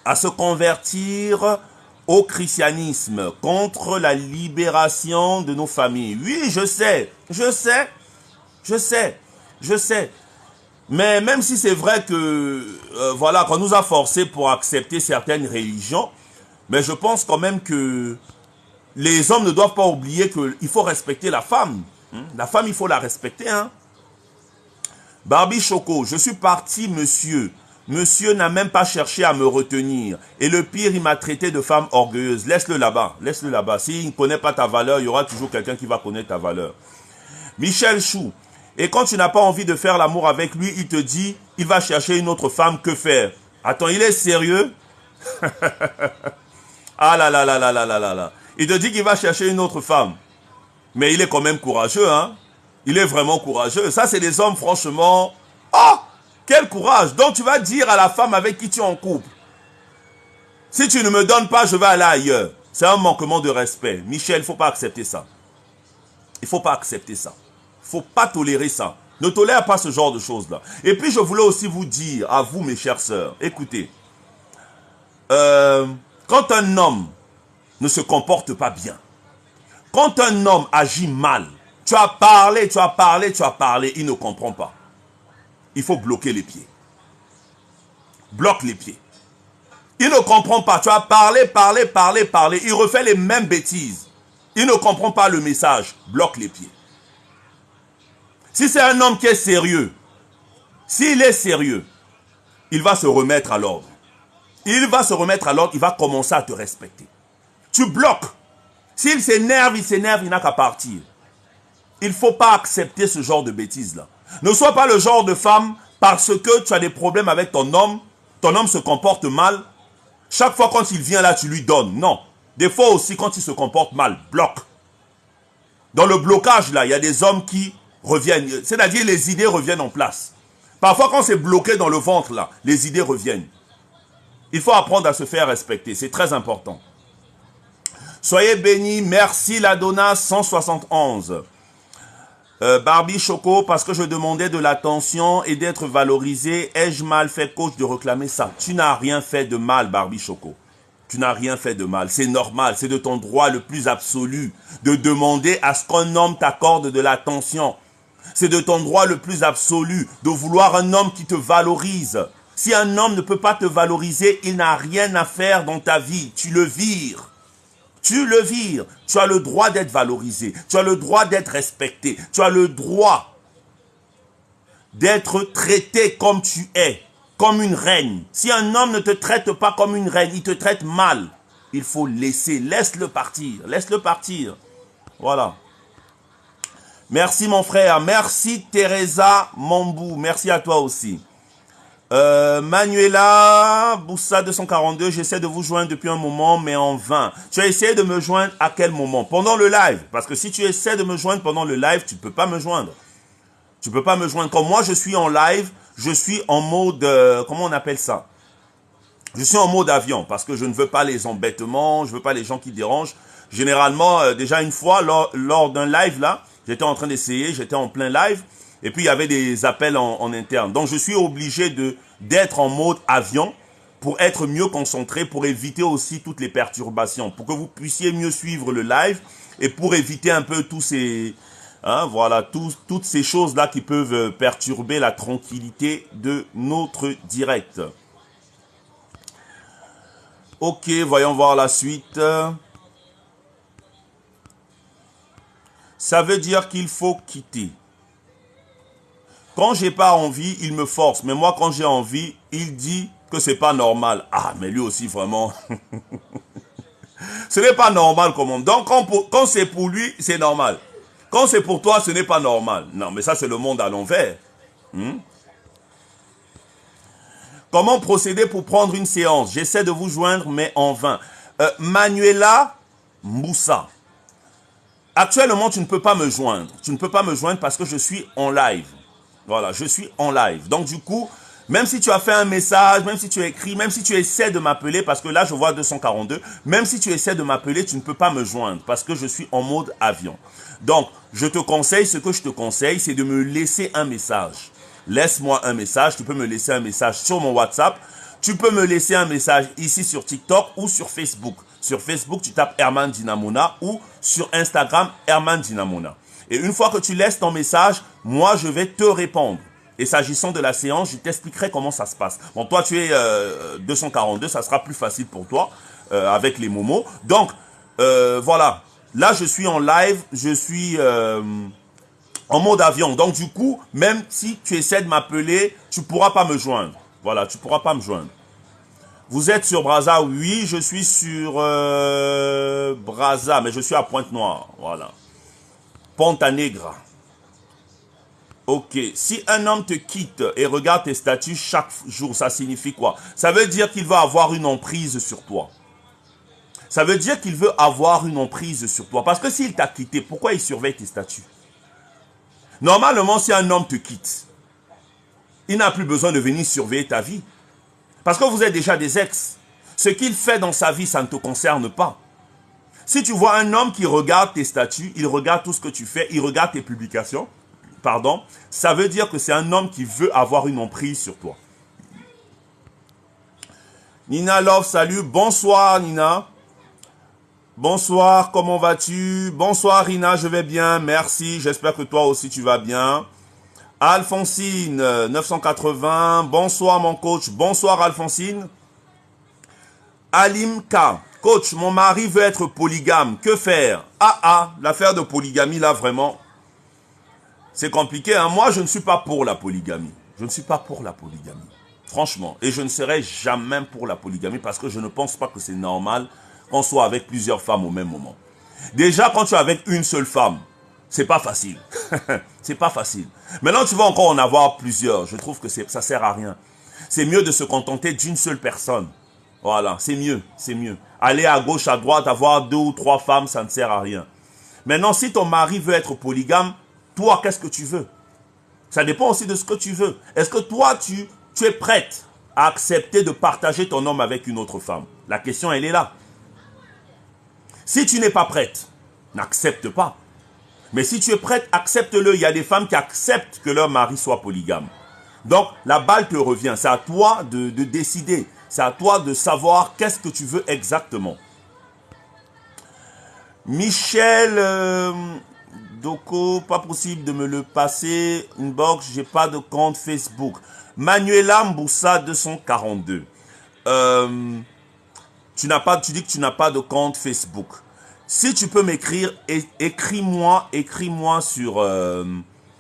à se convertir au christianisme contre la libération de nos familles? Oui, je sais. Mais même si c'est vrai que, voilà, qu'on nous a forcés pour accepter certaines religions, mais je pense quand même que les hommes ne doivent pas oublier qu'il faut respecter la femme. La femme, il faut la respecter. Barbie Choco, je suis parti, monsieur. Monsieur n'a même pas cherché à me retenir. Et le pire, il m'a traité de femme orgueilleuse. Laisse-le là-bas. Laisse-le là-bas. S'il ne connaît pas ta valeur, il y aura toujours quelqu'un qui va connaître ta valeur. Michel Chou. Et quand tu n'as pas envie de faire l'amour avec lui, il te dit, il va chercher une autre femme, que faire? Attends, il est sérieux? Ah là là là là là là là là. Il te dit qu'il va chercher une autre femme. Mais il est quand même courageux, hein? Il est vraiment courageux. Ça, c'est des hommes, franchement. Oh! Quel courage! Donc, tu vas dire à la femme avec qui tu es en couple, si tu ne me donnes pas, je vais aller ailleurs. C'est un manquement de respect. Michel, il ne faut pas accepter ça. Il ne faut pas accepter ça. Il ne faut pas tolérer ça. Ne tolère pas ce genre de choses-là. Et puis, je voulais aussi vous dire, à vous, mes chères sœurs, écoutez, quand un homme ne se comporte pas bien, quand un homme agit mal, tu as parlé, il ne comprend pas. Il faut bloquer les pieds. Bloque les pieds. Il ne comprend pas. Tu as parlé, il refait les mêmes bêtises. Il ne comprend pas le message. Bloque les pieds. Si c'est un homme qui est sérieux, s'il est sérieux, il va se remettre à l'ordre. Il va se remettre à l'ordre, il va commencer à te respecter. Tu bloques. S'il s'énerve, il n'a qu'à partir. Il ne faut pas accepter ce genre de bêtises-là. Ne sois pas le genre de femme, parce que tu as des problèmes avec ton homme se comporte mal. Chaque fois quand il vient là, tu lui donnes. Non. Des fois aussi, quand il se comporte mal, bloque. Dans le blocage, là, il y a des hommes qui reviennent. C'est-à-dire, les idées reviennent en place. Parfois, quand c'est bloqué dans le ventre, là, les idées reviennent. Il faut apprendre à se faire respecter. C'est très important. Soyez bénis. Merci, Ladonna 171. Barbie Choco, parce que je demandais de l'attention et d'être valorisé. Ai-je mal fait, coach, de réclamer ça? Tu n'as rien fait de mal, Barbie Choco. Tu n'as rien fait de mal. C'est normal. C'est de ton droit le plus absolu de demander à ce qu'un homme t'accorde de l'attention. C'est de ton droit le plus absolu de vouloir un homme qui te valorise. Si un homme ne peut pas te valoriser, il n'a rien à faire dans ta vie. Tu le vires. Tu le vires. Tu as le droit d'être valorisé. Tu as le droit d'être respecté. Tu as le droit d'être traité comme tu es, comme une reine. Si un homme ne te traite pas comme une reine, il te traite mal, il faut laisser. Laisse-le partir. Laisse-le partir. Voilà. Merci mon frère. Merci Teresa Mambou. Merci à toi aussi. Manuela Boussa 242, j'essaie de vous joindre depuis un moment mais en vain. Tu as essayé de me joindre à quel moment? Pendant le live. Parce que si tu essaies de me joindre pendant le live, tu ne peux pas me joindre. Tu ne peux pas me joindre. Quand moi je suis en live, je suis en mode, comment on appelle ça? Je suis en mode avion parce que je ne veux pas les embêtements, je ne veux pas les gens qui dérangent. Généralement, déjà une fois, lors d'un live là, j'étais en train d'essayer, j'étais en plein live. Et puis, il y avait des appels en interne. Donc, je suis obligé d'être en mode avion pour être mieux concentré, pour éviter aussi toutes les perturbations, pour que vous puissiez mieux suivre le live et pour éviter un peu tous ces, hein, voilà, toutes ces choses-là qui peuvent perturber la tranquillité de notre direct. Ok, voyons voir la suite. Ça veut dire qu'il faut quitter. Quand j'ai pas envie, il me force. Mais moi, quand j'ai envie, il dit que c'est pas normal. Ah, mais lui aussi, vraiment. Ce n'est pas normal comme on. Donc, quand c'est pour lui, c'est normal. Quand c'est pour toi, ce n'est pas normal. Non, mais ça, c'est le monde à l'envers. Comment procéder pour prendre une séance? J'essaie de vous joindre, mais en vain. Manuela Moussa. Actuellement, tu ne peux pas me joindre. Tu ne peux pas me joindre parce que je suis en live. Voilà, je suis en live. Donc, du coup, même si tu as fait un message, même si tu as écrit, même si tu essaies de m'appeler, parce que là, je vois 242, même si tu essaies de m'appeler, tu ne peux pas me joindre parce que je suis en mode avion. Donc, je te conseille, ce que je te conseille, c'est de me laisser un message. Laisse-moi un message. Tu peux me laisser un message sur mon WhatsApp. Tu peux me laisser un message ici sur TikTok ou sur Facebook. Sur Facebook, tu tapes Herman Dinamona ou sur Instagram, Herman Dinamona. Et une fois que tu laisses ton message, moi, je vais te répondre. Et s'agissant de la séance, je t'expliquerai comment ça se passe. Bon, toi, tu es 242, ça sera plus facile pour toi avec les momos. Donc, voilà. Là, je suis en live, je suis en mode avion. Donc, du coup, même si tu essaies de m'appeler, tu ne pourras pas me joindre. Voilà, tu ne pourras pas me joindre. Vous êtes sur Brazza? Oui, je suis sur Brazza, mais je suis à Pointe-Noire. Voilà. Ponta Negra. Ok. Si un homme te quitte et regarde tes statuts chaque jour, ça signifie quoi? Ça veut dire qu'il va avoir une emprise sur toi. Ça veut dire qu'il veut avoir une emprise sur toi. Parce que s'il t'a quitté, pourquoi il surveille tes statuts? Normalement, si un homme te quitte, il n'a plus besoin de venir surveiller ta vie. Parce que vous êtes déjà des ex. Ce qu'il fait dans sa vie, ça ne te concerne pas. Si tu vois un homme qui regarde tes statuts, il regarde tout ce que tu fais, il regarde tes publications, pardon, ça veut dire que c'est un homme qui veut avoir une emprise sur toi. Nina Love, salut. Bonsoir Nina. Bonsoir, comment vas-tu? Bonsoir Rina, je vais bien, merci. J'espère que toi aussi tu vas bien. Alphonsine, 980. Bonsoir mon coach. Bonsoir Alphonsine. Alim K. Coach, mon mari veut être polygame. Que faire? L'affaire de polygamie là vraiment, c'est compliqué. Hein? Moi, je ne suis pas pour la polygamie. Je ne suis pas pour la polygamie. Franchement. Et je ne serai jamais pour la polygamie parce que je ne pense pas que c'est normal qu'on soit avec plusieurs femmes au même moment. Déjà, quand tu es avec une seule femme, c'est pas facile. C'est pas facile. Maintenant, tu vas encore en avoir plusieurs. Je trouve que ça sert à rien. C'est mieux de se contenter d'une seule personne. Voilà, c'est mieux, c'est mieux. Aller à gauche, à droite, avoir 2 ou 3 femmes, ça ne sert à rien. Maintenant, si ton mari veut être polygame, toi, qu'est-ce que tu veux? Ça dépend aussi de ce que tu veux. Est-ce que toi, tu es prête à accepter de partager ton homme avec une autre femme? La question, elle est là. Si tu n'es pas prête, n'accepte pas. Mais si tu es prête, accepte-le. Il y a des femmes qui acceptent que leur mari soit polygame. Donc, la balle te revient. C'est à toi de décider. C'est à toi de savoir qu'est-ce que tu veux exactement. Michel Doko, pas possible de me le passer. Inbox, j'ai pas de compte Facebook. Manuela Mboussa 242. Tu dis que tu n'as pas de compte Facebook. Si tu peux m'écrire, écris-moi sur,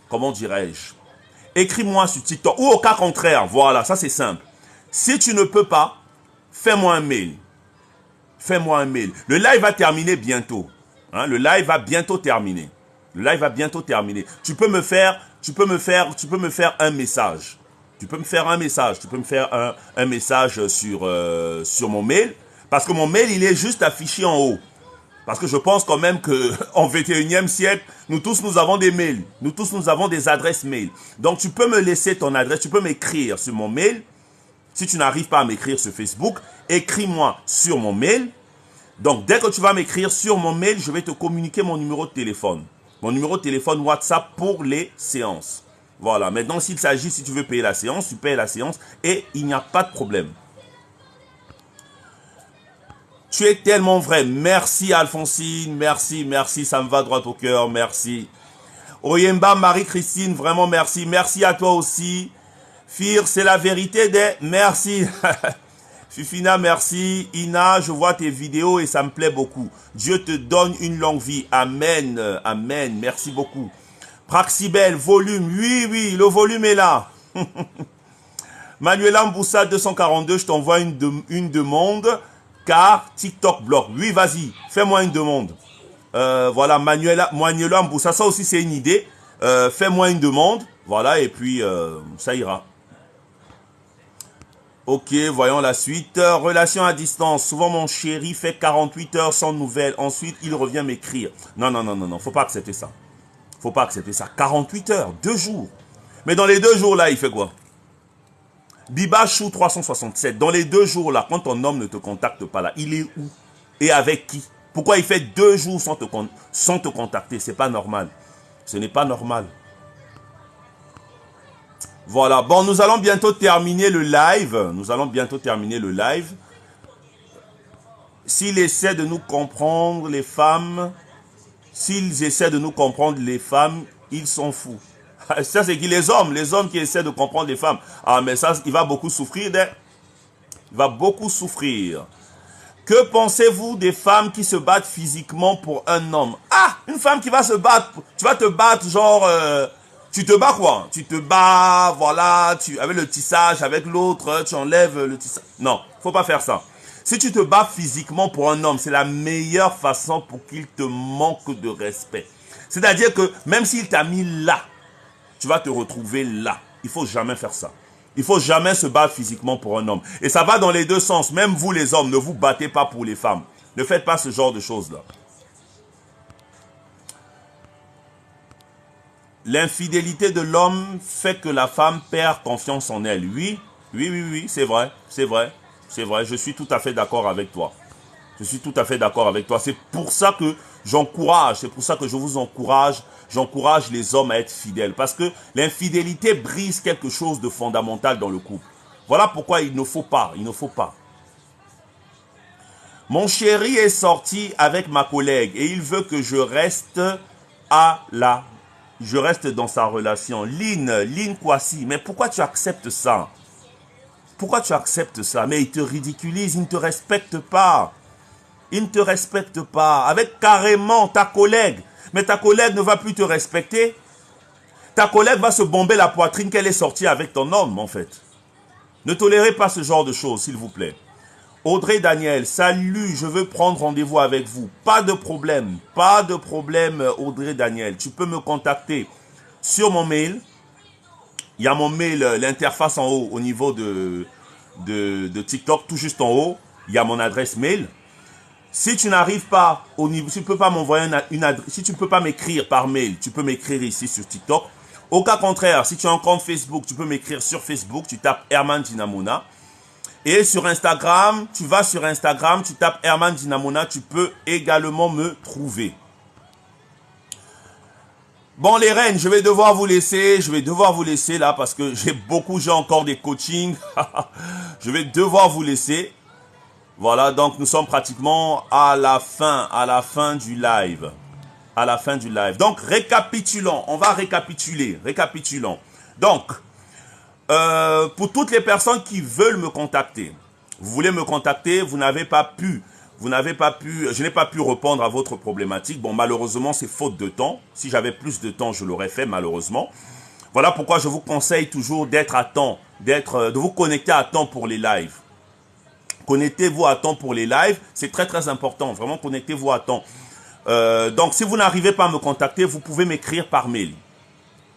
comment dirais-je, écris-moi sur TikTok. Ou au cas contraire, voilà, ça c'est simple. Si tu ne peux pas, fais-moi un mail. Fais-moi un mail. Le live va terminer bientôt. Hein, le live va bientôt terminer. Le live va bientôt terminer. Tu peux me faire un message. Tu peux me faire un message. Tu peux me faire un message sur mon mail. Parce que mon mail, il est juste affiché en haut. Parce que je pense quand même qu'en 21e siècle, nous tous, nous avons des mails. Nous tous, nous avons des adresses mail. Donc, tu peux me laisser ton adresse. Tu peux m'écrire sur mon mail. Si tu n'arrives pas à m'écrire sur Facebook, écris-moi sur mon mail. Donc, dès que tu vas m'écrire sur mon mail, je vais te communiquer mon numéro de téléphone. Mon numéro de téléphone WhatsApp pour les séances. Voilà. Maintenant, s'il s'agit, si tu veux payer la séance, tu payes la séance et il n'y a pas de problème. Tu es tellement vrai. Merci Alphonsine, merci, merci, ça me va droit au cœur, merci. Oyemba, Marie-Christine, vraiment merci. Merci à toi aussi. Fir, c'est la vérité des... Merci. Fifina, merci. Ina, je vois tes vidéos et ça me plaît beaucoup. Dieu te donne une longue vie. Amen. Amen. Merci beaucoup. Praxibel, volume. Oui, oui, le volume est là. Manuela Mboussa 242, je t'envoie une demande car TikTok bloque. Oui, vas-y, fais-moi une demande. Voilà, Manuela Mboussa, ça aussi c'est une idée. Fais-moi une demande. Voilà, et puis ça ira. Ok, voyons la suite. Relation à distance. Souvent, mon chéri fait 48 heures sans nouvelles. Ensuite, il revient m'écrire. Non, non, non, non, non. Faut pas accepter ça. Faut pas accepter ça. 48 heures, 2 jours. Mais dans les 2 jours là, il fait quoi? Biba Chou 367. Dans les 2 jours là, quand ton homme ne te contacte pas là, il est où? Et avec qui? Pourquoi il fait 2 jours sans te contacter? C'est pas normal. Ce n'est pas normal. Voilà, bon, nous allons bientôt terminer le live. Nous allons bientôt terminer le live. S'il essaie de nous comprendre, les femmes, s'ils essaient de nous comprendre, les femmes, ils s'en foutent. Ça, c'est qui? Les hommes qui essaient de comprendre les femmes. Ah, mais ça, il va beaucoup souffrir. Il va beaucoup souffrir. Que pensez-vous des femmes qui se battent physiquement pour un homme? Ah, une femme qui va se battre. Tu vas te battre genre... tu te bats quoi? Tu te bats, voilà, avec le tissage, avec l'autre, tu enlèves le tissage. Non, faut pas faire ça. Si tu te bats physiquement pour un homme, c'est la meilleure façon pour qu'il te manque de respect. C'est-à-dire que même s'il t'a mis là, tu vas te retrouver là. Il faut jamais faire ça. Il faut jamais se battre physiquement pour un homme. Et ça va dans les deux sens. Même vous les hommes, ne vous battez pas pour les femmes. Ne faites pas ce genre de choses-là. L'infidélité de l'homme fait que la femme perd confiance en elle. Oui, oui, oui, oui, c'est vrai, c'est vrai, c'est vrai. Je suis tout à fait d'accord avec toi. Je suis tout à fait d'accord avec toi. C'est pour ça que j'encourage, c'est pour ça que je vous encourage, j'encourage les hommes à être fidèles. Parce que l'infidélité brise quelque chose de fondamental dans le couple. Voilà pourquoi il ne faut pas, il ne faut pas. Mon chéri est sorti avec ma collègue et il veut que je reste je reste dans sa relation. Lynn Kwasi, mais pourquoi tu acceptes ça? Pourquoi tu acceptes ça? Mais il te ridiculise, il ne te respecte pas. Il ne te respecte pas. Avec carrément ta collègue. Mais ta collègue ne va plus te respecter. Ta collègue va se bomber la poitrine qu'elle est sortie avec ton homme, en fait. Ne tolérez pas ce genre de choses, s'il vous plaît. Audrey Daniel, salut, je veux prendre rendez-vous avec vous. Pas de problème, Audrey Daniel. Tu peux me contacter sur mon mail. Il y a mon mail, l'interface en haut, au niveau de TikTok, tout juste en haut. Il y a mon adresse mail. Si tu n'arrives pas au niveau, si tu peux pas m'envoyer une adresse, si tu peux pas m'écrire par mail, tu peux m'écrire ici sur TikTok. Au cas contraire, si tu as un compte Facebook, tu peux m'écrire sur Facebook, tu tapes Herman Dinamona. Et sur Instagram, tu vas sur Instagram, tu tapes Herman Dinamona, tu peux également me trouver. Bon les reines, je vais devoir vous laisser là parce que j'ai encore des coachings. Je vais devoir vous laisser. Voilà, donc nous sommes pratiquement à la fin du live. À la fin du live. Donc récapitulons, on va récapituler. Donc, pour toutes les personnes qui veulent me contacter, vous voulez me contacter, je n'ai pas pu répondre à votre problématique. Bon, malheureusement, c'est faute de temps. Si j'avais plus de temps, je l'aurais fait, malheureusement. Voilà pourquoi je vous conseille toujours d'être à temps, de vous connecter à temps pour les lives. Connectez-vous à temps pour les lives, c'est très très important. Vraiment, connectez-vous à temps. Donc, si vous n'arrivez pas à me contacter, vous pouvez m'écrire par mail.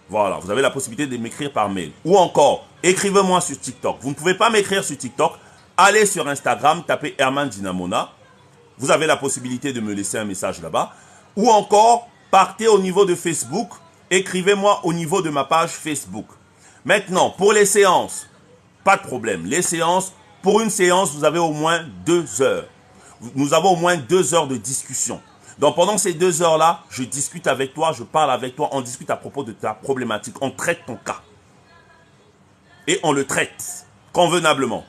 Voilà, vous avez la possibilité de m'écrire par mail. Ou encore, écrivez-moi sur TikTok. Vous ne pouvez pas m'écrire sur TikTok. Allez sur Instagram, tapez Herman Dinamona. Vous avez la possibilité de me laisser un message là-bas. Ou encore, partez au niveau de Facebook. Écrivez-moi au niveau de ma page Facebook. Maintenant, pour les séances, pas de problème. Les séances, pour une séance, vous avez au moins 2 heures. Nous avons au moins 2 heures de discussion. Donc pendant ces 2 heures-là, je discute avec toi, je parle avec toi, on discute à propos de ta problématique, on traite ton cas. Et on le traite convenablement.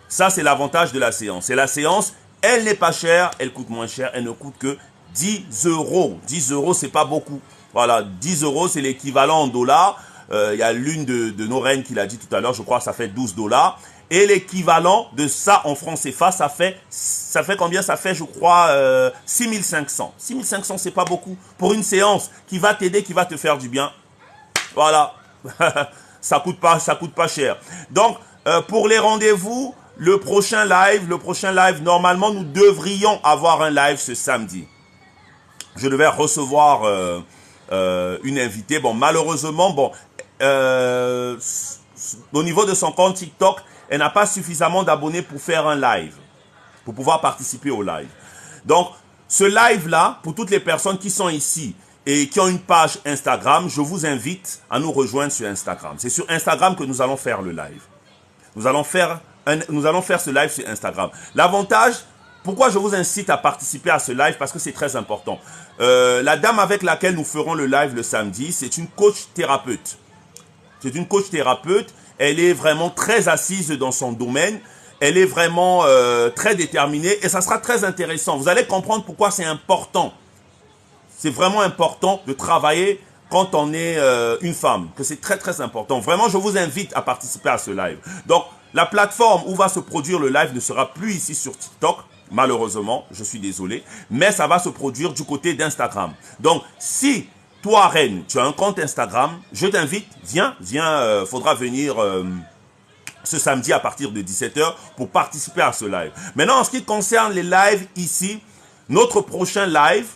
Ça, c'est l'avantage de la séance. Et la séance, elle n'est pas chère, elle coûte moins cher, elle ne coûte que 10 euros. 10 euros, c'est pas beaucoup. Voilà, 10 euros, c'est l'équivalent en dollars. Il y a l'une de nos reines qui l'a dit tout à l'heure, je crois que ça fait 12 dollars. Et l'équivalent de ça en francs CFA, ça fait combien? Ça fait, je crois, 6500. 6500, c'est pas beaucoup. Pour une séance qui va t'aider, qui va te faire du bien. Voilà. ça coûte pas cher. Donc, pour les rendez-vous, le prochain live, normalement, nous devrions avoir un live ce samedi. Je devais recevoir une invitée. Bon, malheureusement, au niveau de son compte TikTok, elle n'a pas suffisamment d'abonnés pour faire un live, pour pouvoir participer au live. Donc, ce live-là, pour toutes les personnes qui sont ici et qui ont une page Instagram, je vous invite à nous rejoindre sur Instagram. C'est sur Instagram que nous allons faire le live. Nous allons faire ce live sur Instagram. L'avantage, pourquoi je vous incite à participer à ce live? Parce que c'est très important. La dame avec laquelle nous ferons le live le samedi, c'est une coach thérapeute. C'est une coach thérapeute. Elle est vraiment très assise dans son domaine. Elle est vraiment très déterminée et ça sera très intéressant. Vous allez comprendre pourquoi c'est important. C'est vraiment important de travailler quand on est une femme, que c'est très très important. Vraiment, je vous invite à participer à ce live. Donc, la plateforme où va se produire le live ne sera plus ici sur TikTok, malheureusement, je suis désolé, mais ça va se produire du côté d'Instagram. Donc, si toi, Reine, tu as un compte Instagram, je t'invite, viens, faudra venir ce samedi à partir de 17 h pour participer à ce live. Maintenant, en ce qui concerne les lives ici, notre prochain live,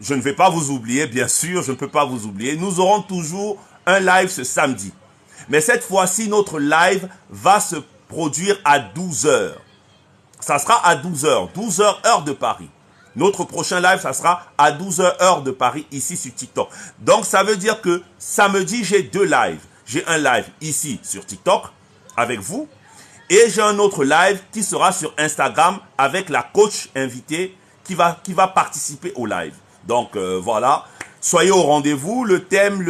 je ne vais pas vous oublier, bien sûr, je ne peux pas vous oublier. Nous aurons toujours un live ce samedi. Mais cette fois-ci, notre live va se produire à 12 h. Ça sera à 12 h. 12 h, heure de Paris. Notre prochain live, ça sera à 12 h, heure de Paris, ici sur TikTok. Donc, ça veut dire que samedi, j'ai deux lives. J'ai un live ici sur TikTok avec vous. Et j'ai un autre live qui sera sur Instagram avec la coach invitée qui va participer au live. Donc voilà, soyez au rendez-vous. Le thème,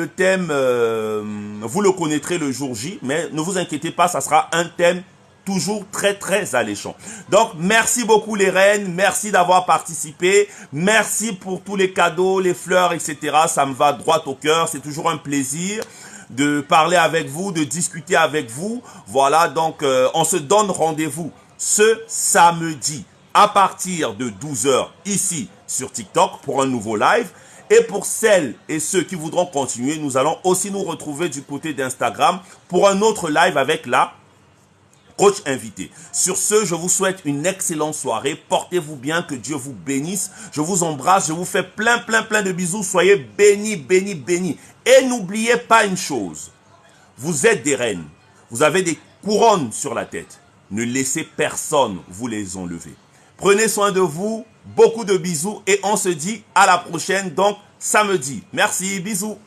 vous le connaîtrez le jour J, mais ne vous inquiétez pas, ça sera un thème toujours très très alléchant. Donc merci beaucoup les reines, merci d'avoir participé, merci pour tous les cadeaux, les fleurs, etc. Ça me va droit au cœur, c'est toujours un plaisir de parler avec vous, de discuter avec vous. Voilà, donc on se donne rendez-vous ce samedi à partir de 12 h ici sur TikTok pour un nouveau live. Et pour celles et ceux qui voudront continuer, nous allons aussi nous retrouver du côté d'Instagram pour un autre live avec la coach invité. Sur ce, je vous souhaite une excellente soirée. Portez-vous bien, que Dieu vous bénisse. Je vous embrasse, je vous fais plein de bisous. Soyez bénis, bénis, bénis. Et n'oubliez pas une chose. Vous êtes des reines. Vous avez des couronnes sur la tête. Ne laissez personne vous les enlever. Prenez soin de vous. Beaucoup de bisous et on se dit à la prochaine, donc samedi. Merci, bisous.